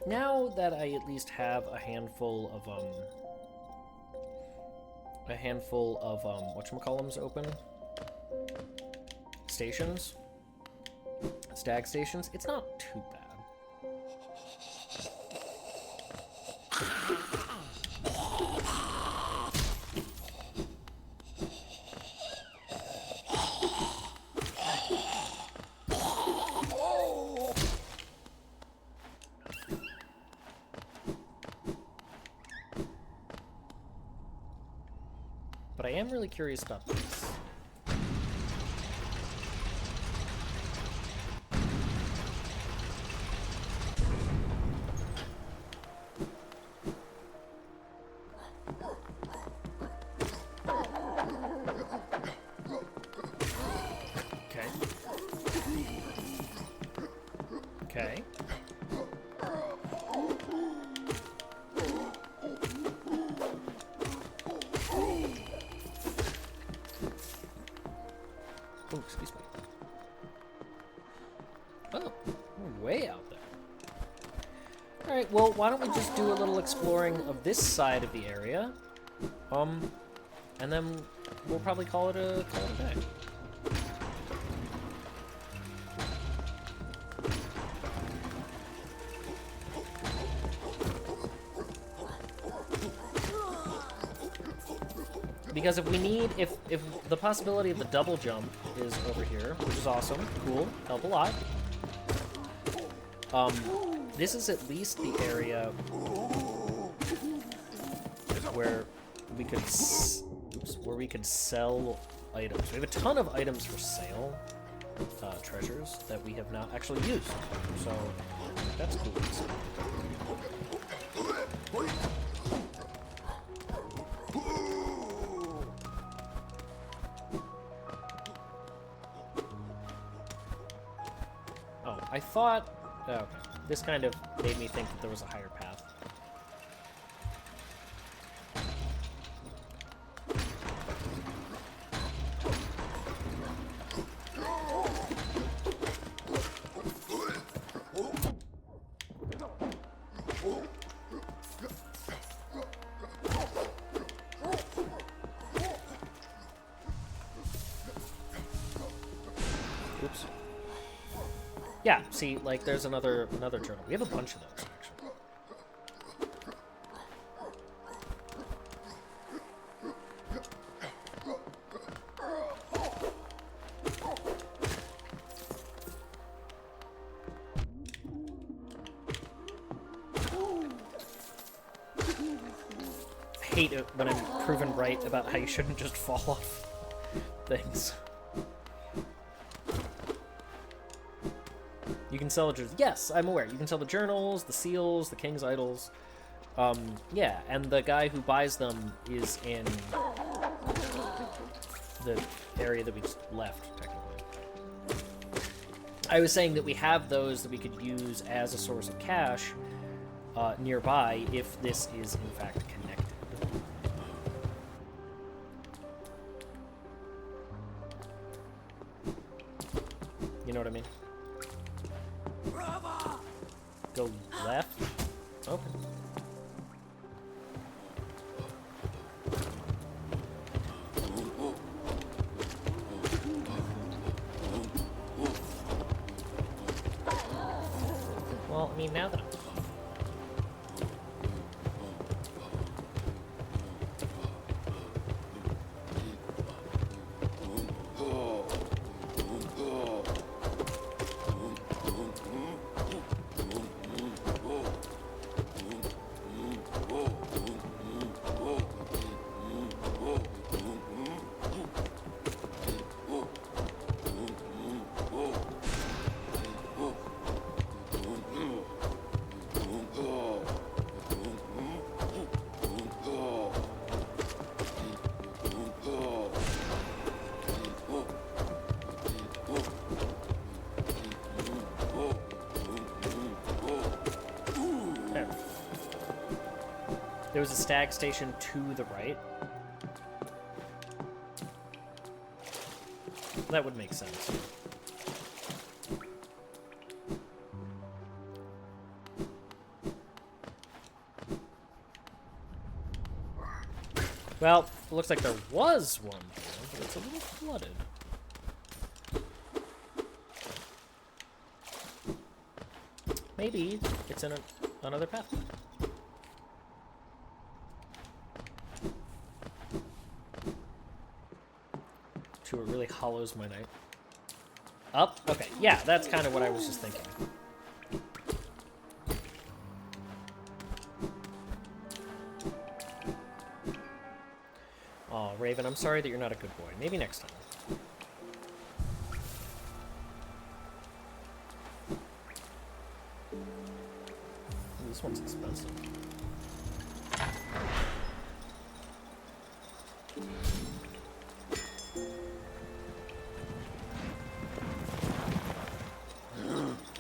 Now that I at least have a handful of whatchamacallums open, stations, stag stations, it's not too bad. But I am really curious about this. Okay. Okay. Oh, excuse me. Oh, we're way out there. Alright, well, why don't we just do a little exploring of this side of the area? And then we'll probably call it a day. Because if we need, if the possibility of the double jump is over here, which is awesome, cool, help a lot. This is at least the area where we could, where we could sell items. We have a ton of items for sale, treasures that we have not actually used, so that's cool. I thought... Oh, okay. This kind of made me think that there was a higher path. Oops. Yeah, see, like, there's another journal. We have a bunch of those, actually. I hate it when I'm proven right about how you shouldn't just fall off things. You can sell the... Yes, I'm aware. You can sell the journals, the seals, the king's idols. Yeah, and the guy who buys them is in the area that we just left, technically. I was saying that we have those that we could use as a source of cash nearby if this is, in fact, connected. You know what I mean? Go left? Okay. Well, I mean, now that I'm... there was a stag station to the right. That would make sense. Well, it looks like there was one here, but it's a little flooded. Maybe it's in another path. True, it really hollows my night. Up? Okay, yeah, that's kind of what I was just thinking. Oh, Raven, I'm sorry that you're not a good boy. Maybe next time. Ooh, this one's expensive.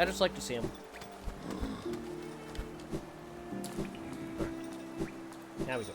I just like to see him. Now we go.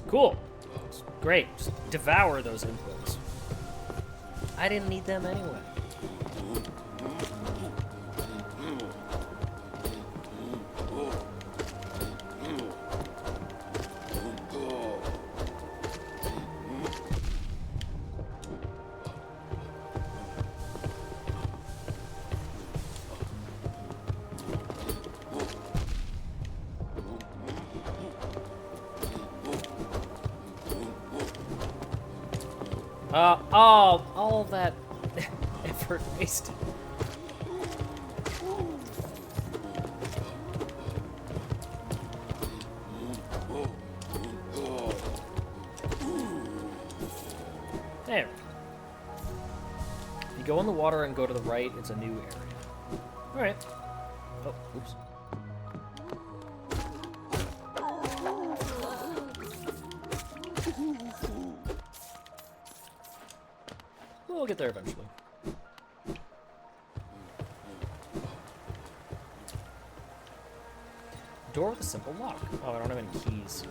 Cool. Great. Just devour those inputs. I didn't need them anyway. All that effort wasted. There. You go in the water and go to the right, it's a new area. Alright. Oh, oops. We'll get there eventually. Door with a simple lock. Oh, I don't have any keys.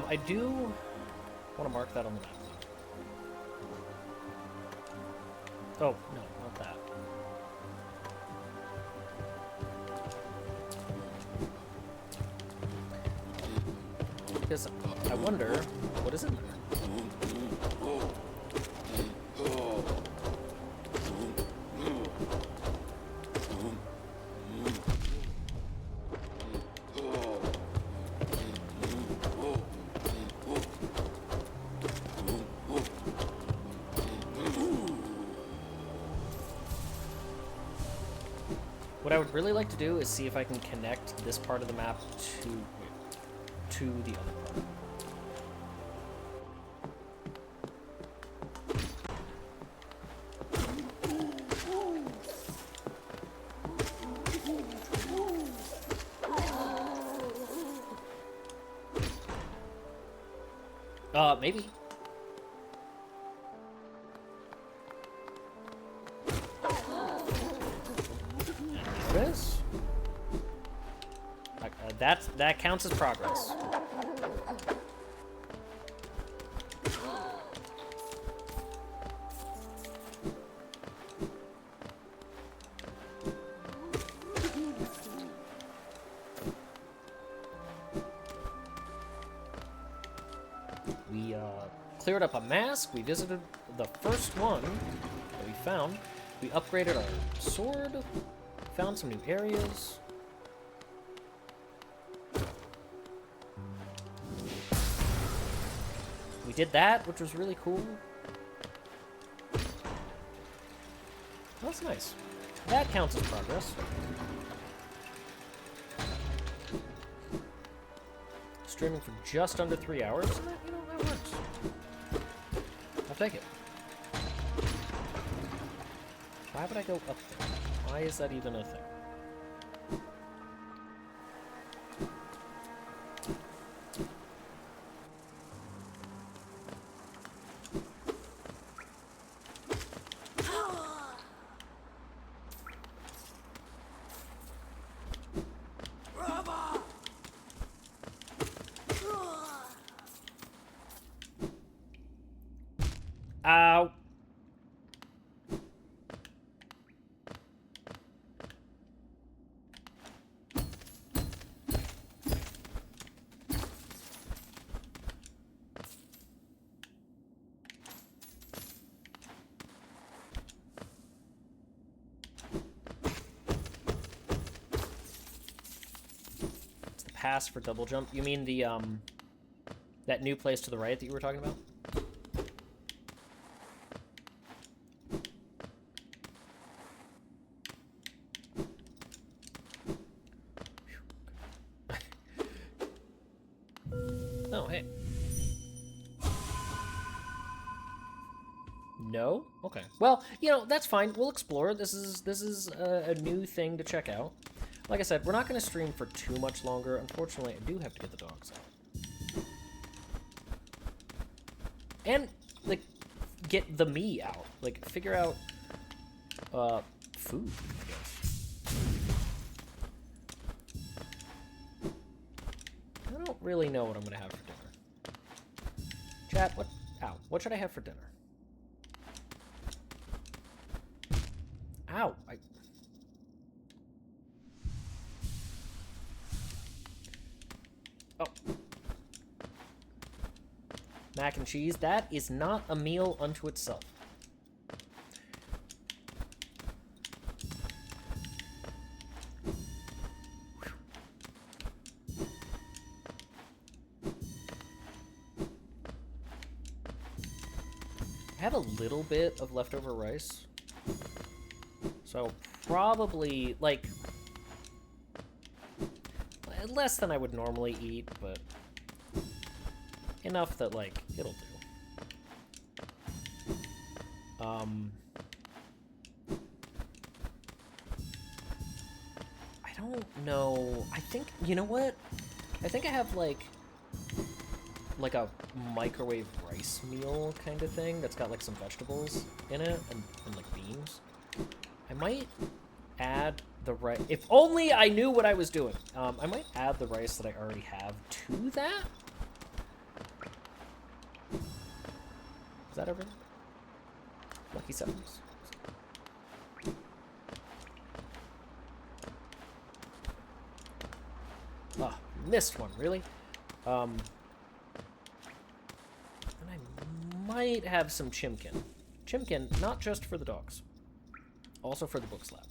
I do want to mark that on the map. Oh, no, not that. Because I wonder, what is in there? What I would really like to do is see if I can connect this part of the map to the other part. Maybe. This? That counts as progress. We cleared up a mask. We visited the first one that we found. We upgraded our sword. Found some new areas. We did that, which was really cool. That's nice. That counts as progress. Streaming for just under 3 hours. And that, you know, that works. I'll take it. Why would I go up there? Why is that even a thing? Ow. It's the pass for double jump. You mean the that new place to the right that you were talking about? Oh, hey. No? Okay. Well, you know, that's fine. We'll explore. This is a new thing to check out. Like I said, we're not going to stream for too much longer. Unfortunately, I do have to get the dogs out. And, like, get the me out. Like, figure out, food, I guess. I don't really know what I'm going to have for dinner. Chat, what should I have for dinner? Ow, Oh. Mac and cheese, that is not a meal unto itself. I have a little bit of leftover rice. So probably, like, less than I would normally eat, but enough that, like, it'll do. I don't know. I think, you know what? I think I have, like a microwave rice meal kind of thing that's got, like, some vegetables in it and like, beans. I might add the rice. If only I knew what I was doing. I might add the rice that I already have to that. Is that everything? Lucky sevens. Oh, missed one, really? And I might have some chimkin. Chimkin, not just for the dogs. Also for the Bookslap.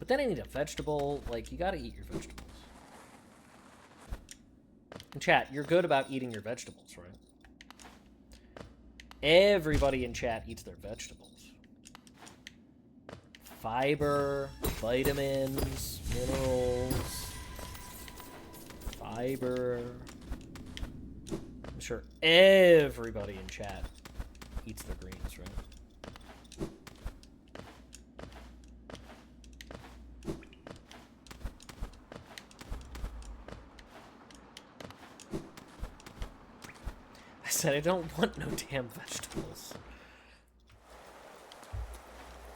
But then I need a vegetable. Like, you gotta eat your vegetables. And chat, you're good about eating your vegetables, right? Everybody in chat eats their vegetables. Fiber, vitamins, minerals, fiber. I'm sure everybody in chat eats their greens, right? I said I don't want no damn vegetables.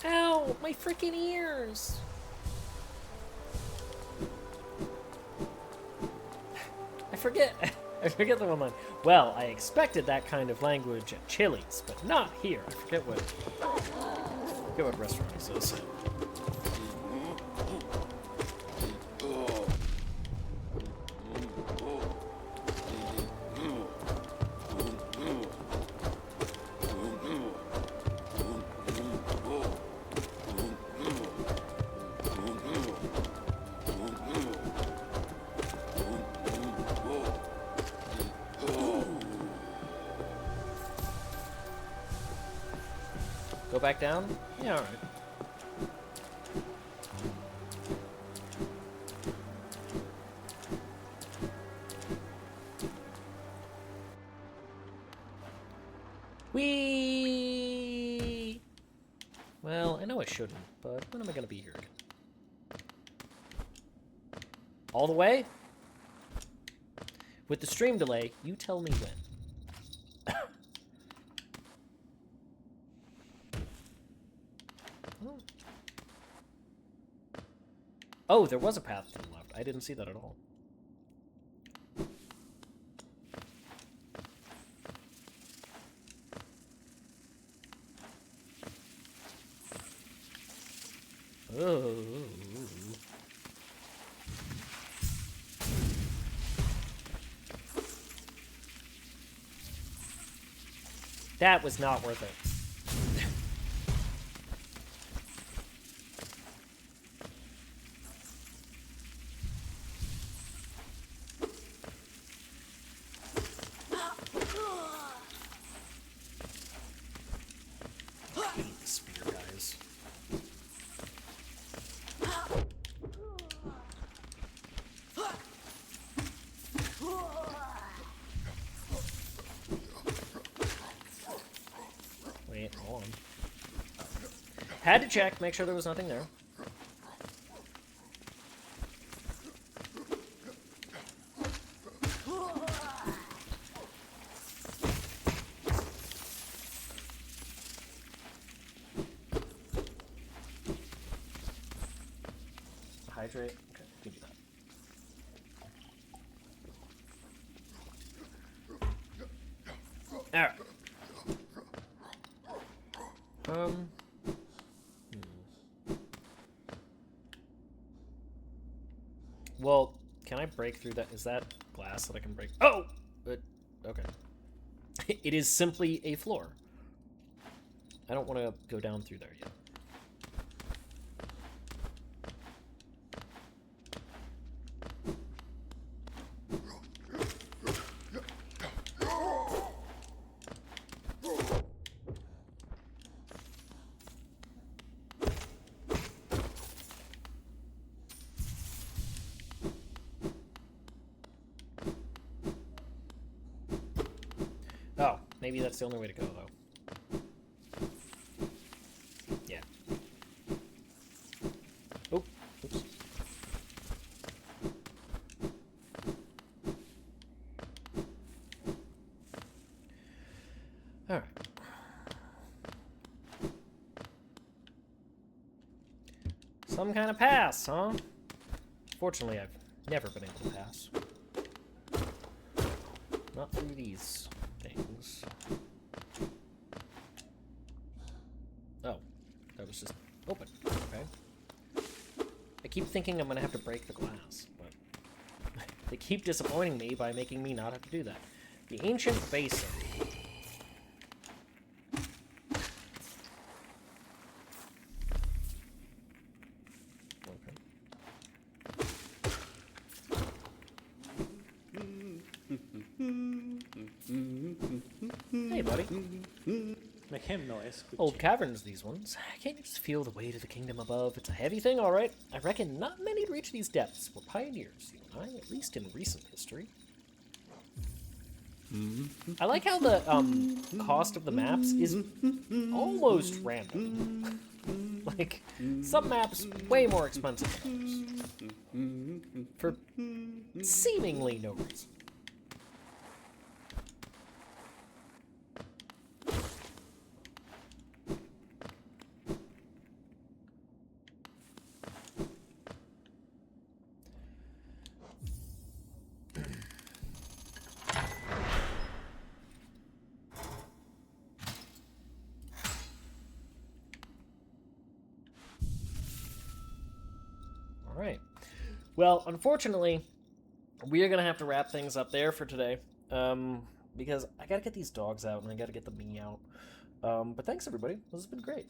Ow, my freaking ears! forget. I forget the one line. Well, I expected that kind of language at Chili's, but not here. I forget what restaurant this is. Go back down? Yeah, alright. Whee! Well, I know I shouldn't, but when am I gonna be here again? All the way? With the stream delay, you tell me when. Oh, there was a path to the left. I didn't see that at all. Oh. That was not worth it. Hold on. Had to check, make sure there was nothing there. Hydrate? Okay, we can do that. Alright. Well, can I break through that? Is that glass that I can break? Oh! Okay. It is simply a floor. I don't want to go down through there yet. Oh, maybe that's the only way to go, though. Yeah. Oh, oops. All right. Some kind of pass, huh? Fortunately, I've never been able to pass. Not through these things. Oh, that was just open. Okay. I keep thinking I'm gonna have to break the glass, but they keep disappointing me by making me not have to do that. The ancient basin. Hey, buddy. Make him noise. Old caverns, these ones. Can't you just feel the weight of the kingdom above? It's a heavy thing, all right. I reckon not many reach these depths. We're pioneers, you and I, at least in recent history. I like how the cost of the maps is almost random. Like, some maps way more expensive than others. For seemingly no reason. Well, unfortunately, we are going to have to wrap things up there for today. Because I got to get these dogs out and I got to get the me out. But thanks, everybody. This has been great.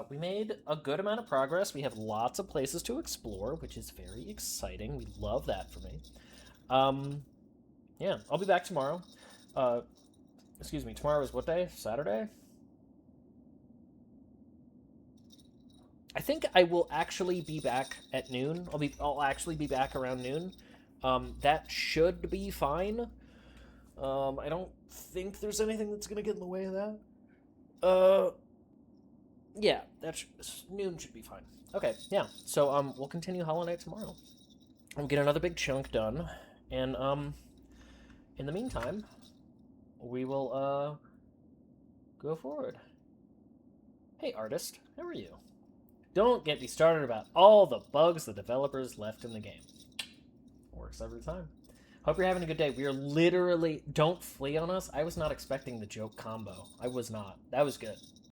We made a good amount of progress. We have lots of places to explore, which is very exciting. We love that for me. Yeah, I'll be back tomorrow. Excuse me, tomorrow is what day? Saturday? I think I will actually be back at noon. I'll actually be back around noon. That should be fine. I don't think there's anything that's gonna get in the way of that. Yeah, noon should be fine. Okay, yeah. So we'll continue Hollow Knight tomorrow. We'll get another big chunk done, and in the meantime, we will go forward. Hey, artist, how are you? Don't get me started about all the bugs the developers left in the game. Works every time. Hope you're having a good day. We are literally... Don't flee on us. I was not expecting the joke combo. I was not. That was good.